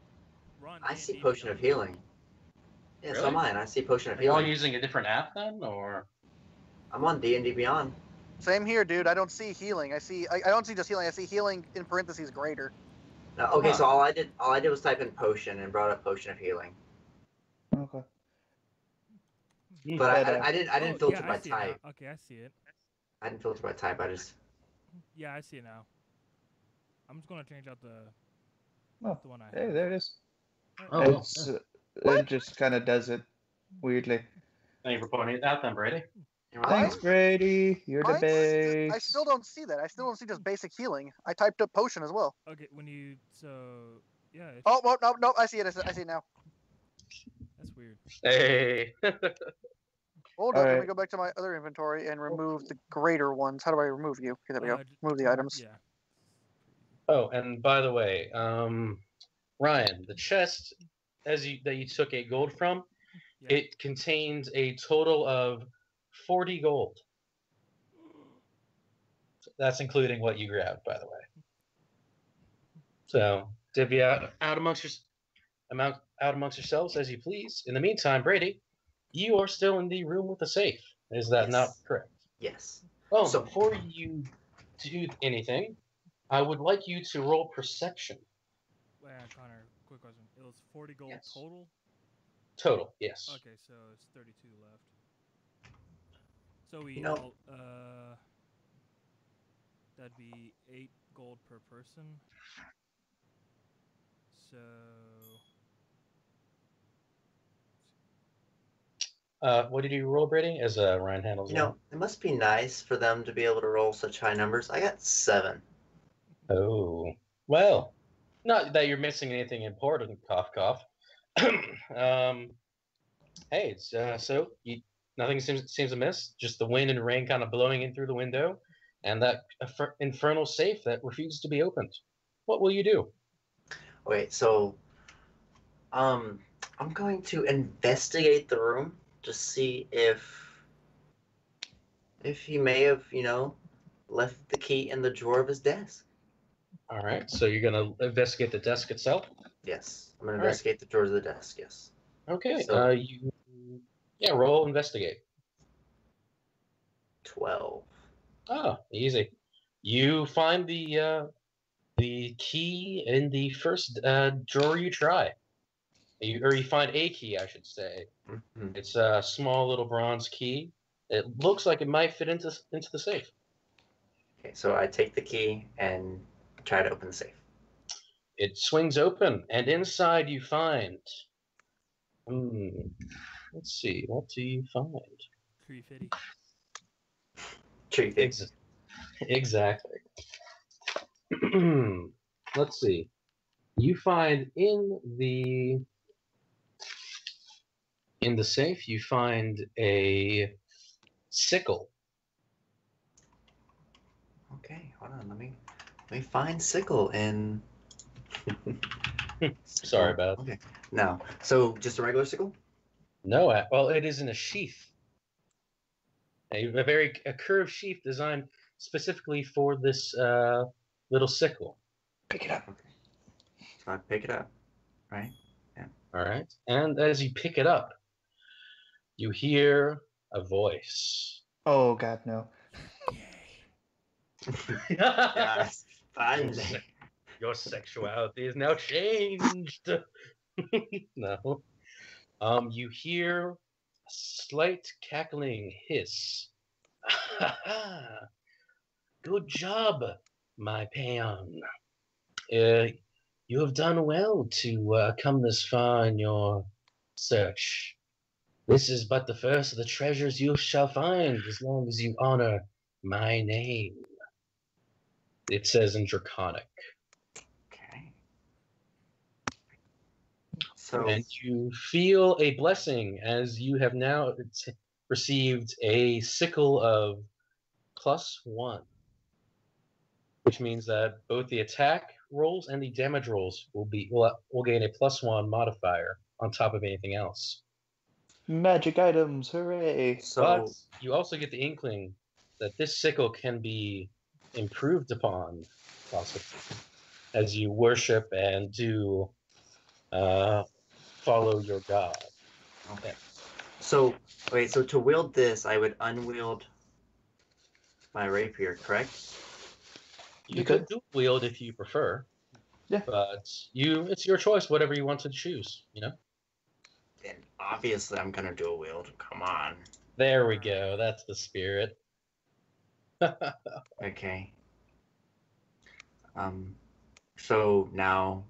Run I see D&D potion of Beyond. healing. Yeah, so Really? mine. I see potion of Are you all healing. using a different app then, or? I'm on D&D Beyond. Same here, dude. I don't see healing. I don't see just healing. I see healing in parentheses greater. No, okay, so Huh. all I did was type in potion and brought up potion of healing. okay. But But, I didn't filter by I see it now. type. Okay, I see it. I didn't filter by type. I just Yeah, I see it now. I'm just gonna change out the oh, one I have. hey, there it is. Oh, well. It's it just kind of does it weirdly. Thank you for pointing it out then, Brady. Thanks, Brady. You're the Mine base. I still don't see that. I still don't see just basic healing. I typed up potion as well. Okay, when you yeah. Oh, no, I see it. I see it now. That's weird. Hey. Hold All up, let me right. go back to my other inventory and remove the greater ones. How do I remove you? Okay, there we go. Remove the items. Yeah. Oh, and by the way, Ryan, the chest that you took 8 gold from, Yeah. it contains a total of 40 gold. That's including what you grabbed, by the way. So divvy out amongst yourselves as you please. In the meantime, Brady, you are still in the room with the safe. Is that not correct? Yes. Well, So- before you do anything, I would like you to roll perception. Wait, Connor, quick question. It was 40 gold Yes. total? Total, yes. Okay, so it's 32 left. So we No. all, that'd be 8 gold per person. So What did you roll, Brady? As Ryan handles You know, it must be nice for them to be able to roll such high numbers. I got 7. Oh, well, not that you're missing anything important, cough, cough. Hey, it's nothing seems amiss. Just the wind and rain kind of blowing in through the window, and that infernal safe that refuses to be opened. What will you do? Wait, so I'm going to investigate the room to see if he may have, left the key in the drawer of his desk. All right, so you're gonna investigate the desk itself. Yes, I'm gonna All right. investigate the drawers of the desk. Yes. Okay. So- Roll investigate. 12. Oh, easy. You find the key in the first drawer you try. You find a key, I should say. Mhm. It's a small little bronze key. It looks like it might fit into the safe. Okay, so I take the key and try to open the safe. It swings open, and inside you find. Let's see. What do you find? 350. Tree fix. Exactly. Let's see. You find in the safe, you find a sickle. Okay, hold on. Let me find sickle in. Sorry about it. Okay. No. So just a regular sickle? No, well, it is in a sheath. A curved sheath designed specifically for this little sickle. Pick it up. Okay. So I pick it up. Right? All right. And as you pick it up, you hear a voice. Oh God, no. Yes. Finally. Your sexuality is now changed. No. You hear a slight cackling hiss. Good job, my peon. You have done well to come this far in your search. This is but the first of the treasures you shall find as long as you honor my name. It says in Draconic. Okay. So And you feel a blessing as you have now received a sickle of +1, which means that both the attack rolls and the damage rolls will gain a +1 modifier on top of anything else. Magic items, hooray! But you also get the inkling that this sickle can be improved upon, possibly, as you worship and do follow your god. okay. So wait, so to wield this, I would unwield my rapier, correct? You could dual wield if you prefer. Yeah. But it's your choice, whatever you want to choose, you know? Then obviously I'm gonna dual wield. Come on. There we go. That's the spirit. Okay. So now,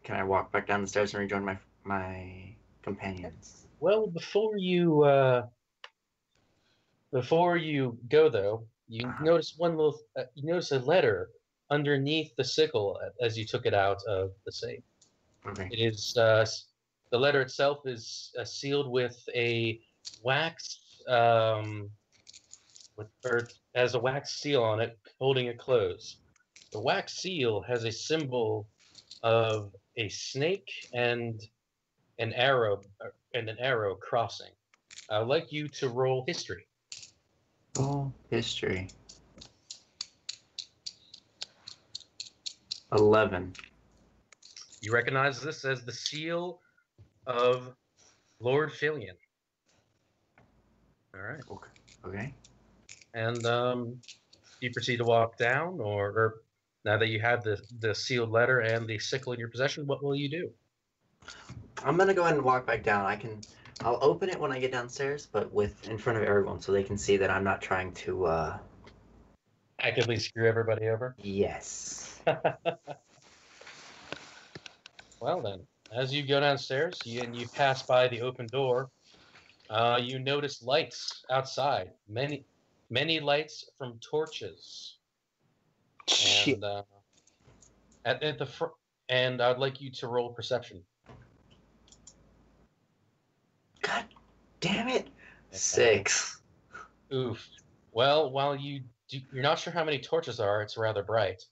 can I walk back down the stairs and rejoin my companions? Well, before you go though, you notice you notice a letter underneath the sickle as you took it out of the safe. Okay. It is the letter itself is sealed with a wax has a wax seal on it, holding it closed. The wax seal has a symbol of a snake and an arrow crossing. I'd like you to roll history. Oh, history. 11. You recognize this as the seal of Lord Filion. All right. Okay. And you proceed to walk down, or now that you have the sealed letter and the sickle in your possession, what will you do? I'm gonna go ahead and walk back down. I'll open it when I get downstairs, but in front of everyone, so they can see that I'm not trying to actively screw everybody over. Yes. Well then, as you go downstairs and you pass by the open door, you notice lights outside. Many lights from torches. Shit. And at the front, and I'd like you to roll perception. God damn it! 6. Oof. Well, while you're not sure how many torches are, it's rather bright.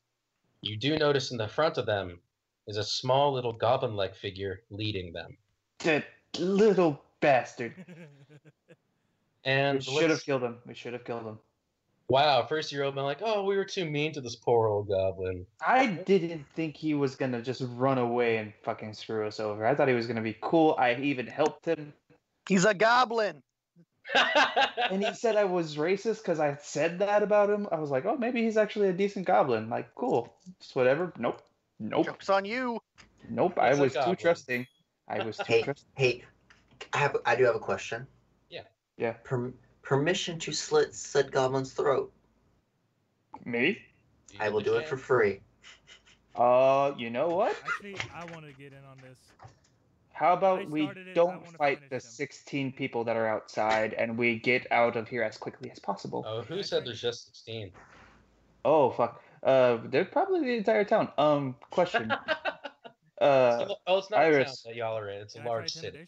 You do notice in the front of them is a small little goblin-like figure leading them. That little bastard. And we should have killed him. We should have killed him. Wow, first you're open like, oh, we were too mean to this poor old goblin. I didn't think he was gonna just run away and fucking screw us over. I thought he was gonna be cool. I even helped him. He's a goblin. And he said I was racist because I said that about him. I was like, oh, maybe he's actually a decent goblin. Like, cool. Just whatever. Nope. Joke's on you. Nope. I was too trusting. I was too trusting. Hey, I do have a question. Yeah. Permission to slit said goblin's throat. Me? I will do it for free. You know what? Actually, I want to get in on this. How about we don't fight the 16 people that are outside and we get out of here as quickly as possible? Oh, who said there's just 16? Oh, fuck. They're probably the entire town. Question. It's not Iris. a town that y'all are in. It's a large city.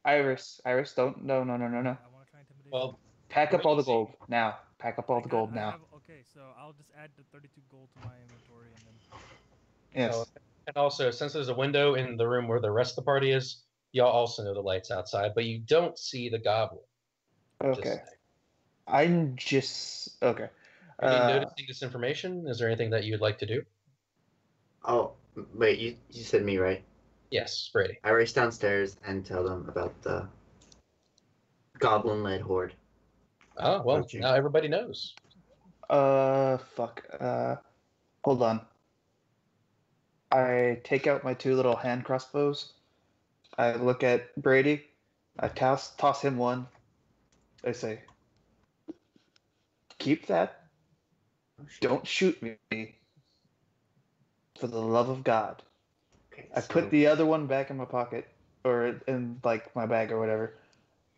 Iris, don't. No. Well, pack up all the gold now. Pack up all the gold now. Okay, so I'll just add the 32 gold to my inventory and then. Yes. So, and also, since there's a window in the room where the rest of the party is, y'all also know the lights outside, but you don't see the goblin. Okay. I'm just okay. Are you noticing this information? Is there anything that you'd like to do? Oh, wait, you said me, right? Yes, Brady. I race downstairs and tell them about the goblin-led horde. Oh, well, now everybody knows. Fuck. Hold on. I take out my 2 little hand crossbows. I look at Brady. I toss him one. I say, keep that. Don't shoot me. For the love of God. Okay, I put the other one back in my pocket, or in like my bag or whatever.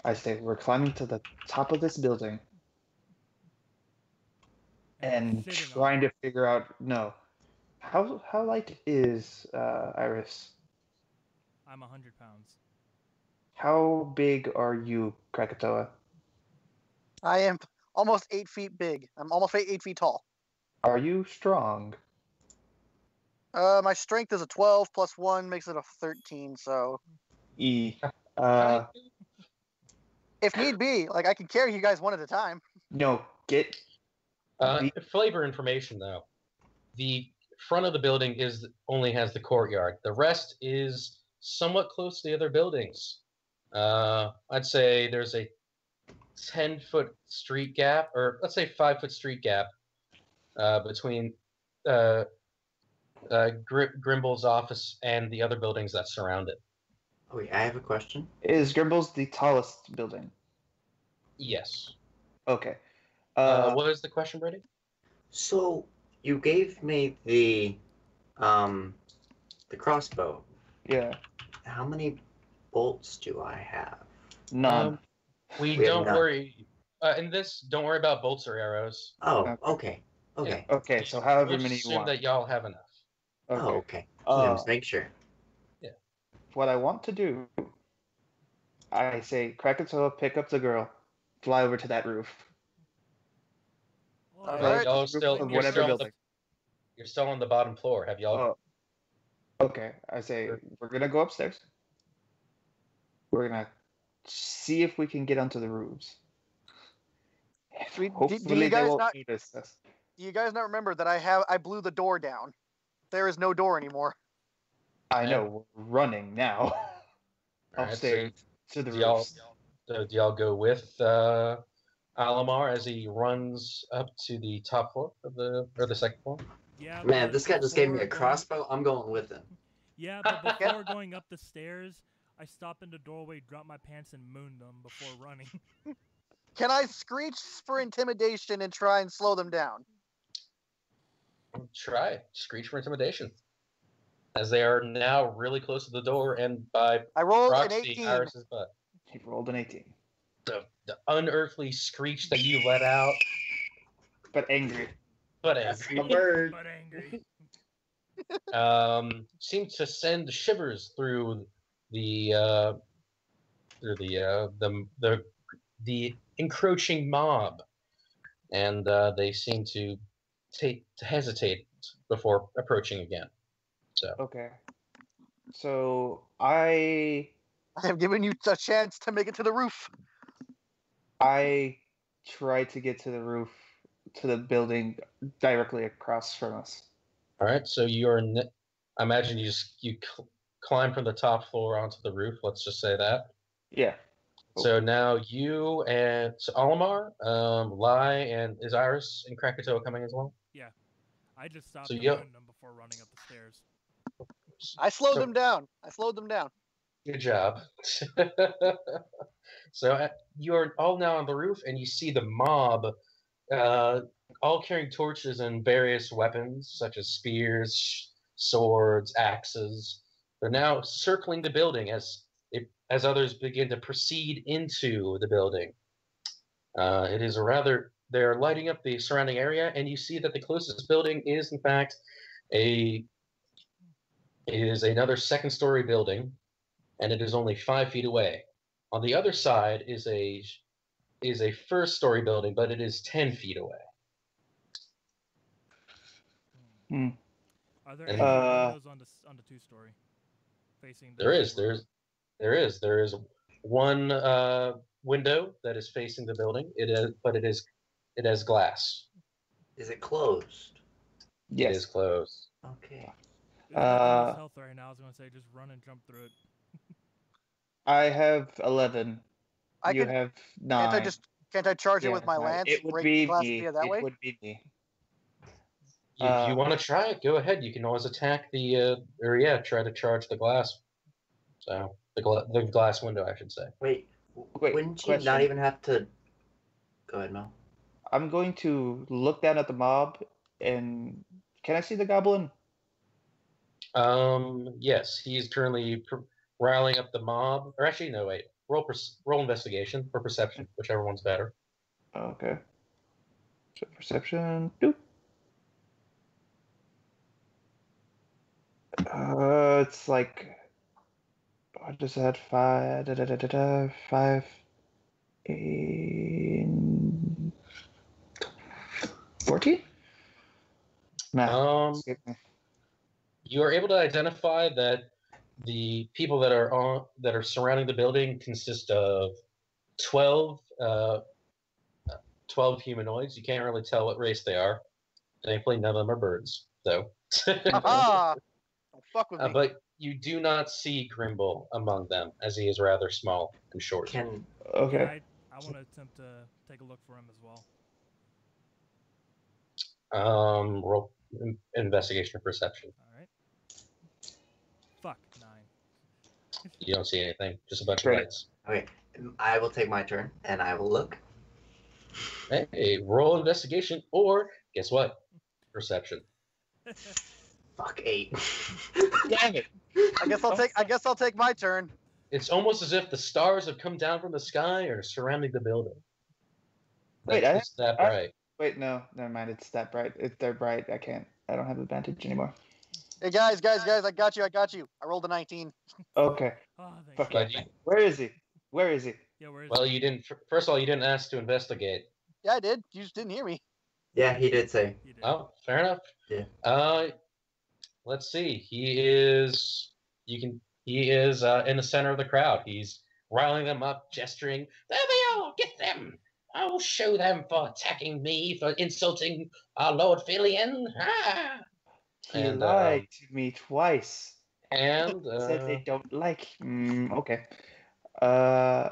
I say, we're climbing to the top of this building and trying to figure out. No, how light is Iris? I'm 100 pounds. How big are you, Krakatoa? I am almost 8 feet big. I'm almost 8 feet tall. Are you strong? My strength is a 12 plus 1 makes it a 13. So Uh, if need be, like I can carry you guys one at a time. no, get. Flavor information though. The front of the building only has the courtyard. The rest is somewhat close to the other buildings. I'd say there's a 10-foot street gap, or let's say 5-foot street gap between Grimble's office and the other buildings that surround it. Oh, wait, I have a question. Is Grimble's the tallest building? Yes. Okay. What is the question, Brady? So you gave me the crossbow. Yeah. How many bolts do I have? None. We don't worry. In this, don't worry about bolts or arrows. Oh, okay. Okay. Yeah. Okay, so however We'll many just you assume want. that y'all have enough. Okay. Oh, okay. Just make sure. Yeah. What I want to do, I say, Krakatoa, pick up the girl, fly over to that roof. All right. Y'all still, Of whatever building. You're still on the bottom floor. Have y'all? Okay, I say we're gonna go upstairs. We're gonna see if we can get onto the roofs. Hopefully they won't notice us. Do you guys not remember that I blew the door down? There is no door anymore. I know, we're running now. Upstairs to the roofs. Do y'all go with Alamar as he runs up to the top floor of the second floor? Yeah. Man, this guy just gave me a crossbow. I'm going with him. Yeah, but before going up the stairs, I stopped in the doorway, dropped my pants, and mooned them before running. Can I screech for intimidation and try and slow them down? Try screech for intimidation, as they are now really close to the door, and by I rolled proxy, an 18. Iris's butt. He rolled an 18. The unearthly screech that you let out, but angry. But angry. A bird. But angry. Seemed to send shivers through the encroaching mob, and they seem to hesitate before approaching again. So okay, so I have given you a chance to make it to the roof. I try to get to the roof, to the building directly across from us. All right, so I imagine you climb from the top floor onto the roof. Let's just say that. Yeah. So now you and Olimar, Lai, and is Iris and Krakatoa coming as well? Yeah. I just stopped So and you- mooned them before running up the stairs. I slowed them down. Good job. So you're all now on the roof, and you see the mob, all carrying torches and various weapons, such as spears, swords, axes. They're now circling the building as others begin to proceed into the building. They're lighting up the surrounding area, and you see that the closest building is, in fact, another second-story building, and it is only 5 feet away. On the other side is a first-story building, but it is 10 feet away. Are there any windows on the 2-story facing? There is one window that is facing the building. It has glass. Is it closed? Yes. It is closed. Okay. There's nothing else health right now. I was gonna say just run and jump through it. I have 11. You have 9. Can't I charge it with my lance? It would break be glass me. via that way? It would be me. You want to try it? Go ahead. You can always attack try to charge the glass. So the glass window, I should say. Wait, wouldn't you not even have to? Go ahead, Mel. I'm going to look down at the mob, and can I see the goblin? Yes, he is currently riling up the mob. Or actually, no, wait. Roll investigation or perception, whichever one's better. Okay. So perception. Doop. It's like What is that? 5, 5, 14? Nah, skip me. You are able to identify that the people that are surrounding the building consist of 12 humanoids. You can't really tell what race they are. Thankfully, none of them are birds. So, Aha! Don't fuck with me. but you do not see Grimble among them, as he is rather small and short. Okay. I want to attempt to take a look for him as well. Roll investigation or perception. All right. Fuck, 9. You don't see anything, just a bunch of lights. Okay, I will take my turn and I will look. Hey, roll investigation or guess what? Perception. Fuck, 8. Damn it! I guess I'll take my turn. It's almost as if the stars have come down from the sky or surrounding the building. Wait, it's that bright. Wait, no, never mind. It's that bright. They're bright. I don't have advantage anymore. Hey guys, I got you. I rolled a 19. Okay. Oh, fuck yeah. Where is he? Yeah, where is Well, he? you didn't. First of all, you didn't ask to investigate. Yeah, I did. You just didn't hear me. Yeah, he did say. Oh, fair enough. Yeah. Let's see. He is in the center of the crowd. He's riling them up, gesturing. There they are. Get them. I will show them for attacking me, for insulting our Lord Filian. Ah! He lied to me twice. And said they don't like. Okay. I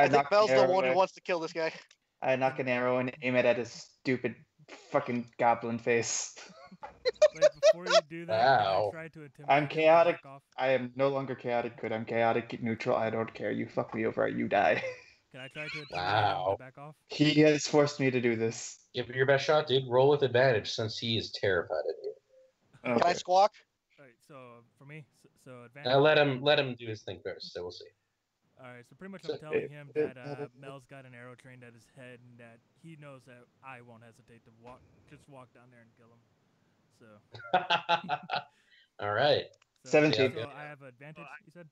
think Bel's the one who wants to kill this guy. I knock an arrow and aim it at his stupid fucking goblin face. Wait, before you do that, wow. try to intimidate I'm him to chaotic. back off? I am no longer chaotic good. I'm chaotic neutral. I don't care. You fuck me over, you die. Can I try to intimidate him to back off? He has forced me to do this. Give it your best shot, dude. Roll with advantage since he is terrified of you. Okay. Can I squawk? Alright, so for me, so advantage. Let him do his thing first, so we'll see. Alright, so pretty much I'm telling him that Mel's got an arrow trained at his head and that he knows that I won't hesitate to walk down there and kill him. So. Alright. 17. So I have advantage, you said?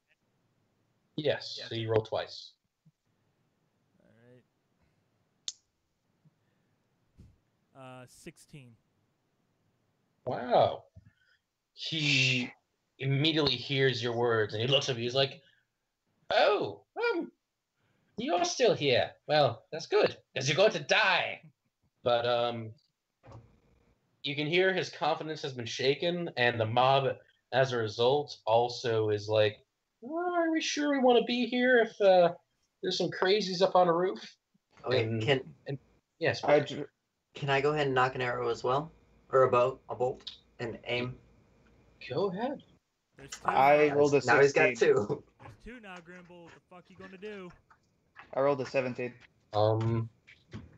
Yes, so you roll twice. Alright. 16. Wow. He immediately hears your words and he looks at you. He's like, "Oh, you're still here. Well, that's good because you're going to die." But you can hear his confidence has been shaken, and the mob, as a result, also is like, "Are we sure we want to be here if there's some crazies up on a roof?" Okay, yes. Can I go ahead and knock an arrow as well, or a bolt, and aim? Go ahead. I rolled a 16. Now he's got 2. There's 2 now, Grimble. What the fuck you gonna do? I rolled a 17.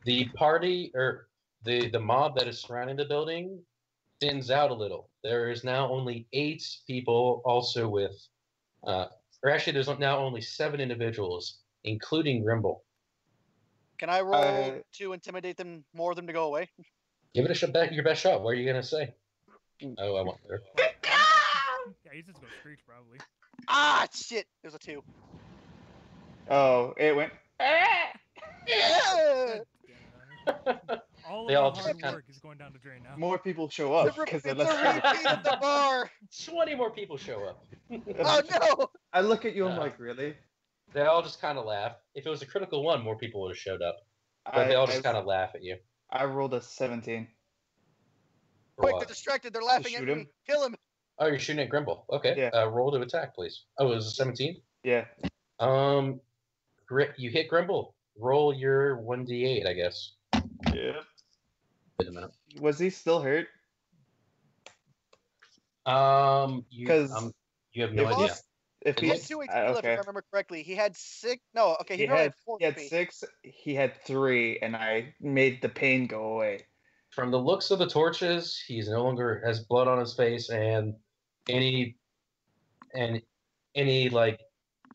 The party or the mob that is surrounding the building thins out a little. There is now only 8 people, also with, or actually, there's now only 7 individuals, including Grimble. Can I roll to intimidate them, more of them to go away? Give it your best shot. What are you gonna say? Oh, I want her. Yeah, he's just gonna screech probably. Ah, shit! There's a 2. Oh, it went. All They of all our just hard work is going down the drain now. More people show up because they're less. repeat at the bar. 20 more people show up. Oh no! I look at you. I'm like, really? They all just kind of laugh. If it was a critical one, more people would have showed up. But they all just kind of laugh at you. I rolled a 17. Quick, they're distracted. They're laughing at me. Kill him. Oh, you're shooting at Grimble. Okay. Yeah. Roll to attack, please. Oh, it was a 17? Yeah. You hit Grimble. Roll your 1d8, I guess. Yeah. Wait a minute. Was he still hurt? You have no idea. He had 2 HP left, if I remember correctly. He had 6. No, okay, he had 4 He had 6. He had 3, and I made the pain go away. From the looks of the torches, he's no longer has blood on his face, and any like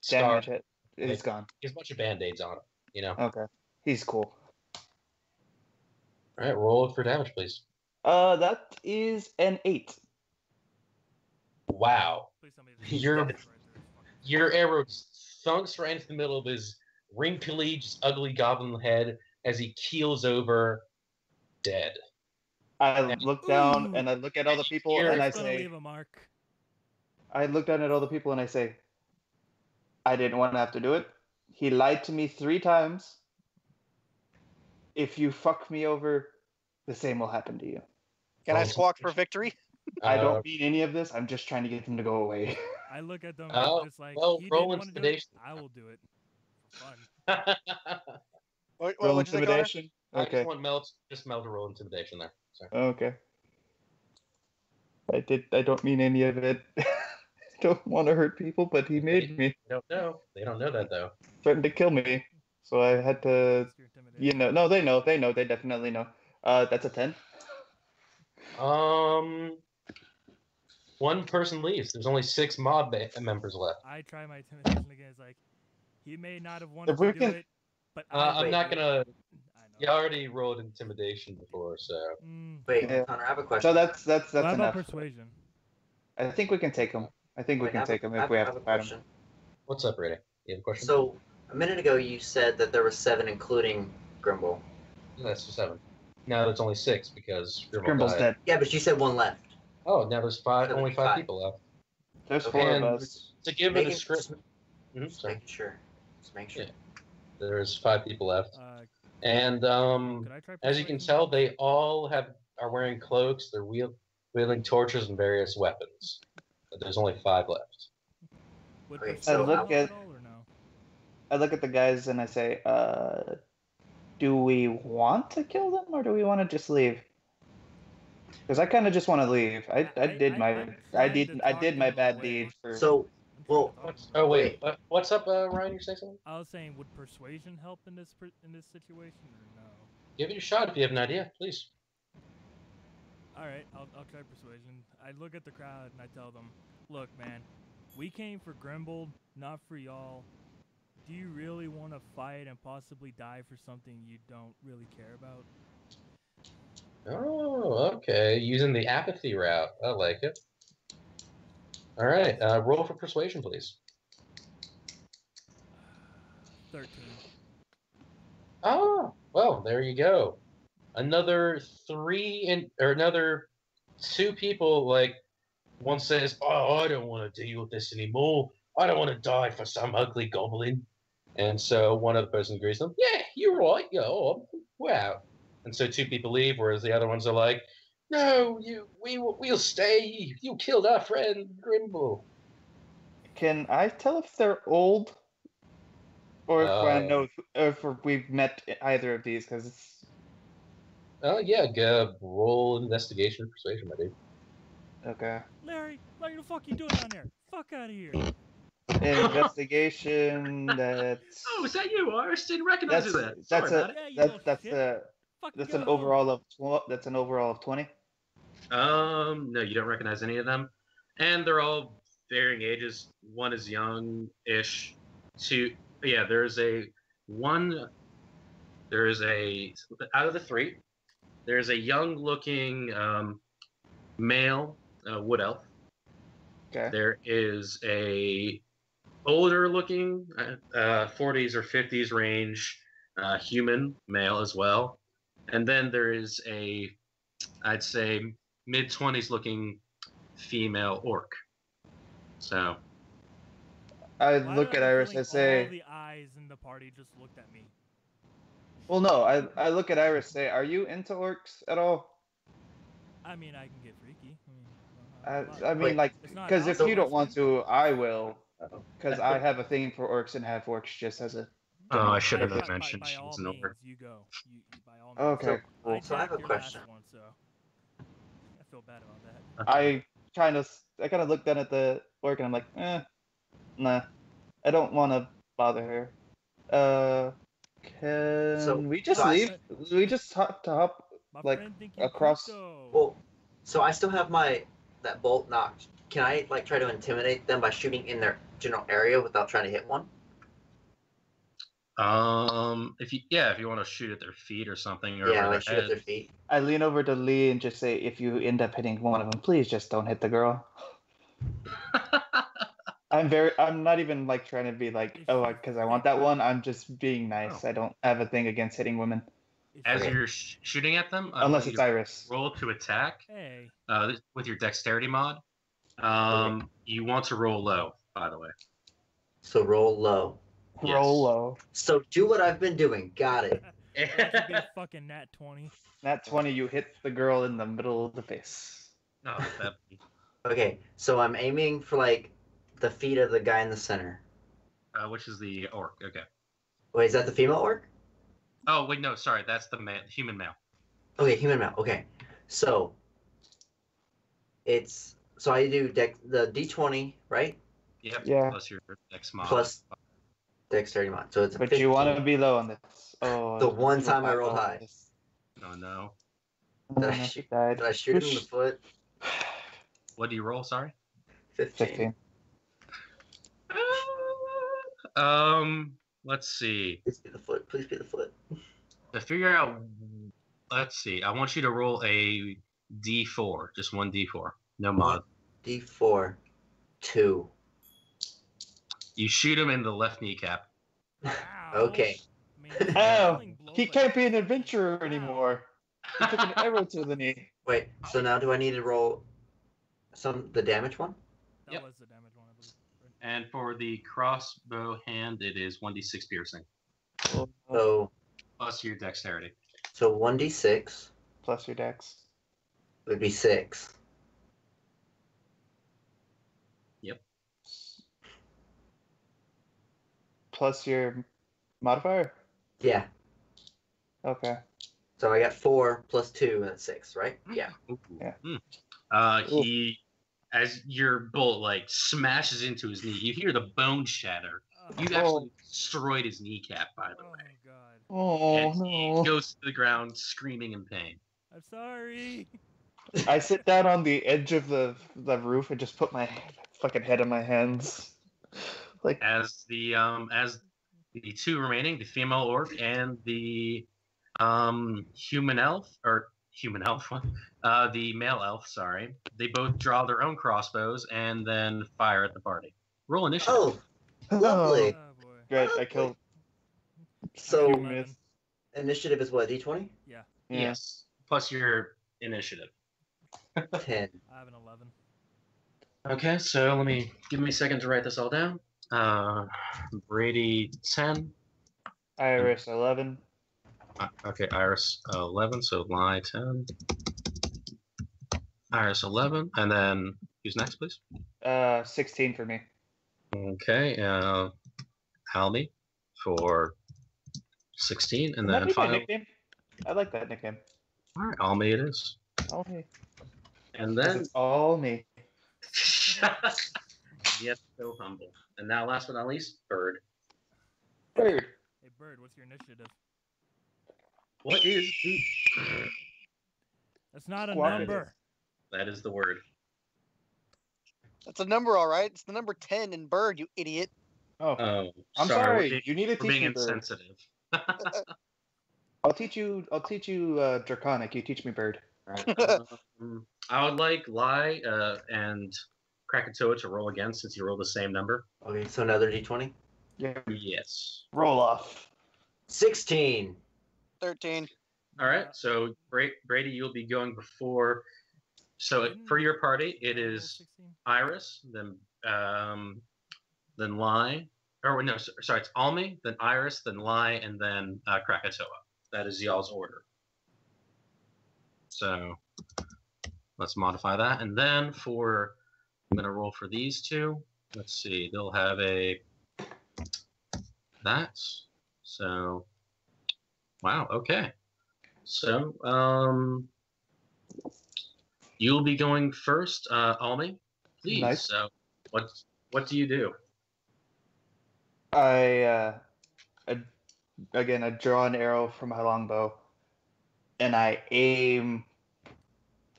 damage it's gone. He has a bunch of band-aids on him, you know. Okay, he's cool. All right, roll for damage, please. That is an 8. Wow. Please tell me this is Your arrow thunks right into the middle of his wrinkly, just ugly goblin head as he keels over, dead. I look down and I look at all the people and I It's gonna say, leave a mark. I look down at all the people and I say, I didn't want to have to do it. He lied to me 3 times. If you fuck me over, the same will happen to you. Can I squawk for victory? I don't mean any of this. I'm just trying to get them to go away. I look at them just like, well, he roll didn't want to do it. intimidation. I will do it. Fun. What, Roll what'd you say, Connor? intimidation. I Okay. just want Mel to roll intimidation there. Sorry. Okay. I don't mean any of it. I don't want to hurt people, but he made me. They don't know. They don't know that though. Threatened to kill me. So I had to, That's your intimidation. no, they know, they definitely know. That's a 10. One person leaves. There's only 6 mob members left. I try my intimidation again. It's like, he may not have wanted If we to do can- it, but I'm not do it. gonna. I know. You already rolled intimidation before, so. Wait, Yeah. Connor, I have a question. So that's What about enough. persuasion? I think we can take him. I think we Wait, can take him if we have to a fight him. question. What's up, Brady? You have a question? So, a minute ago you said that there were 7, including Grimble. That's 7. Now there's only 6 because Grimble's died. dead. Yeah, but you said 1 left. Oh, now there's 5. That'd Only be 5 5. people left. There's Okay. 4 of And us. to give it Making- a script. Just Sorry. making sure. Just make sure. Yeah. There's 5 people left, and Could I try as you can persuasion? tell, they all are wearing cloaks. They're wielding torches and various weapons. But there's only 5 left. Would Okay, persuasion so help I at all or no? I look at the guys and I say, do we want to kill them or do we want to just leave? Because I kind of just want to leave. I did my I'm trying to talk my them bad away. deed for. So, I'm trying well, to talk them Oh away. wait, what's up, Ryan? You say something? I was saying, would persuasion help in this situation or no? Give it a shot if you have an idea, please. All right, I'll try persuasion. I look at the crowd and I tell them, "Look, man, we came for Grimbold, not for y'all. Do you really want to fight and possibly die for something you don't really care about?" Oh, okay. Using the apathy route. I like it. All right, roll for persuasion, please. 13. Oh, well, there you go. Another 2 people, like, one says, "Oh, I don't want to deal with this anymore. I don't want to die for some ugly goblin." And so one other person agrees with them, "Yeah, you're right. Yeah, oh, wow." And so 2 people leave, whereas the other ones are like, "No, we'll stay. You killed our friend Grimble." Can I tell if they're old, or if I know if we've met either of these? Because it's Yeah, roll investigation or persuasion, my dude. okay. Larry, what the fuck you doing down there? Fuck out of here. Investigation. That's Oh, is that you, Iris? Didn't recognize that's you there. that's Sorry a about it. Yeah, you that's little that's shit. a Fucking that's go an home. overall of that's an overall of 20. No, you don't recognize any of them, and they're all varying ages. One is young-ish. 2, yeah. There's a out of the 3. There's a young-looking male wood elf. Okay. There is a older-looking 40s or 50s range human male as well, and then there is I'd say mid-20s looking female orc. So I Why look did at I have a Iris. I feeling say, all the eyes in the party just looked at me. well, no. I look at Iris. Say, are you into orcs at all? I mean, I can get freaky. I mean, like, It's not because if out you there, don't want to, I will. Because I have a thing for orcs and have orcs just as a. oh, I should By- have by- mentioned by she all was an means, orc. you go. You by all means. Okay, cool. So I have a jacked your last question. one, so I feel bad about that. I kind of look down at the orc and I'm like, nah, I don't want to bother her. Can we just so I- leave? We just hop My like friend think you across. cute, though. Well, so I still have that bolt knocked. Can I like try to intimidate them by shooting in their general area without trying to hit one? If you want to shoot at their feet or something, or Yeah, over like shoot their at their head. feet. I lean over to Lee and just say, if you end up hitting one of them, please just don't hit the girl. I'm not even like trying to be like, oh, because I want that one. I'm just being nice. Oh. I don't have a thing against hitting women. As Okay. you're shooting at them, Unless it's Iris. roll to attack Hey. with your dexterity mod. You want to roll low, by the way. So roll low. Yes. Roll low. So do what I've been doing. Got it. That could be a fucking nat 20. Nat 20, you hit the girl in the middle of the face. Oh, that. Okay, so I'm aiming for like the feet of the guy in the center. Which is the orc. Okay. Wait, is that the female orc? Oh wait, no, sorry, that's the human male. Okay, human male. Okay, so I do the D20, right? Yep. Yeah. Plus your dex mod. Plus dexterity mod. So it's a But 15. you want to be low on this. Oh. The one you time I might rolled roll high. this. Oh no. Did Oh, I no, shoot- she died. Did I shoot him in the foot? What do you roll? Sorry. 15. 15. Let's see. Please be the foot. Please be the foot. To figure out, let's see. I want you to roll a D4, just one D4, no mod. D4. 2. You shoot him in the left kneecap. Ow. Okay. I mean, it's a Oh, killing blow, he but- can't be an adventurer Ow. anymore. He took an arrow to the knee. Wait, so now do I need to roll the damage one? That Yep. was the damage one, I believe. And for the crossbow hand, it is 1d6 piercing, So plus your dexterity. 1d6 Plus your dex. would be 6. Plus your modifier? Yeah. Okay. So I got 4 plus 2, and that's 6, right? Yeah. Ooh. Yeah. He, as your bullet like smashes into his knee, you hear the bone shatter. You actually destroyed his kneecap, by the Oh, way. God. Oh, And no. he goes to the ground screaming in pain. I'm sorry. I sit down on the edge of the roof and just put my fucking head in my hands. Like, As the two remaining, the female orc and the human elf the male elf, sorry, they both draw their own crossbows and then fire at the party. Roll initiative. Oh, lovely. Oh, boy. great, I killed. So You 11. missed. initiative is what, D20? Yeah, Yeah. Yes, plus your initiative. 10. I have an 11. Okay, so give me a second to write this all down. Brady 10. Iris 11. Okay, Iris 11. So Lie 10. Iris 11, and then who's next, please? 16 for me. Okay, Halmy for 16, and Can that then be my final. nickname? I like that nickname. All right, Almy it is, All me. and 'Cause then it's all me. yes, so humble. And now, last but not least, Bird. Bird. Hey, Bird, what's your initiative? What is That's not a Squad. number. that? Is the word. That's a number, all right. It's the number 10 in Bird, you idiot. Oh, Oh, I'm we're sorry. being- You need to We're being teach me Bird. insensitive. I'll teach you Draconic. You teach me Bird. I would like Lie and Krakatoa to roll again since you rolled the same number. Okay, so another D20? Yeah. Yes. Roll off. 16. 13. All right. So Brady, you'll be going before. So for your party, it Roll is 16? Iris, then Lie. Or no, sorry, it's Almy, then Iris, then Lie, and then Krakatoa. That is y'all's order. So let's modify that, and then I'm gonna roll for these two. Let's see, they'll have that. So wow, okay. So you'll be going first, Almy. Please. Nice. So what do you do? I draw an arrow from my longbow, and I aim.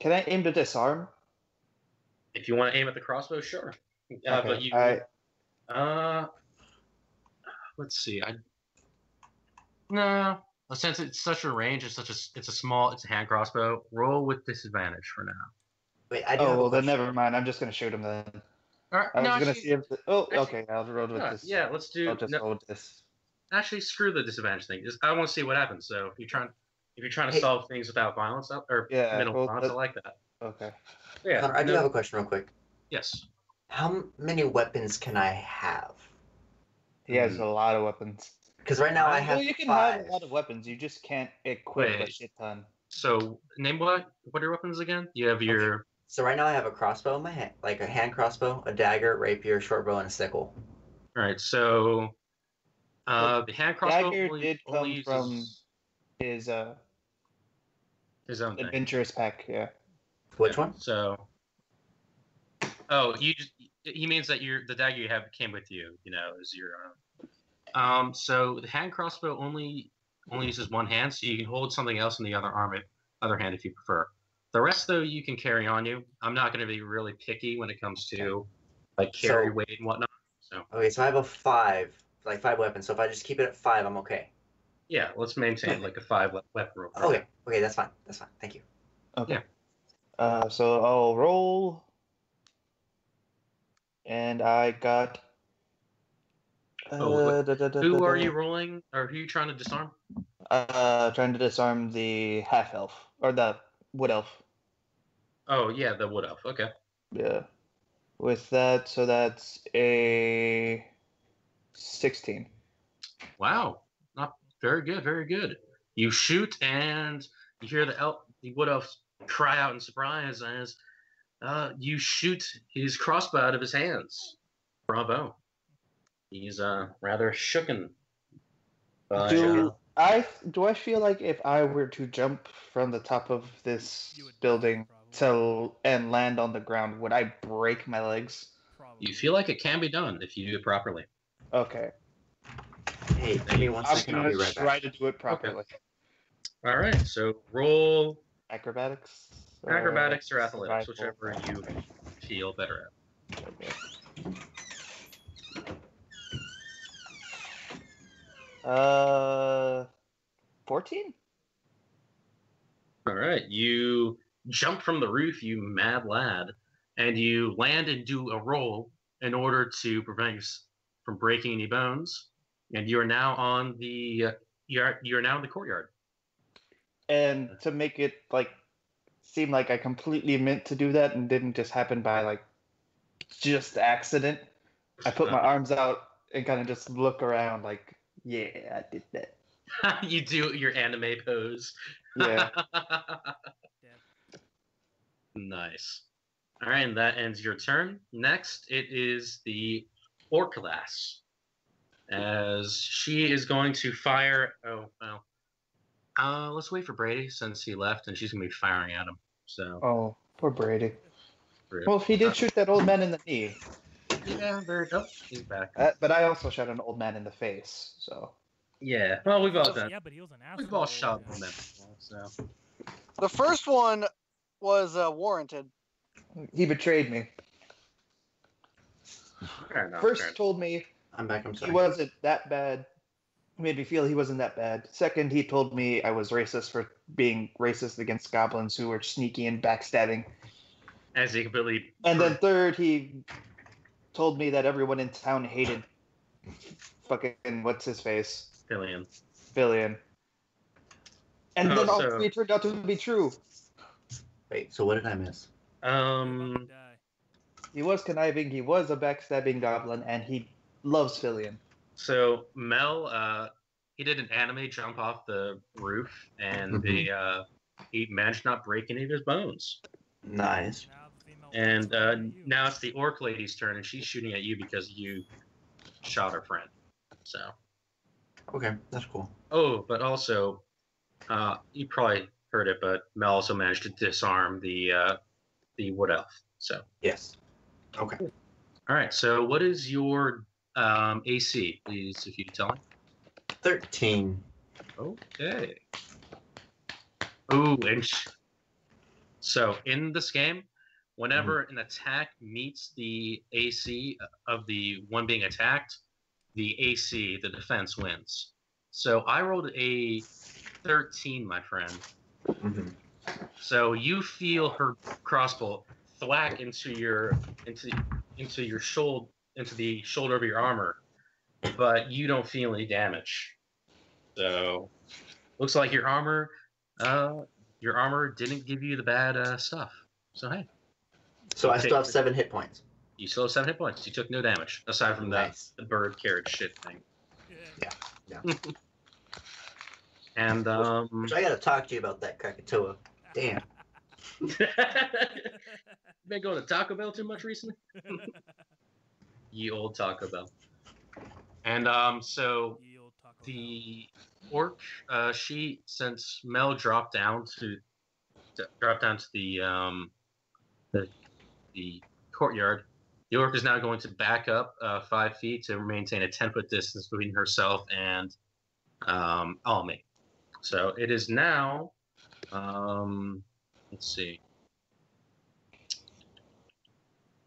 Can I aim to disarm? If you want to aim at the crossbow, sure. But Okay, you. Let's see. No. Since it's such a range, it's a hand crossbow. Roll with disadvantage for now. Wait, I do Oh have a well, then question. never mind. I'm just gonna shoot him then. All right. I was No, gonna actually, see if. Oh, actually, okay. I'll roll with this. yeah. Let's do. I'll just No, roll with this. actually, screw the disadvantage thing. Just, I want to see what happens. So if you're trying to Hey. solve things without violence or Yeah. minimal Well, violence, I like that. okay. Yeah. Connor, I do have a question real quick. Yes. How many weapons can I have? He has a lot of weapons. Because right now I have Well, you can 5. have a lot of weapons. You just can't equip a Wait. shit ton. So name what? What are your weapons again? You have your. So right now I have a crossbow in my hand, like a hand crossbow, a dagger, rapier, short bow, and a sickle. All right. So the hand crossbow Dagger only did come uses from his his own thing. adventurous pack. Yeah. Which one? So. He means that the dagger you have came with you. You know, is your own. So the hand crossbow only uses one hand, so you can hold something else in the other hand if you prefer. The rest, though, you can carry on you. I'm not going to be really picky when it comes to like carry weight and whatnot. So Okay, so I have a 5 weapons. So if I just keep it at 5, I'm okay. yeah, let's maintain like a 5 weapon rule. Okay, that's fine. That's fine. Thank you. Okay. Yeah. So I'll roll, and I got. Who are you rolling, or who are you trying to disarm? Trying to disarm the half elf or the wood elf. Oh yeah, the wood elf. Okay. Yeah. With that, so that's a 16. Wow, not very good. Very good. You shoot, and you hear the wood elf cry out in surprise as you shoot his crossbow out of his hands. Bravo. He's rather shooken. Do I feel like if I were to jump from the top of this building and land on the ground, would I break my legs? You feel like it can be done if you do it properly. Okay. Hey, give me 1 second. I'll be right back. Try to do it properly. Okay. All right, so roll acrobatics or athletics, whichever you feel better at. Okay. 14? All right, you jump from the roof, you mad lad, and you land and do a roll in order to prevent you from breaking any bones. And you are now on the you're now in the courtyard. And to make it like seem like I completely meant to do that and didn't just happen by like just accident, I put my arms out and kind of just look around like, yeah, I did that. You do your anime pose. Yeah. Nice. All right, and that ends your turn. Next, it is the orc class, as she is going to fire. Oh well. Let's wait for Brady since he left, and she's gonna be firing at him. So. Oh, poor Brady. Rude. Well, he did shoot that old man in the knee. Yeah, very. Oh, he's back. But I also shot an old man in the face, so. Yeah. Well, we've all done. Yeah, but he was an asshole. We've all shot old men before, so. The first one was warranted. He betrayed me. Fair enough, First told me I'm back. I'm sorry. he wasn't that bad. Made me feel he wasn't that bad. Second, he told me I was racist for being racist against goblins who were sneaky and backstabbing. As he completely. And then third, he told me that everyone in town hated fucking what's his face? Fillion. And then all three turned out to be true. Wait, so what did I miss? He was conniving, he was a backstabbing goblin, and he loves Fillion. So Mel, he did an anime jump off the roof, and he managed to not break any of his bones. Nice. And now it's the orc lady's turn, and she's shooting at you because you shot her friend. So. Okay, that's cool. Oh, but also, you probably heard it, but Mel also managed to disarm the wood elf. So. Yes. Okay. All right. So, what is your AC, please, if you could tell me? 13. Okay. Ooh, and so in this game, whenever an attack meets the AC of the one being attacked, the AC, the defense, wins. So I rolled a 13, my friend. So you feel her crossbow thwack into into the shoulder of your armor, but you don't feel any damage. So, looks like your armor didn't give you the bad stuff. So hey. So I still have 7 hit points. You still have 7 hit points. You took no damage aside from Nice. the bird carrot shit thing. Yeah. And Which I gotta talk to you about that Krakatoa. Damn. Been going to Taco Bell too much recently? Ye old Taco Bell. And so the orc, since Mel dropped down to the courtyard, the orc is now going to back up 5 feet to maintain a 10-foot distance between herself and Almi. So it is now, let's see.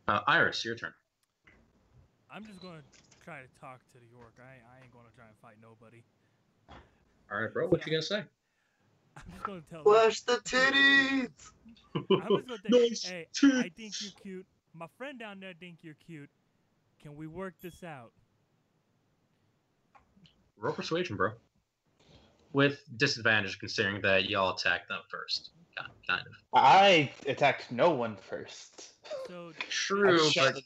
Iris, your turn. I'm just going to try to talk to the orc. I ain't going to try and fight nobody. All right, bro. What you gonna say? I'm just going to tell Flash the titties! I'm just going to Nice hey, tits. I think you're cute. My friend down there think you're cute. Can we work this out? Roll persuasion, bro. With disadvantage, considering that y'all attacked them first. Kind of. I attacked no one first. So True, I shot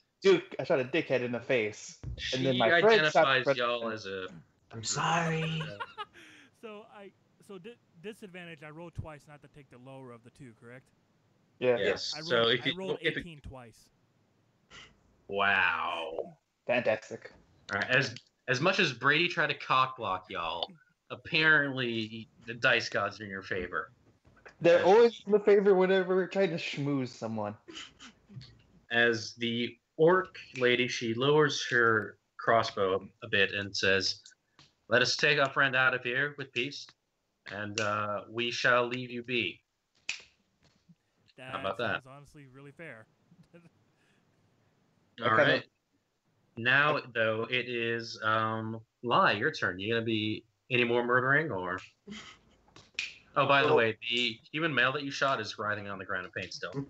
a dickhead in the face. And then she my friend identifies shot y'all as a... I'm sorry. so disadvantage. I rolled twice, not to take the lower of the 2, correct? Yeah. Yes. I rolled, So if I rolled if 18 twice. Wow. Fantastic. All right. As much as Brady tried to cock block y'all, apparently the dice gods are in your favor. They're always in the favor whenever we're trying to schmooze someone. As the orc lady, she lowers her crossbow a bit and says, "Let us take our friend out of here with peace, and we shall leave you be." How about that? Sounds honestly really fair. All right. Now, though, it is Lai, your turn. You gonna be any more murdering, or? Oh, by the way, the human male that you shot is writhing on the ground in pain still. So.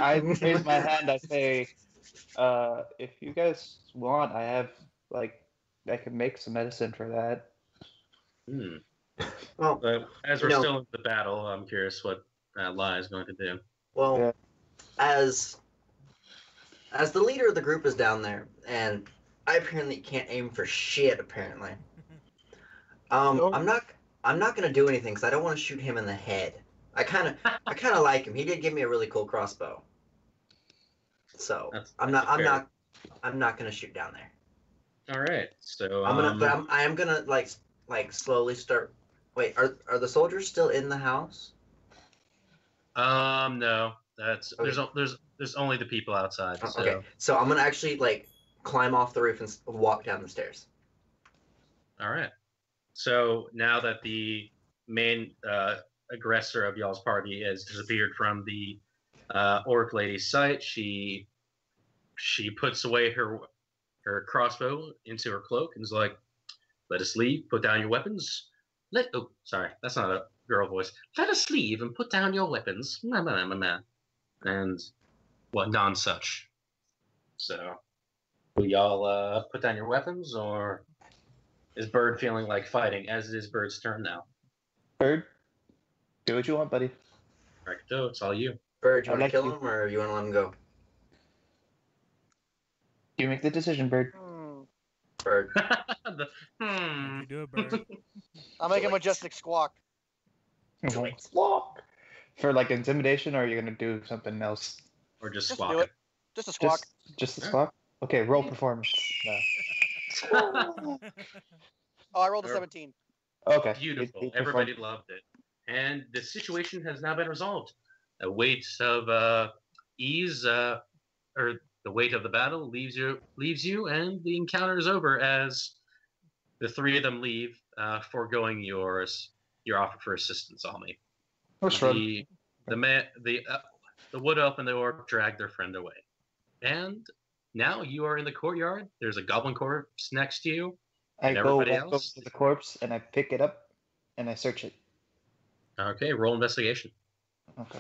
I raise my hand. I say, if you guys want, I have, I can make some medicine for that. Well, but as we're still in the battle, I'm curious what Lai is going to do. Well, Yeah. as the leader of the group is down there, and I apparently can't aim for shit. Apparently, I'm not gonna do anything because I don't want to shoot him in the head. I kind of like him. He did give me a really cool crossbow. So I'm not gonna shoot down there. All right. So I am gonna like slowly start. Wait, are the soldiers still in the house? No. That's okay. There's only the people outside. So. Okay, so I'm gonna actually climb off the roof and walk down the stairs. All right. So now that the main aggressor of y'all's party has disappeared from the orc lady's sight, she puts away her crossbow into her cloak and is like, "Let us leave. Put down your weapons. Oh, sorry, that's not a girl voice. Let us leave and put down your weapons." And none such. So, will y'all put down your weapons, or is Bird feeling like fighting, as it is Bird's turn now? Bird, do what you want, buddy. Recto, it's all you. Bird, you want to kill him, or you want to let him go? You make the decision, Bird. Bird. You do it, Bird. I'll make a majestic squawk. Squawk. For intimidation, or are you gonna do something else? Or just Just squawk do it. Just a squawk. Just a squawk? Okay, roll performance. Oh, I rolled a 17. Okay. Beautiful. Everybody loved it. And the situation has now been resolved. A weight of ease, or the weight of the battle leaves you, and the encounter is over as the 3 of them leave, foregoing your offer for assistance on me. The wood elf and the orc drag their friend away. And now you are in the courtyard. There's a goblin corpse next to you. I go over to the corpse and I pick it up and I search it. Okay, roll investigation. Okay.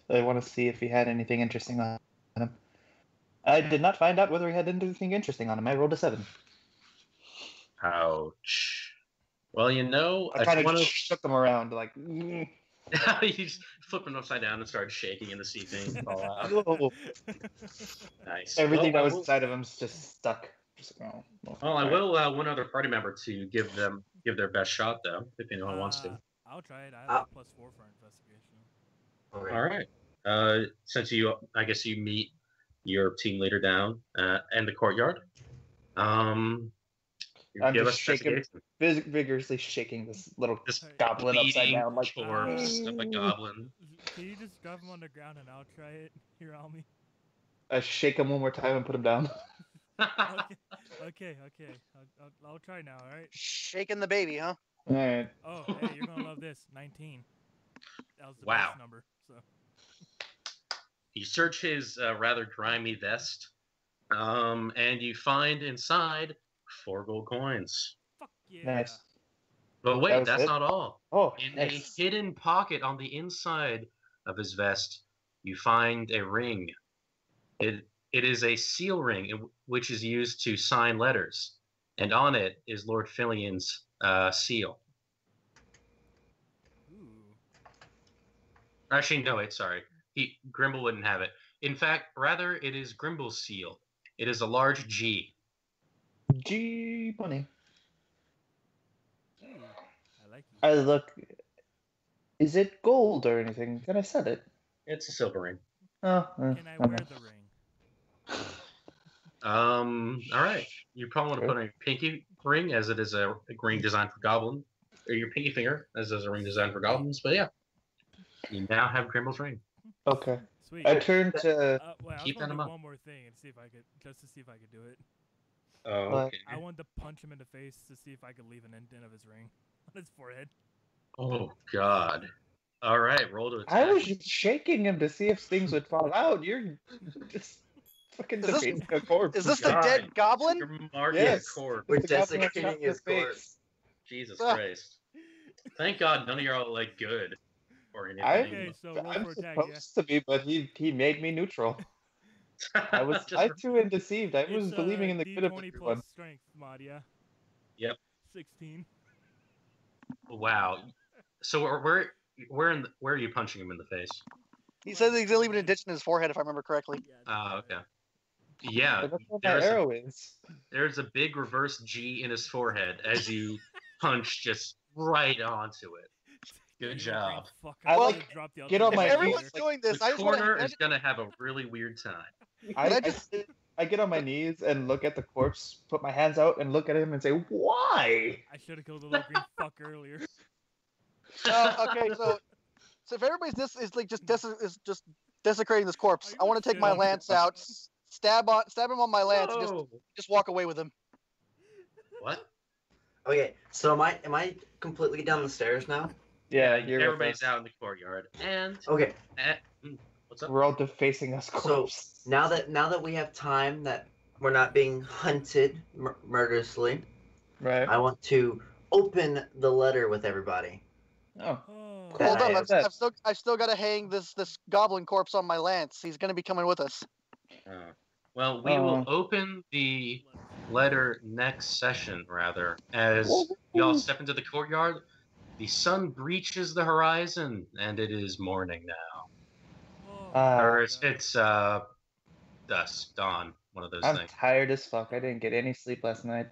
I want to see if he had anything interesting on him. I did not find out whether he had anything interesting on him. I rolled a 7. Ouch. Well, you know, I kind of shook them around, like. You just flipped him upside down and started shaking and to see things fall out. Oh. Nice. Everything that was inside of him's just stuck. Well, I will one other party member to give their best shot though, if anyone wants to. I'll try it. I have a +4 for investigation. Okay. All right. Since I guess you meet your team leader down in the courtyard. I'm just vigorously shaking this little goblin upside down, like corpse of a goblin. Can you just drop him on the ground and I'll try it? Here, Almi. I shake him one more time and put him down. Okay. I'll try now. All right. Shaking the baby, huh? All right. Oh, hey, you're gonna love this. 19. That was the best number. So. You search his rather grimy vest, and you find inside 4 gold coins. Fuck yeah. Nice. But wait, that's not all. Oh, in a hidden pocket on the inside of his vest, you find a ring. It is a seal ring, which is used to sign letters, and on it is Lord Fillion's seal. Ooh. Actually, no, wait, sorry. Grimble wouldn't have it. In fact, rather, it is Grimble's seal. It is a large G. G money. I like it. I look. Is it gold or anything? Can I sell it? It's a silver ring. Oh. Can I wear the ring? All right. You probably want to put on your pinky ring, as it is a ring designed for goblin, or your pinky finger, as it is a ring designed for goblins. But yeah, you now have Grimble's ring. Okay. Sweet. I turned to. Keep that in mind. One more thing and see if I could, just to see if I could do it. Oh, okay. I wanted to punch him in the face to see if I could leave an indent of his ring on his forehead. Oh God! All right, roll to attack. I was just shaking him to see if things would fall out. You're just fucking defeating a corpse. Is this the dead goblin? You're marking a corpse. We're desecrating his corpse. Jesus Christ! Thank God none of you are like good or anything. Okay, so roll I'm for attack, supposed to be, but he made me neutral. I too am deceived. I was believing in the good of D20 everyone. plus strength mod, yeah. Yep. 16. Wow. So where are you punching him in the face? He says he's gonna leave an indent in his forehead, if I remember correctly. Okay. Yeah. But that's what my arrow is. There's a big reverse G in his forehead as you punch just right onto it. Good job. Get on my knees. Everyone's doing this. The corner is gonna have a really weird time. I get on my knees and look at the corpse, put my hands out and look at him and say, "Why?" I should have killed the little green fuck earlier. Okay, so if everybody's just desecrating this corpse, I want to take my lance out, stab him on my lance, and just walk away with him. What? Okay, so am I completely down the stairs now? Yeah, everybody's out in the courtyard. And okay, what's up? We're all defacing us corpse. So now that we have time, that we're not being hunted murderously, right? I want to open the letter with everybody. Oh. Hold on, I've still got to hang this goblin corpse on my lance. He's going to be coming with us. Well, we will open the letter next session, rather, as y'all step into the courtyard. The sun breaches the horizon, and it is morning now. Or it's dusk, dawn, one of those things. I'm tired as fuck. I didn't get any sleep last night.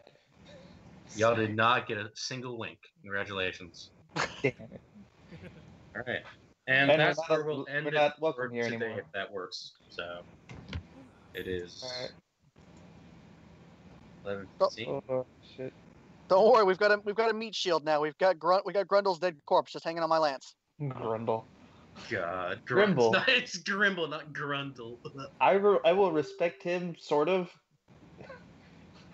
Y'all did not get a single wink. Congratulations. Damn it. All right. And that's where we'll end it for here today, anymore. if that works. So, it is... Right. 11:15. Oh, shit. Don't worry, we've got a meat shield now. We've got Grundle's dead corpse just hanging on my lance. Grundle. God, Grimble. It's Grimble, not Grundle. I will respect him, sort of.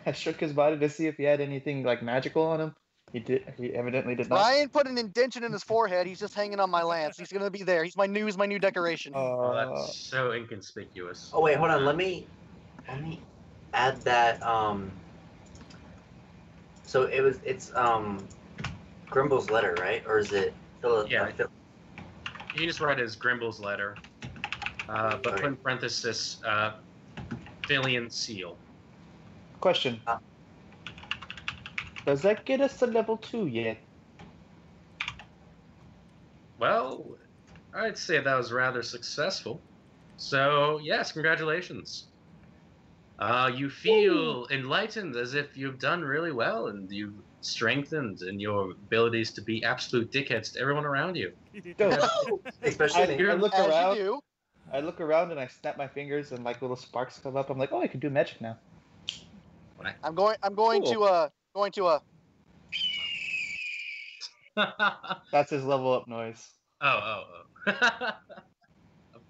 I shook his body to see if he had anything like magical on him. He evidently did not. Ryan put an indention in his forehead. He's just hanging on my lance. He's gonna be there. He's my new decoration. Oh, that's so inconspicuous. Oh wait, hold on. Let me add that. So it's Grimble's letter, right? Or is it Philip? Yeah. You just write it as Grimble's letter. but put in parenthesis, Villian Seal. Question. Does that get us to level 2 yet? Well, I'd say that was rather successful. So, yes, congratulations. You feel enlightened, as if you've done really well, and you've strengthened in your abilities to be absolute dickheads to everyone around you. Especially me. I look As around. you do. I look around and I snap my fingers and like little sparks come up. I'm like, oh, I can do magic now. I'm going Cool. to That's his level up noise. Oh. Of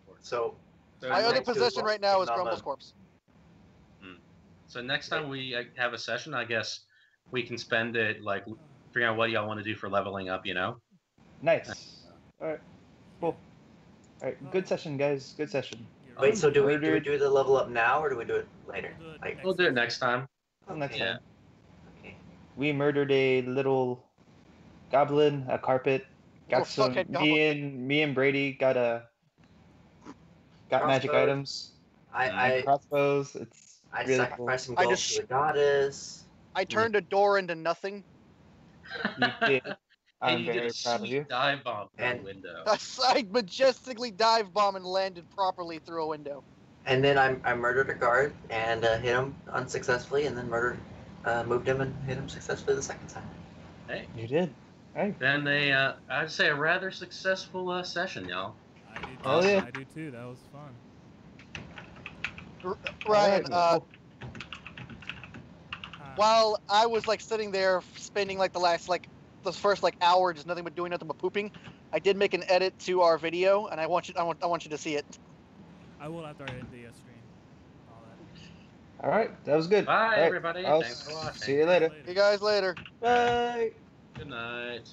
course. So my other possession right now is Grumble's corpse. So next time we have a session, I guess we can spend it like figuring out what y'all want to do for leveling up, you know? Nice. Alright. Cool. Alright, good session, guys. Good session. Wait, so do we do the level up now or do we do it later? We'll do it next time. Next Okay. time. Okay. We murdered a little goblin, a carpet. Got some. Me and Brady got magic items. Crossbows. I really sacrificed cool. some gold to the goddess. I turned a door into nothing. You did. I'm And you very did a proud of you. sweet dive bomb through the window. I majestically dive bomb and landed properly through a window. And then I murdered a guard and hit him unsuccessfully, and then moved him and hit him successfully the second time. Hey. You did. Hey. Then I'd say a rather successful session, y'all. I do too. Oh, yeah. I do too. That was fun. Ryan, Alright. while I was like sitting there spending like the first hour just doing nothing but pooping, I did make an edit to our video, and I want you to see it. I will after I end the stream. All that. Alright, that was good. Bye, Alright, everybody. I'll Thanks for watching. see you later. See you guys later. Bye. Good night.